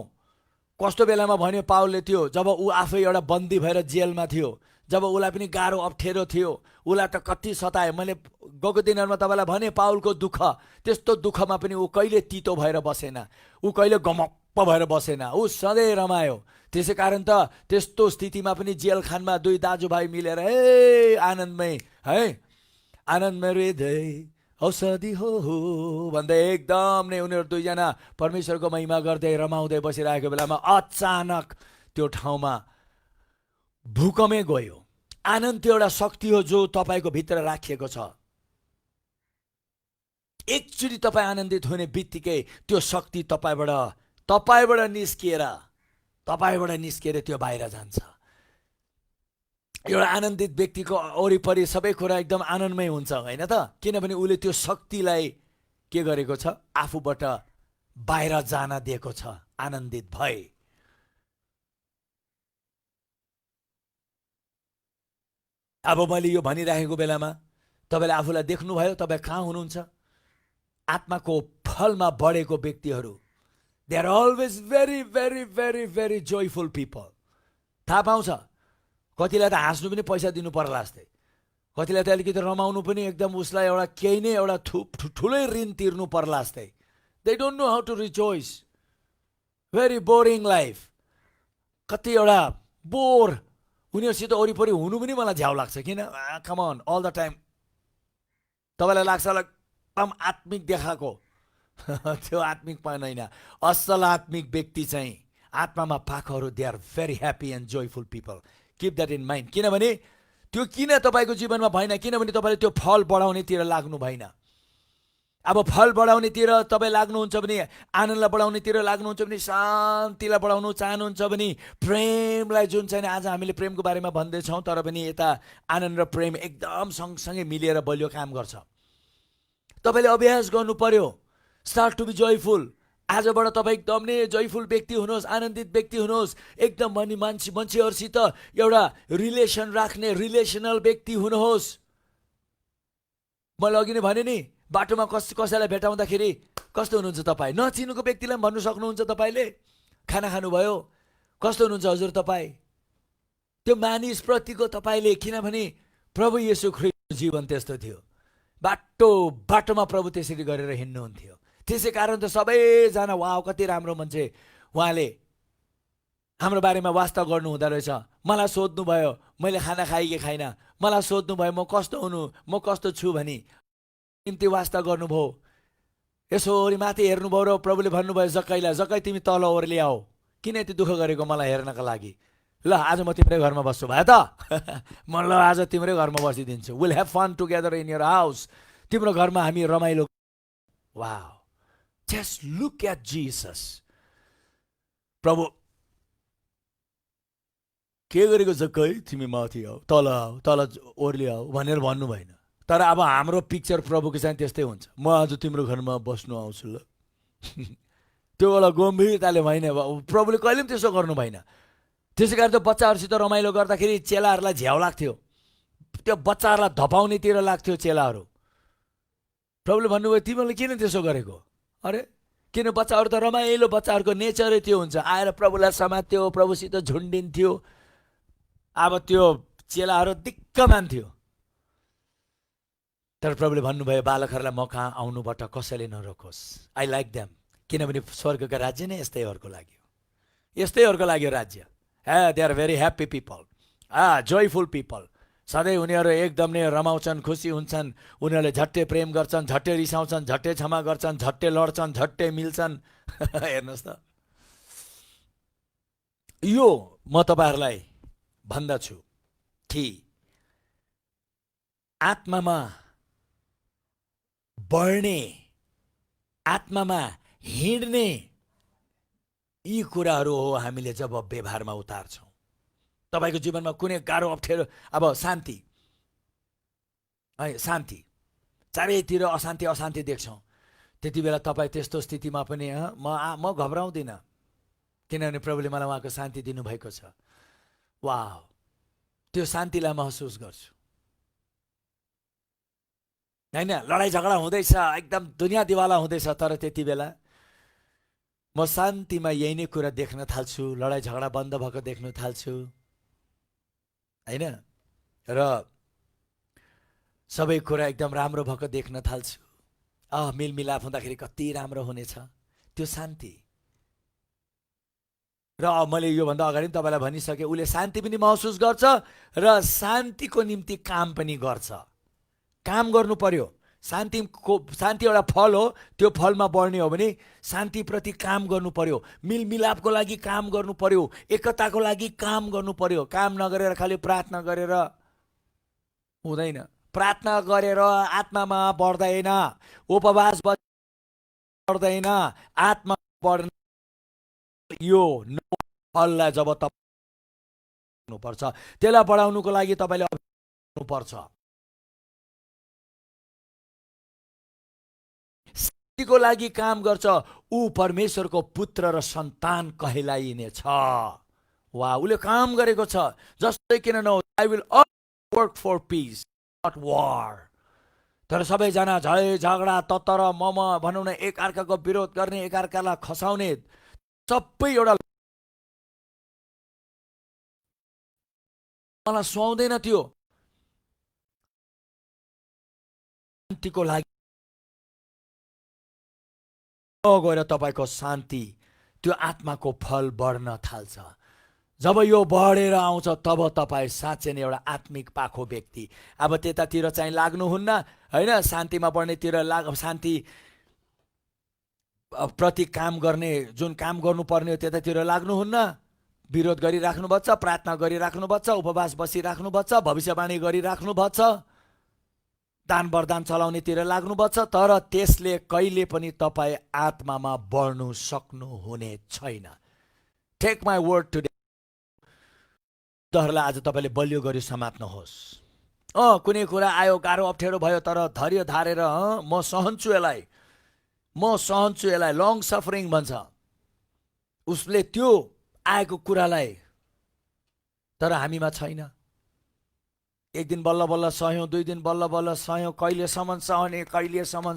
कस्तो बेलामा भन्यो पावलले त्यो, जब ऊ आफै एउटा बन्दी भएर जेलमा थियो, जब उसलाई पनि गाह्रो अप्ठ्यारो थियो, उसलाई त कति सताए। मैले गएको दिनहरूमा तपाईँलाई भने पावलको दुःख, त्यस्तो दुःखमा पनि ऊ कहिले तितो भएर बसेन, ऊ कहिले गमक्क भएर बसेन, ऊ सधैँ रमायो। त्यसै कारण त त्यस्तो स्थितिमा पनि जेलखानमा दुई दाजुभाइ मिलेर हे आनन्दमय है, आनन्दमय हृदय औषधि हो भन्दै एकदम नै उनीहरू दुईजना परमेश्वरको महिमा गर्दै रमाउँदै बसिरहेको बेलामा अचानक त्यो ठाउँमा भूकम्पै गयो। आनन्द त्यो एउटा शक्ति हो जो तपाईँको भित्र राखिएको छ। एकचोटि तपाईँ आनन्दित हुने बित्तिकै त्यो शक्ति तपाईँबाट निस्किएर त्यो बाहिर जान्छ। एउटा आनन्दित व्यक्तिको वरिपरि सबै कुरा एकदम आनन्दमय हुन्छ होइन त, किनभने उसले त्यो शक्तिलाई के गरेको छ, आफूबाट बाहिर जान दिएको छ आनन्दित भए। अब मैले यो भनिरहेको बेलामा तपाईँले आफूलाई देख्नुभयो, तपाईँ कहाँ हुनुहुन्छ? आत्माको फलमा बढेको व्यक्तिहरू, they are always very very very very joyful people. थाहा पाउँछ, कतिलाई त हाँस्नु पनि पैसा दिनु पर्ला जस्तै, कतिलाई त अलिकति रमाउनु पनि एकदम उसलाई एउटा केही नै एउटा ठुलै ऋण तिर्नु पर्ला जस्तै। They don't know how to rejoice, very boring life. कति एउटा बोर उनीहरूसित वरिपरि हुनु पनि मलाई झ्याउ लाग्छ। किन? कम अन, अल द टाइम तपाईँलाई लाग्छ होला एकदम आत्मिक देखाएको त्यो आत्मिक पनि होइन। असल आत्मिक व्यक्ति चाहिँ आत्मामा पाखहरू, they are very happy and joyful people. Keep that in mind. किनभने त्यो किन तपाईँको जीवनमा भएन? किनभने तपाईँले त्यो फल बढाउनेतिर लाग्नु भएन। अब फल बढाउनेतिर तपाईँ लाग्नुहुन्छ भने, आनन्दलाई बढाउनेतिर लाग्नुहुन्छ भने, शान्तिलाई बढाउनु चाहनुहुन्छ भने, प्रेमलाई जुन चाहिँ आज हामीले प्रेमको बारेमा भन्दैछौँ, तर पनि यता आनन्द र प्रेम एकदम सँगसँगै मिलेर बलियो काम गर्छ। तपाईँले अभ्यास गर्नु पर्यो। Start to be joyful. आजबाट तपाईँ एकदम नै जोयफुल व्यक्ति हुनुहोस्, आनन्दित व्यक्ति हुनुहोस्। एकदम मान्छेहरूसित एउटा रिलेसन राख्ने रिलेसनल व्यक्ति हुनुहोस्। मैले अघि नै भने नि, बाटोमा कसैलाई भेटाउँदाखेरि कस्तो हुनुहुन्छ तपाईँ? नचिनेको व्यक्तिलाई भन्नु सक्नुहुन्छ तपाईँले, खाना खानुभयो, कस्तो हुनुहुन्छ हजुर तपाईँ? त्यो मानिसप्रतिको तपाईँले, किनभने प्रभु येशू ख्रीष्टको जीवन त्यस्तो थियो। बाटोमा प्रभु त्यसरी गरेर हिँड्नुहुन्थ्यो। त्यसै कारण त सबैजना वाह कति राम्रो मान्छे, उहाँले हाम्रो बारेमा वास्ता गर्नु हुँदो रहेछ। मलाई सोध्नुभयो मैले खाना खाएँ कि खाइनँ, मलाई सोध्नुभयो म कस्तो हुनु, म कस्तो छु भनी निम्ति वास्ता गर्नुभयो। यसरी माथि हेर्नुभयो र प्रभुले भन्नुभयो जक्कैलाई, जक्कै तिमी तल ओर्ली आऊ, किन यति दुःख गरेको मलाई हेर्नका लागि? ल आज म तिम्रै घरमा बस्छु भयो त म ल आज तिम्रै घरमा बसिदिन्छु। Will have fun together in your house. तिम्रो घरमा हामी रमाइलो। Wow, just look at Jesus. प्रभु के गरेको जक्कै तिमी माथि आऊ, तल आऊ, तल ओर्ली आऊ भनेर भन्नु भएन। तर अब हाम्रो पिक्चर प्रभुको चाहिँ त्यस्तै हुन्छ। म आज तिम्रो घरमा बस्नु आउँछु ल त्यो एउटा गम्भीरताले भएन। प्रभुले कहिले पनि त्यसो गर्नु भएन। त्यसै कारण त बच्चाहरूसित रमाइलो गर्दाखेरि चेलाहरूलाई झ्याउ लाग्थ्यो, त्यो बच्चाहरूलाई धपाउनेतिर लाग्थ्यो चेलाहरू। प्रभुले भन्नुभयो तिमीले किन त्यसो गरेको? अरे किन? बच्चाहरू त रमाइलो, बच्चाहरूको नेचरै त्यो हुन्छ, आएर प्रभुलाई समात्थ्यो, प्रभुसित झुन्डिन्थ्यो। अब त्यो चेलाहरू दिक्क मान्थ्यो। तर प्रभुले भन्नुभयो बालकहरूलाई म कहाँ आउनुबाट कसैले नरोकोस्। I like them. किनभने स्वर्गका राज्य नै यस्तैहरूको लागि हो, यस्तैहरूको लागि राज्य। They are very happy people, joyful people. सधैँ उनीहरू एकदम नै रमाउँछन्, खुसी हुन्छन्। उनीहरूले झट्टै प्रेम गर्छन्, झट्टै रिसाउँछन्, झट्टै क्षमा गर्छन्, झट्टै लड्छन्, झट्टै मिल्छन्। हेर्नुहोस् त, यो म तपाईँहरूलाई भन्दछु कि आत्मामा बढ्ने, आत्मामा हिँड्ने यी कुराहरू हो हामीले जब व्यवहारमा उतार्छौँ। तपाईँको जीवनमा कुनै गाह्रो अप्ठ्यारो, अब शान्ति है, शान्ति चारैतिर अशान्ति अशान्ति देख्छौँ, त्यति बेला तपाईँ त्यस्तो स्थितिमा पनि म घबराउँदिनँ, किनभने प्रभुले मलाई उहाँको शान्ति दिनुभएको छ। वाह, त्यो शान्तिलाई महसुस गर्छु। होइन, लडाइँ झगडा हुँदैछ, एकदम दुनियाँ दिवाला हुँदैछ, तर त्यति बेला म शान्तिमा यही नै कुरा देख्न थाल्छु। लडाइँ झगडा बन्द भएको देख्न थाल्छु, होइन, र सबै कुरा एकदम राम्रो भएको देख्न थाल्छु। मेलमिलाप हुँदाखेरि कति राम्रो हुनेछ त्यो शान्ति। र मैले योभन्दा अगाडि पनि तपाईँलाई भनिसकेँ, उसले शान्ति पनि महसुस गर्छ र शान्तिको निम्ति काम पनि गर्छ। काम गर्नु पर्यो। शान्ति एउटा फल हो, त्यो फलमा बढ्ने हो भने शान्तिप्रति काम गर्नु पर्यो, मिलमिलापको लागि काम गर्नु पर्यो, एकताको लागि काम गर्नु पर्यो। काम नगरेर खालि प्रार्थना गरेर हुँदैन। प्रार्थना गरेर आत्मामा बढ्दैन, उपवास बढ्दैन, आत्मा बढ्न यो फललाई जब तपाईँ पर्छ, त्यसलाई बढाउनुको लागि तपाईँले पर्छ। को लागि काम गर्छ, ऊ परमेश्वरको पुत्र र सन्तान कहलाइनेछ। वा, उसले काम गरेको छ। जस्तै किन नहोस्, I will work for peace not war. तर सबैजना झै झगडा ततर मम भनौँ न, एक अर्काको विरोध गर्ने, एक अर्कालाई खसाउने, सबै एउटा मलाई सुहाउँदैन। त्यो शान्तिको लागि गएर तपाईँको शान्ति, त्यो आत्माको फल बढ्न थाल्छ। जब यो बढेर आउँछ तब तपाईँ साँच्चै नै एउटा आत्मिक पाखो व्यक्ति। अब त्यतातिर चाहिँ लाग्नुहुन्न होइन, शान्तिमा बढ्नेतिर शान्ति प्रति काम गर्ने, जुन काम गर्नुपर्ने हो त्यतातिर लाग्नुहुन्न, विरोध गरिराख्नुभएको छ, प्रार्थना गरिराख्नुभएको छ, उपवास बसिराख्नुभएको छ, भविष्यवाणी गरिराख्नुभएको छ, दान वरदान चलाउनेतिर लाग्नुभएको छ, तर त्यसले कहिले पनि तपाईँ आत्मामा बढ्नु सक्नुहुने छैन। टेक माई वर्ड टुडे, दरलाई आज तपाईँले बलियो गरी समात्नुहोस्। कुनै कुरा आयो, गाह्रो अप्ठ्यारो भयो, तर धैर्य धारेर म सहन्छु यसलाई, लङ सफरिङ भन्छ उसले त्यो आएको कुरालाई, तर हामीमा छैन। एक दिन बल्ल बल्ल सहयौँ, 2 दिन बल्ल बल्ल सहयौँ, कहिलेसम्म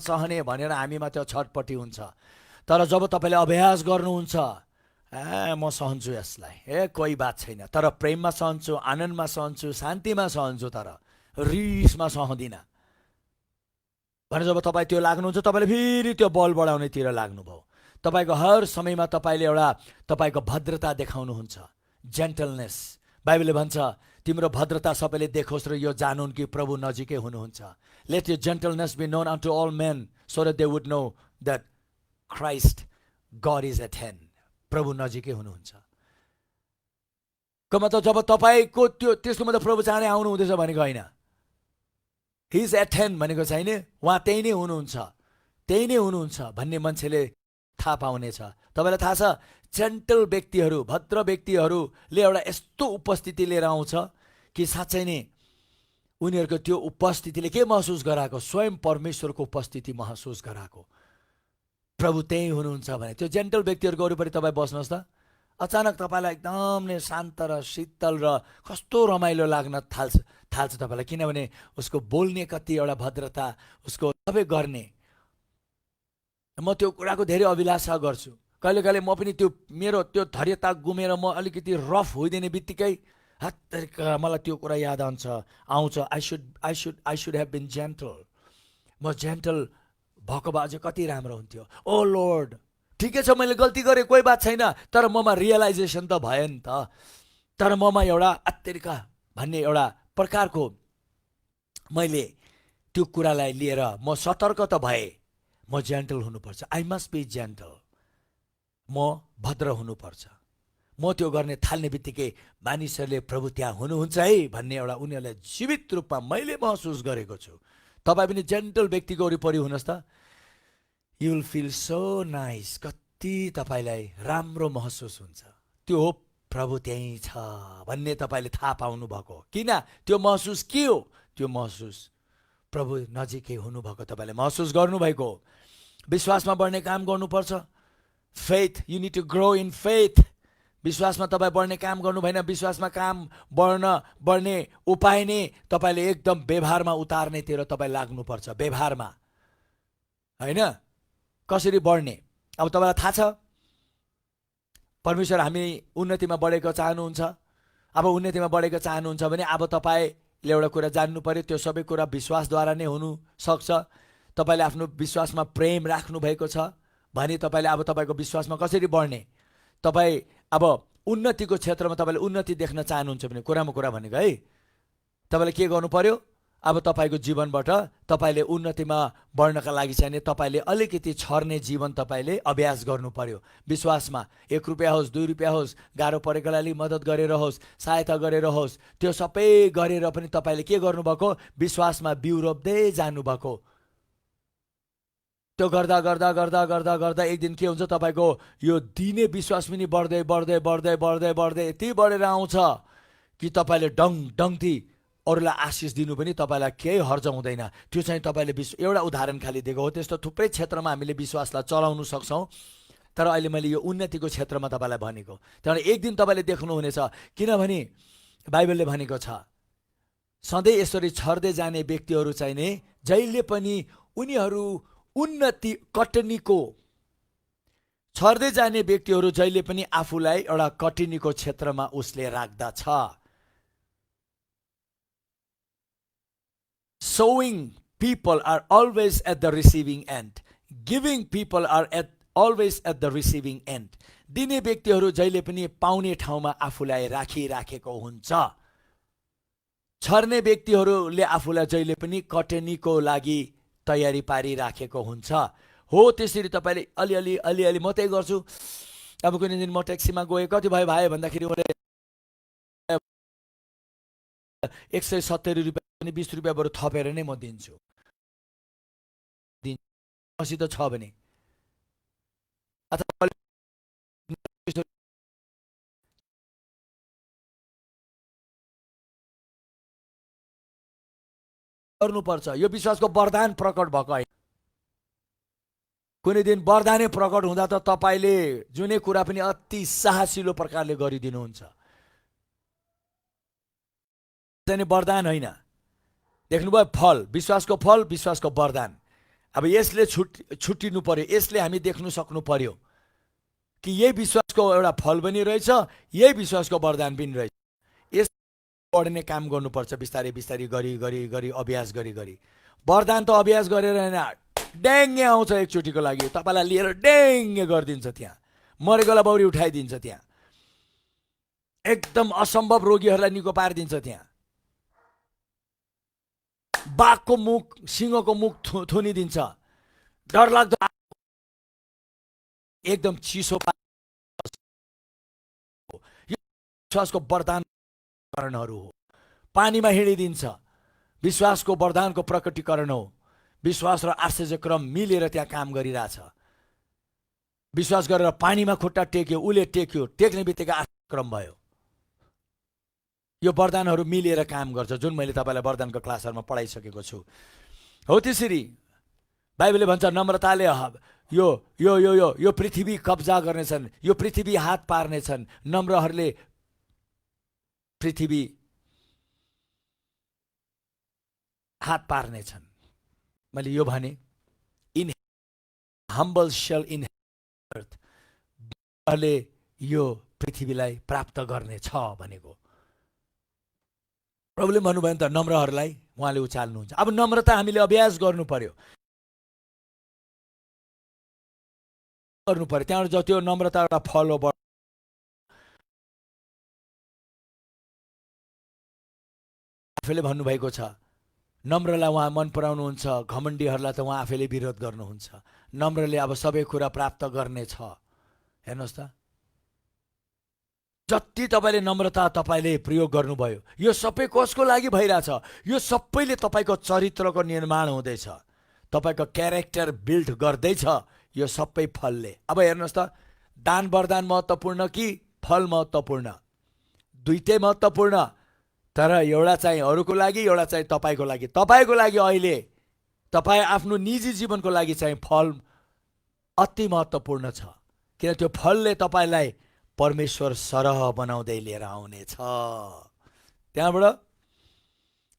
सहने भनेर हामीमा त्यो छटपट्टि हुन्छ। तर जब तपाईँले अभ्यास गर्नुहुन्छ, म सहन्छु यसलाई, कोही बात छैन, तर प्रेममा सहन्छु, आनन्दमा सहन्छु, शान्तिमा सहन्छु, तर रिसमा सहदिनँ भने जब तपाईँ त्यो लाग्नुहुन्छ, तपाईँले फेरि त्यो बल बढाउनेतिर लाग्नुभयो। तपाईँको हर समयमा तपाईँले एउटा तपाईँको भद्रता देखाउनुहुन्छ, जेन्टलनेस। बाइबलले भन्छ तिम्रो भद्रता सबैले देखोस् र यो जानुन् कि प्रभु नजिकै हुनुहुन्छ। Let your gentleness be known unto all men so that they would know that Christ God is at hand. प्रभु नजिकै हुनुहुन्छ। मतलब जब तपाईँको त्यो त्यसको मतलब प्रभु चाँडै आउनु हुँदैछ भनेको होइन। हि इज एट ह्यान्ड भनेको छैन उहाँ त्यही नै हुनुहुन्छ भन्ने मान्छेले थाहा पाउनेछ। तपाईँलाई थाहा छ, जेन्टल व्यक्तिहरू, भद्र व्यक्तिहरूले एउटा यस्तो उपस्थिति लिएर आउँछ कि साँच्चै नै उनीहरूको त्यो उपस्थितिले के महसुस गराएको, स्वयं परमेश्वरको उपस्थिति महसुस गराएको। प्रभु त्यही हुनुहुन्छ भने त्यो जेन्टल व्यक्तिहरूको वरिपरि तपाईँ बस्नुहोस् त, अचानक तपाईँलाई एकदम नै शान्त र शीतल र कस्तो रमाइलो लाग्न थाल्छ तपाईँलाई, किनभने उसको बोल्ने कति एउटा भद्रता, उसको सबै गर्ने। म त्यो कुराको धेरै अभिलाषा गर्छु। कहिले कहिले म पनि त्यो मेरो त्यो धैर्यता गुमेर म अलिकति रफ होइदिने बित्तिकै मलाई त्यो कुरा याद आउँछ, I should have been gentle. म जेन्टल भएको भए अझै कति राम्रो हुन्थ्यो। ओ लर्ड, ठिकै छ मैले गल्ती गरेँ, कोही बात छैन, तर ममा रियलाइजेसन त भयो नि त। तर ममा एउटा अत्तरिका भन्ने एउटा प्रकारको मैले त्यो कुरालाई लिएर म सतर्क त भएँ। म जेन्टल हुनुपर्छ, आई मस्ट बी जेन्टल, म भद्र हुनुपर्छ। म त्यो गर्ने थाल्ने बित्तिकै मानिसहरूले प्रभु त्यहाँ हुनुहुन्छ है भन्ने एउटा उनीहरूलाई जीवित रूपमा मैले महसुस गरेको छु। तपाईँ पनि जेन्टल व्यक्तिको वरिपरि हुनुहोस् त, you will feel so nice. कति तपाईँलाई राम्रो महसुस हुन्छ। त्यो हो प्रभु त्यहीँ छ भन्ने तपाईँले थाहा पाउनु भएको। किन त्यो महसुस के हो? त्यो महसुस प्रभु नजिकै हुनुभएको तपाईँले महसुस गर्नुभएको। विश्वासमा बढ्ने काम गर्नुपर्छ। Faith, you need to grow in faith. विश्वासमा तपाईँ बढ्ने काम गर्नु भएन। विश्वासमा काम बढ्ने उपाय नै तपाईँले एकदम व्यवहारमा उतार्नेतिर तपाईँ लाग्नुपर्छ। व्यवहारमा होइन, कसरी बढ्ने? अब तपाईँलाई थाहा छ परमेश्वर हामी उन्नतिमा बढेको चाहनुहुन्छ। अब उन्नतिमा बढेको चाहनुहुन्छ भने अब तपाईँले एउटा कुरा जान्नु पर्यो, त्यो सबै कुरा विश्वासद्वारा नै हुनु सक्छ। तपाईँले आफ्नो विश्वासमा प्रेम राख्नु भएको छ भने तपाईँले अब तपाईँको विश्वासमा कसरी बढ्ने? तपाईँ अब उन्नतिको क्षेत्रमा तपाईँले उन्नति देख्न चाहनुहुन्छ भने कुरामा कुरा भनेको है, तपाईँले के गर्नु पर्यो? अब तपाईँको जीवनबाट तपाईँले उन्नतिमा बढ्नका लागि चाहिँ तपाईँले अलिकति छर्ने जीवन तपाईँले अभ्यास गर्नु पर्यो। विश्वासमा 1 रुपियाँ होस्, 2 रुपियाँ होस्, गाह्रो परेकोलाई अलिक मद्दत गरेर होस्, सहायता गरेर होस्, त्यो सबै गरेर पनि तपाईँले के गर्नुभएको? विश्वासमा बिउ रोप्दै जानुभएको। त्यो गर्दा गर्दा गर्दा गर्दा गर्दा एक दिन के हुन्छ, तपाईँको यो दिने विश्वास पनि बढ्दै बढ्दै बढ्दै बढ्दै बढ्दै यति बढेर आउँछ कि तपाईँले डङटी अरूलाई आशिष दिनु पनि तपाईँलाई केही हर्ज हुँदैन। त्यो चाहिँ तपाईँले एउटा उदाहरण खालि दिएको हो। त्यस्तो थुप्रै क्षेत्रमा हामीले विश्वासलाई चलाउन सक्छौँ, तर अहिले मैले यो उन्नतिको क्षेत्रमा तपाईँलाई भनेको। त्यहाँबाट एक दिन तपाईँले देख्नुहुनेछ, किनभने बाइबलले भनेको छ सधैँ यसरी छर्दै जाने व्यक्तिहरू चाहिँ नि जहिले पनि उनीहरू उन्नति कटनीको छर्दै जाने व्यक्तिहरू जहिले पनि आफूलाई एउटा कटनीको क्षेत्रमा उसले राख्दछ। Sowing people are always at the receiving end. Giving people are always at the receiving end. दिने व्यक्तिहरू जहिले पनि पाउने ठाउँमा आफूलाई राखिराखेको हुन्छ। छर्ने व्यक्तिहरूले आफूलाई जहिले पनि कटनीको लागि तयारी पारिराखेको हुन्छ। हो त्यसरी तपाईले अलिअलि म त्यही गर्छु। अब कुनै दिन म ट्याक्सीमा गएँ, कति भयो भाइ भन्दाखेरि उसले 170 रुपियाँ पनि 20 रुपियाँ बरु थपेर नै म दिन्छु। मसित छ भने अथवा गर्नुपर्छ। यो विश्वासको वरदान प्रकट भएको होइन। कुनै दिन वरदानै प्रकट हुँदा त तपाईले जुनै कुरा पनि अति साहसिलो प्रकारले गरिदिनुहुन्छ। चाहिँ वरदान होइन, देख्नुभयो फल, विश्वासको फल, विश्वासको वरदान। अब यसले छुट्टिनु पर्यो, यसले हामी देख्नु सक्नु पर्यो कि यही विश्वासको एउटा फल पनि रहेछ, यही विश्वासको वरदान पनि रहेछ। यस पढ्ने काम गर्नुपर्छ, बिस्तारै बिस्तारै गरी अभ्यास गरी। वरदान त अभ्यास गरेर होइन, ड्याङ्गे आउँछ एकचोटिको लागि, तपाईँलाई लिएर ड्याङ्गे गरिदिन्छ। त्यहाँ मरेकोलाई बौरी उठाइदिन्छ, त्यहाँ एकदम असम्भव रोगीहरूलाई निको पारिदिन्छ। त्यहाँ बाघको मुख, सिंहको मुख थुनिदिन्छ, डरलाग्दो एकदम चिसो विश्वासको वरदान कारणहरू हो। पानीमा हिँडिदिन्छ, विश्वासको वरदानको प्रकटीकरण हो। विश्वास र आश्चर्यक्रम मिलेर त्यहाँ काम गरिरहेछ। विश्वास गरेर पानीमा खुट्टा टेक्यो, उसले टेक्यो, टेक्ने बित्तिकै आश्चर्यक्रम भयो। यो वरदानहरू मिलेर काम गर्छ, जुन मैले तपाईँलाई वरदानको क्लासहरूमा पढाइसकेको छु। हो त्यसरी बाइबलले भन्छ नम्रताले यो यो यो यो यो पृथ्वी कब्जा गर्नेछन्, यो पृथ्वी हात पार्नेछन्, नम्रहरूले पृथ्वी हात पार्नेछन्। मैले यो भने इन हम्बल शेल इन अर्थ, यो पृथ्वीलाई प्राप्त गर्ने छ भनेको। प्रभुले भन्नुभयो नि त नम्रहरूलाई उहाँले उचाल्नुहुन्छ। अब नम्रता हामीले अभ्यास गर्नु पर्यो। त्यहाँबाट जति नम्रता एउटा फल हो। आफैले भन्नुभएको छ नम्रलाई उहाँ मन पराउनुहुन्छ, घमण्डीहरूलाई त उहाँ आफैले विरोध गर्नुहुन्छ। नम्रले अब सबै कुरा प्राप्त गर्ने छ। हेर्नुहोस् त, जति तपाईँले नम्रता तपाईँले प्रयोग गर्नुभयो, यो सबै कसको लागि भइरहेछ? यो सबैले तपाईँको चरित्रको निर्माण हुँदैछ, तपाईँको क्यारेक्टर बिल्ड गर्दैछ यो सबै फलले। अब हेर्नुहोस् त, दान वरदान महत्त्वपूर्ण कि फल महत्त्वपूर्ण? दुईटै महत्त्वपूर्ण, तर एउटा चाहिँ अरूको लागि, एउटा चाहिँ तपाईँको लागि। तपाईँको लागि अहिले तपाईँ आफ्नो निजी जीवनको लागि चाहिँ फल अति महत्त्वपूर्ण छ, किन त्यो फलले तपाईँलाई परमेश्वर सरह बनाउँदै लिएर आउनेछ। त्यहाँबाट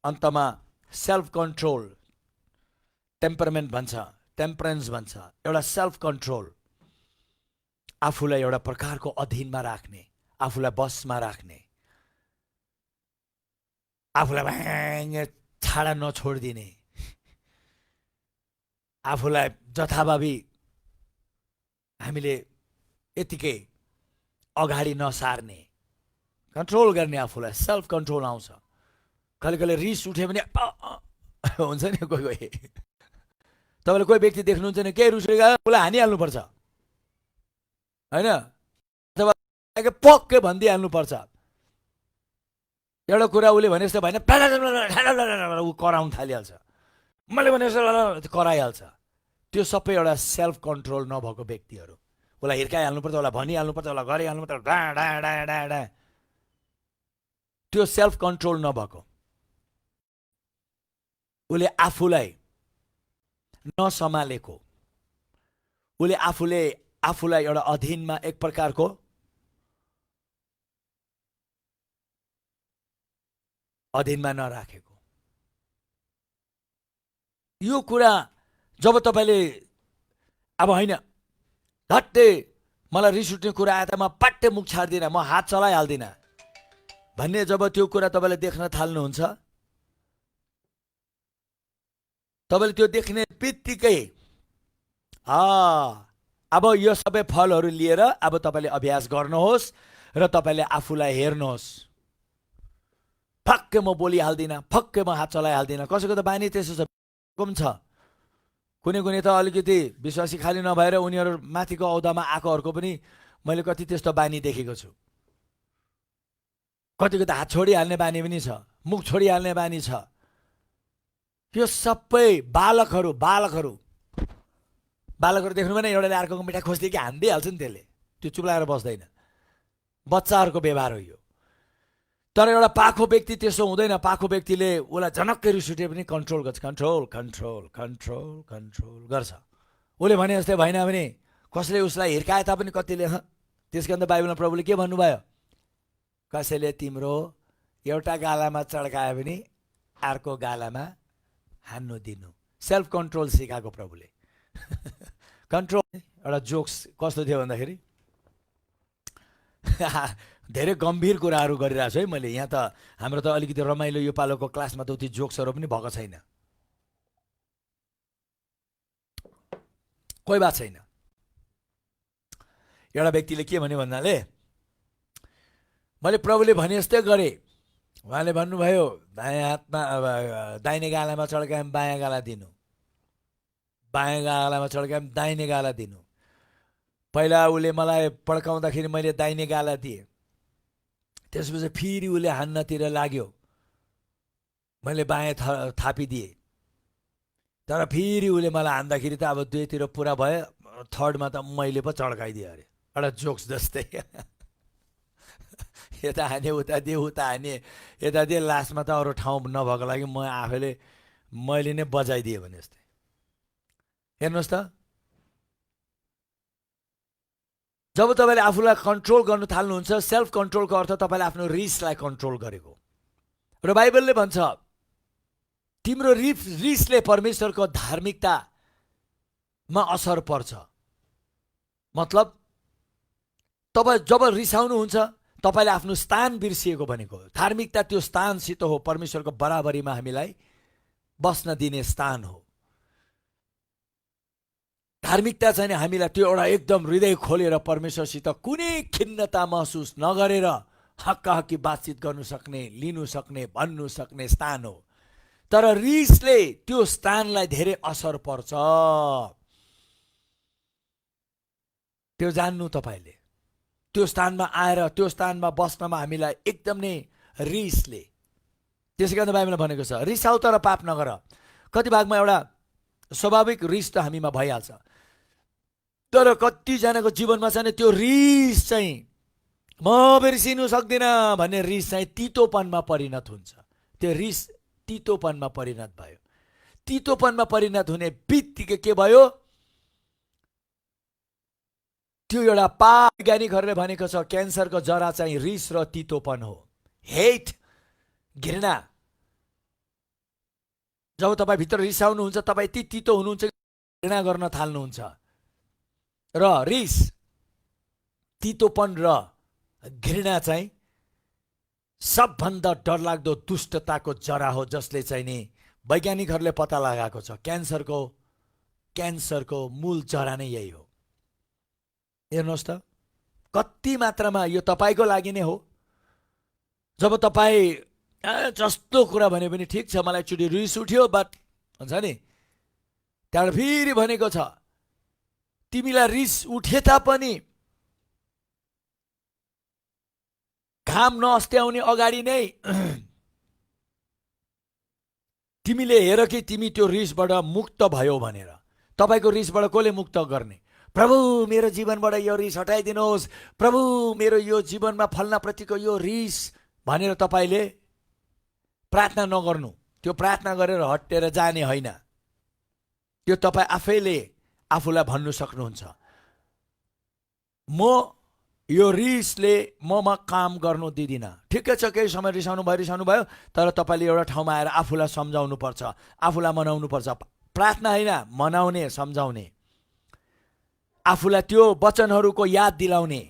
अन्तमा सेल्फ कन्ट्रोल, टेम्परमेन्ट भन्छ, टेम्परेन्स भन्छ, एउटा सेल्फ कन्ट्रोल, आफूलाई एउटा प्रकारको अधीनमा राख्ने, आफूलाई बसमा राख्ने, आफूलाई भाङ्गे छाडा नछोडिदिने, आफूलाई जथाभावी हामीले यतिकै अगाडि नसार्ने, कन्ट्रोल गर्ने, आफूलाई सेल्फ कन्ट्रोल आउँछ। कहिले कहिले रिस उठ्यो भने हुन्छ नि, कोही तपाईँले कोही व्यक्ति देख्नुहुन्छ नि, केही रुस गयो उसलाई हानिहाल्नुपर्छ होइन, अथवा पक्कै भनिदिइहाल्नुपर्छ। एउटा कुरा उसले भने जस्तो भएन, ऊ कराउन थालिहाल्छ, मैले भने जस्तो कराइहाल्छ। त्यो सबै एउटा सेल्फ कन्ट्रोल नभएको व्यक्तिहरू। उसलाई हिर्काइहाल्नुपर्छ, उसलाई भनिहाल्नुपर्छ, उसलाई गरिहाल्नुपर्छ, डा डा डा डा डा, त्यो सेल्फ कन्ट्रोल नभएको। उसले आफूलाई नसम्हालेको, उसले आफूलाई एउटा अधीनमा एक प्रकारको अधीनमा नराखेको। यो कुरा जब तपाईँले अब होइन झट्टै मलाई रिस उठ्ने कुरा आए त म पाट्टै मुख छाड्दिनँ, म हात चलाइहाल्दिनँ भन्ने जब त्यो कुरा तपाईँले देख्न थाल्नुहुन्छ, तपाईँले त्यो देख्ने बित्तिकै अब यो सबै फलहरू लिएर अब तपाईँले अभ्यास गर्नुहोस् र तपाईँले आफूलाई हेर्नुहोस्। फक्कै म बोलिहाल्दिनँ, फक्कै म हात चलाइहाल्दिनँ। कसैको त बानी त्यसो छ, कम छ। कुनै कुनै त अलिकति विश्वासी खाली नभएर उनीहरू माथिको औदामा आएकोहरूको पनि मैले कति त्यस्तो बानी देखेको छु। कतिको त हात छोडिहाल्ने बानी पनि छ, मुख छोडिहाल्ने बानी छ। यो सबै बालकहरू देख्नु भने एउटाले अर्कोको मिठाई खोज्दै कि हान्दिहाल्छ नि, त्यसले त्यो चुप लागेर बस्दैन। बच्चाहरूको व्यवहार हो यो। तर एउटा पाखो व्यक्ति त्यसो हुँदैन। पाखो व्यक्तिले उसलाई झनक्कै रिस उठे पनि कन्ट्रोल गर्छ, कन्ट्रोल गर्छ। उसले भने जस्तै भएन भने कसैले उसलाई हिर्काए तापनि कतिले त्यस कारण त बाइबलमा प्रभुले के भन्नुभयो? कसैले तिम्रो एउटा गालामा चड्कायो भने अर्को गालामा हान्नु दिनु। सेल्फ कन्ट्रोल सिकाएको प्रभुले। कन्ट्रोल एउटा जोक्स कस्तो थियो भन्दाखेरि धेरै गम्भीर कुराहरू गरिरहेको छु है मैले यहाँ। त हाम्रो त अलिकति रमाइलो यो पालोको क्लासमा त उति जोक्सहरू पनि भएको छैन, कोही बात छैन। एउटा व्यक्तिले के भन्यो भन्नाले मैले प्रभुले भने जस्तै गरेँ। उहाँले भन्नुभयो दायाँ हातमा दाहिने गालामा चड्कायो बायाँ गाला दिनु, बायाँ गालामा चड्कायो दाहिने गाला दिनु। पहिला उसले मलाई पड्काउँदाखेरि मैले दाहिने गाला दिएँ, त्यसपछि फेरि उसले हान्नतिर लाग्यो, मैले बायाँ थापिदिएँ। तर फेरि उसले मलाई हान्दाखेरि त अब दुईतिर पुरा भयो, थर्डमा त मैले पो चड्काइदिएँ अरे। एउटा जोक्स जस्तै यता हाने उता दिए, उता हाने यता दिए, लास्टमा त अरू ठाउँ नभएको लागि मैले नै बजाइदिएँ भने जस्तै। हेर्नुहोस् त, जब तपाईँले आफूलाई कन्ट्रोल गर्नु थाल्नुहुन्छ, सेल्फ कन्ट्रोलको अर्थ तपाईँले आफ्नो रिसलाई कन्ट्रोल गरेको। र बाइबलले भन्छ तिम्रो रिसले परमेश्वरको धार्मिकतामा असर पर्छ। मतलब तपाईँ जब रिसाउनुहुन्छ तपाईँले आफ्नो स्थान बिर्सिएको भनेको। धार्मिकता त्यो स्थानसित हो, परमेश्वरको बराबरीमा हामीलाई बस्न दिने स्थान हो। धार्मिकता चाहिँ हामीलाई त्यो एउटा एकदम हृदय खोलेर परमेश्वरसित कुनै खिन्नता महसुस नगरेर हक्काहक्की बातचित गर्नु सक्ने, लिनु सक्ने, भन्नु सक्ने स्थान हो। तर रिसले त्यो स्थानलाई धेरै असर पर्छ, त्यो जान्नु तपाईँले। त्यो स्थानमा आएर त्यो स्थानमा बस्नमा हामीलाई एकदम नै रिसले। त्यसै कारण बाइबलमा भनेको छ रिसाउ तर पाप नगर। कति भागमा एउटा स्वाभाविक रिस त हामीमा भइहाल्छ, तर कतिजनाको जीवनमा चाहिँ त्यो रिस चाहिँ म बिर्सिनु सक्दिनँ भन्ने रिस चाहिँ तितोपनमा परिणत हुन्छ। त्यो रिस तितोपनमा परिणत भयो। तितोपनमा परिणत हुने बित्तिकै के भयो? त्यो एउटा वैज्ञानिकहरूले भनेको छ क्यान्सरको जरा चाहिँ रिस र तितोपन हो। हेट, घृणा। जब तपाईँ भित्र रिसाउनुहुन्छ तपाईँ तितो हुनुहुन्छ, घृणा गर्न थाल्नुहुन्छ। र रिस, तितोपन र घृणा चाहिँ सबभन्दा डरलाग्दो दुष्टताको जरा हो, जसले चाहिँ नि वैज्ञानिकहरूले पत्ता लगाएको छ क्यान्सरको मूल जरा नै यही हो। हेर्नुहोस् त कति मात्रामा यो तपाईँको लागि नै हो। जब तपाईँ जस्तो कुरा भने पनि ठिक छ, मलाई एकचोटि रिस उठ्यो बट भन्छ नि, त्यहाँबाट फेरि भनेको छ तिमीलाई रिस उठे तापनि घाम नअस्त्याउने अगाडि नै तिमीले हेर कि तिमी त्यो रिसबाट मुक्त भयो भनेर। तपाईँको रिसबाट कसले मुक्त गर्ने? प्रभु मेरो जीवनबाट यो रिस हटाइदिनुहोस्, प्रभु मेरो यो जीवनमा फल्ना प्रतिको यो रिस भनेर तपाईँले प्रार्थना नगर्नु। त्यो प्रार्थना गरेर हटेर जाने होइन, त्यो तपाईँ आफैले आफूलाई भन्नु सक्नुहुन्छ म यो रिसले ममा काम गर्नु दिदिनँ। ठिकै छ, केही समय रिसाउनु भयो, तर तपाईँले एउटा ठाउँमा आएर आफूलाई सम्झाउनु पर्छ, आफूलाई मनाउनु पर्छ। प्रार्थना होइन, मनाउने, सम्झाउने, आफूलाई त्यो वचनहरूको याद दिलाउने।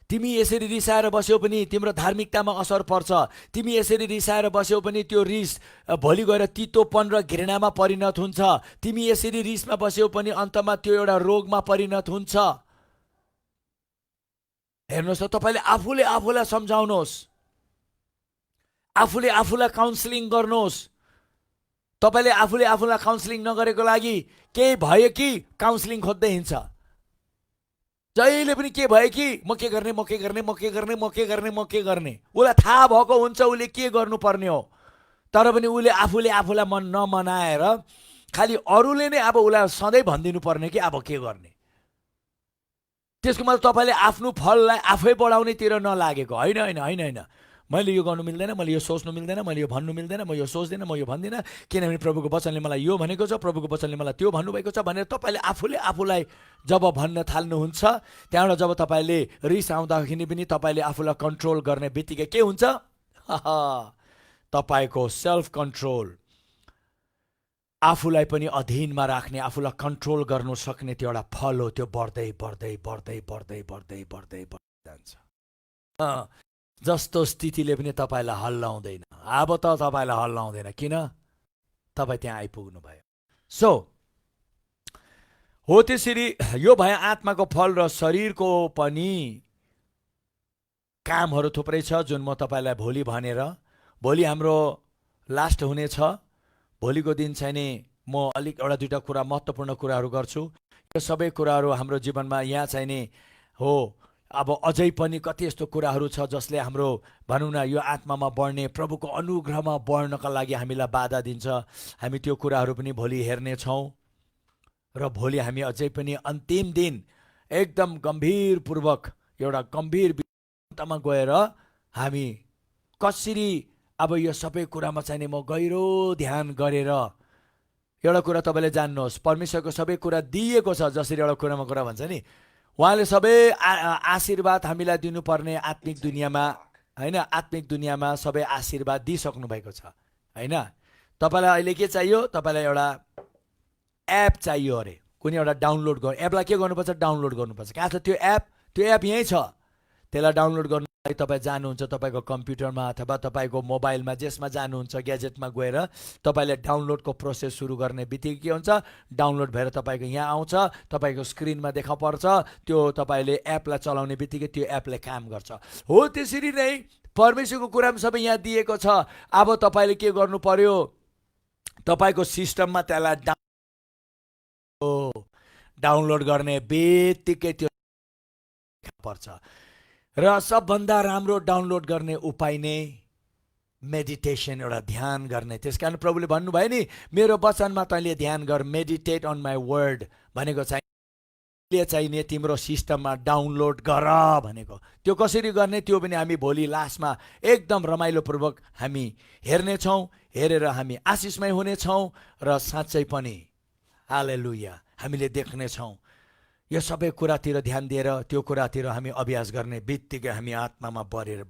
तिमी यसरी रिसाएर बस्यौ पनि तिम्रो धार्मिकतामा असर पर्छ। तिमी यसरी रिसाएर बस्यौ पनि त्यो रिस भोलि गएर तितोपन र घृणामा परिणत हुन्छ। तिमी यसरी रिसमा बस्यौ पनि अन्तमा त्यो एउटा रोगमा परिणत हुन्छ। हेर्नुहोस् त, तपाईँले आफूले आफूलाई सम्झाउनुहोस्, आफूले आफूलाई काउन्सिलिङ गर्नुहोस्। तपाईँले आफूले आफूलाई काउन्सिलिङ नगरेको लागि केही भयो कि काउन्सिलिङ खोज्दै हिँड्छ। जहिले पनि के भयो कि म के गर्ने, म के गर्ने, म के गर्ने, म के गर्ने, म के गर्ने। उसलाई थाहा भएको हुन्छ उसले के गर्नुपर्ने हो, तर पनि उसले आफूले आफूलाई मन नमनाएर खालि अरूले नै अब उसलाई सधैँ भनिदिनु पर्ने कि अब के गर्ने। त्यसको मतलब तपाईँले आफ्नो फललाई आफै बढाउनेतिर नलागेको होइन, होइन, होइन, होइन। मैले यो गर्नु मिल्दैन, मैले यो सोच्नु मिल्दैन, मैले यो भन्नु मिल्दैन, म यो सोच्दिनँ, म यो भन्दिनँ, किनभने प्रभुको वचनले मलाई यो भनेको छ, प्रभुको वचनले मलाई त्यो भन्नुभएको छ भनेर तपाईँले आफूले आफूलाई जब भन्न थाल्नुहुन्छ, त्यहाँबाट जब तपाईँले रिस आउँदाखेरि पनि तपाईँले आफूलाई कन्ट्रोल गर्ने बित्तिकै के हुन्छ? तपाईँको सेल्फ कन्ट्रोल, आफूलाई पनि अधीनमा राख्ने, आफूलाई कन्ट्रोल गर्नु सक्ने त्यो एउटा फल हो। त्यो बढ्दै बढ्दै बढ्दै बढ्दै बढ्दै बढ्दै बढ्दै जान्छ। जस्तो स्थितिले पनि तपाईँलाई हल्लाउँदैन। अब त तपाईँलाई हल्लाउँदैन, किन? तपाईँ त्यहाँ आइपुग्नु भयो। सो हो त्यसरी यो भयो आत्माको फल र शरीरको पनि कामहरू थुप्रै छ जुन म तपाईँलाई भोलि भनेर, भोलि हाम्रो लास्ट हुनेछ। भोलिको दिन चाहिँ नि म अलिक एउटा दुईवटा कुरा महत्त्वपूर्ण कुराहरू गर्छु। यो सबै कुराहरू हाम्रो जीवनमा यहाँ चाहिँ नि हो। अब अझै पनि कति यस्तो कुराहरू छ जसले हाम्रो भनौँ न यो आत्मामा बढ्ने, प्रभुको अनुग्रहमा बढ्नका लागि हामीलाई बाधा दिन्छ। हामी त्यो कुराहरू पनि भोलि हेर्नेछौँ। र भोलि हामी अझै पनि अन्तिम दिन एकदम गम्भीरपूर्वक एउटा गम्भीर विषयमा गएर हामी कसरी अब यो सबै कुरामा चाहिँ नि म गहिरो ध्यान गरेर, एउटा कुरा तपाईँले जान्नुहोस्, परमेश्वरको सबै कुरा दिएको छ। जसरी एउटा कुरामा कुरा भन्छ नि, उहाँले सबै आशीर्वाद हामीलाई दिनुपर्ने आत्मिक दुनियाँमा, होइन, आत्मिक दुनियाँमा सबै आशीर्वाद दिइसक्नु भएको छ, होइन। तपाईँलाई अहिले के चाहियो? तपाईँलाई एउटा एप चाहियो अरे, कुनै एउटा डाउनलोड गर्नु। एपलाई के गर्नुपर्छ? डाउनलोड गर्नुपर्छ। कहाँ छ त्यो एप? त्यो एप यहीँ छ। त्यसलाई डाउनलोड गर्नु तपाईँ जानुहुन्छ तपाईँको कम्प्युटरमा अथवा तपाईँको मोबाइलमा, जेसमा जानुहुन्छ, ग्याजेटमा गएर तपाईँले डाउनलोडको प्रोसेस सुरु गर्ने बित्तिकै के हुन्छ? डाउनलोड भएर तपाईँको यहाँ आउँछ, तपाईँको स्क्रिनमा देखा पर्छ। त्यो तपाईँले एपलाई चलाउने बित्तिकै त्यो एपले काम गर्छ। हो त्यसरी नै परमेश्वरको कुरा पनि सबै यहाँ दिएको छ। अब तपाईँले के गर्नु पर्यो? तपाईँको सिस्टममा त्यसलाई डाउनलोड गर्ने बित्तिकै त्यो पर्छ। र सबभन्दा राम्रो डाउनलोड गर्ने उपाय नै मेडिटेसन, एउटा ध्यान गर्ने। त्यस कारण प्रभुले भन्नुभयो नि, मेरो वचनमा तैँले ध्यान गर, मेडिटेट अन माई वर्ड भनेको चाहिने तिम्रो सिस्टममा डाउनलोड गर भनेको। त्यो कसरी गर्ने त्यो पनि हामी भोलि लास्टमा एकदम रमाइलोपूर्वक हामी हेर्नेछौँ। हेरेर हामी आशिषमय हुनेछौँ र साँच्चै पनि हालेलुया हामीले देख्नेछौँ। यो सबै कुरातिर ध्यान दिएर त्यो कुरातिर हामी अभ्यास गर्ने बित्तिकै हामी आत्मामा बढेर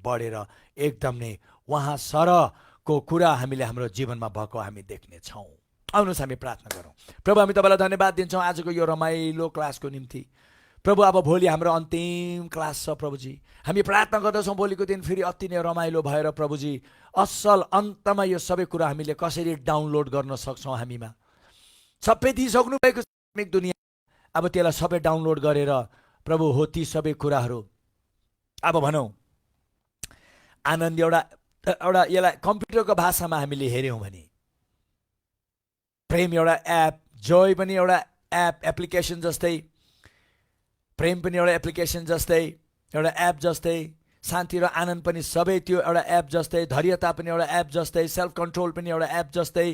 एकदम नै उहाँ सरको कुरा हामीले हाम्रो जीवनमा भएको हामी देख्नेछौँ। आउनुहोस् हामी प्रार्थना गरौँ। प्रभु, हामी तपाईँलाई धन्यवाद दिन्छौँ आजको यो रमाइलो क्लासको निम्ति। प्रभु, अब भोलि हाम्रो अन्तिम क्लास छ प्रभुजी। हामी प्रार्थना गर्दछौँ भोलिको दिन फेरि अति नै रमाइलो भएर प्रभुजी असल अन्तमा यो सबै कुरा हामीले कसरी डाउनलोड गर्न सक्छौँ। हामीमा सबै दिइसक्नु भएको आत्मिक दुनियाँ, अब त्यसलाई सबै डाउनलोड गरेर प्रभु हो ती सबै कुराहरू अब भनौँ आनन्द एउटा यसलाई कम्प्युटरको भाषामा हामीले हेऱ्यौँ भने प्रेम एउटा एप, जोय पनि एउटा एप एप्लिकेसन जस्तै, प्रेम पनि एउटा एप्लिकेसन जस्तै, एउटा एप जस्तै, शान्ति र आनन्द पनि सबै त्यो एउटा एप जस्तै, धैर्यता पनि एउटा एप जस्तै, सेल्फ कन्ट्रोल पनि एउटा एप जस्तै,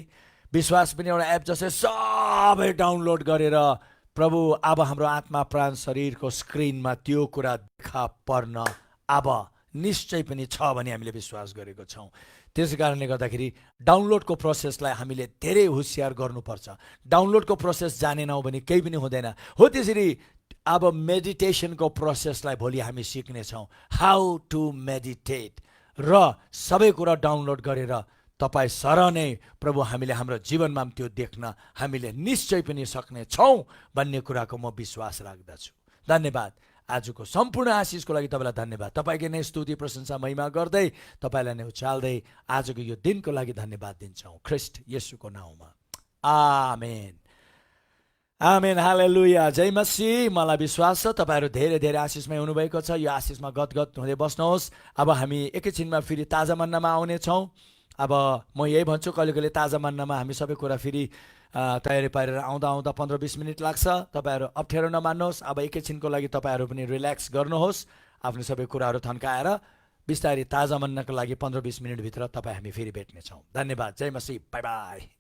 विश्वास पनि एउटा एप जस्तै सबै डाउनलोड गरेर प्रभु अब हाम्रो आत्मा प्राण शरीरको स्क्रिनमा त्यो कुरा देखा पर्न अब निश्चय पनि छ भने हामीले विश्वास गरेको छौँ। त्यसै कारणले गर्दाखेरि डाउनलोडको प्रोसेसलाई हामीले धेरै होसियार गर्नुपर्छ। डाउनलोडको प्रोसेस जानेनौँ भने केही पनि हुँदैन। हो त्यसरी अब मेडिटेसनको प्रोसेसलाई भोलि हामी सिक्नेछौँ, हाउ टु मेडिटेट, र सबै कुरा डाउनलोड गरेर तपाईँ सर नै प्रभु हामीले हाम्रो जीवनमा त्यो देख्न हामीले निश्चय पनि सक्नेछौँ भन्ने कुराको म विश्वास राख्दछु। धन्यवाद। आजको सम्पूर्ण आशिषको लागि तपाईँलाई धन्यवाद। तपाईँकै नै स्तुति प्रशंसा महिमा गर्दै तपाईँलाई नै उचाल्दै आजको यो दिनको लागि धन्यवाद दिन्छौँ ख्रिस्ट येशूको नाउँमा, आमेन। आमेन, हालेलुया, जय मसीह। मलाई विश्वास छ तपाईँहरू धेरै धेरै आशिषमय हुनुभएको छ। यो आशिषमा गदगद हुँदै बस्नुहोस्। अब हामी एकैछिनमा फेरि ताजा मन्नामा आउनेछौँ। अब म यही भन्छु, कहिले कहिले ताजा मन्नामा हामी सबै कुरा फेरि तयारी पारेर आउँदा आउँदा 15-20 मिनट लाग्छ। तपाईँहरू अप्ठ्यारो नमान्नुहोस्। अब एकैछिनको लागि तपाईँहरू पनि रिल्याक्स गर्नुहोस्, आफ्नो सबै कुराहरू थन्काएर बिस्तारै ताजा मन्नाको लागि 15-20 मिनटभित्र तपाईँ हामी फेरि भेट्नेछौँ। धन्यवाद, जय मसीह, बाई बाई।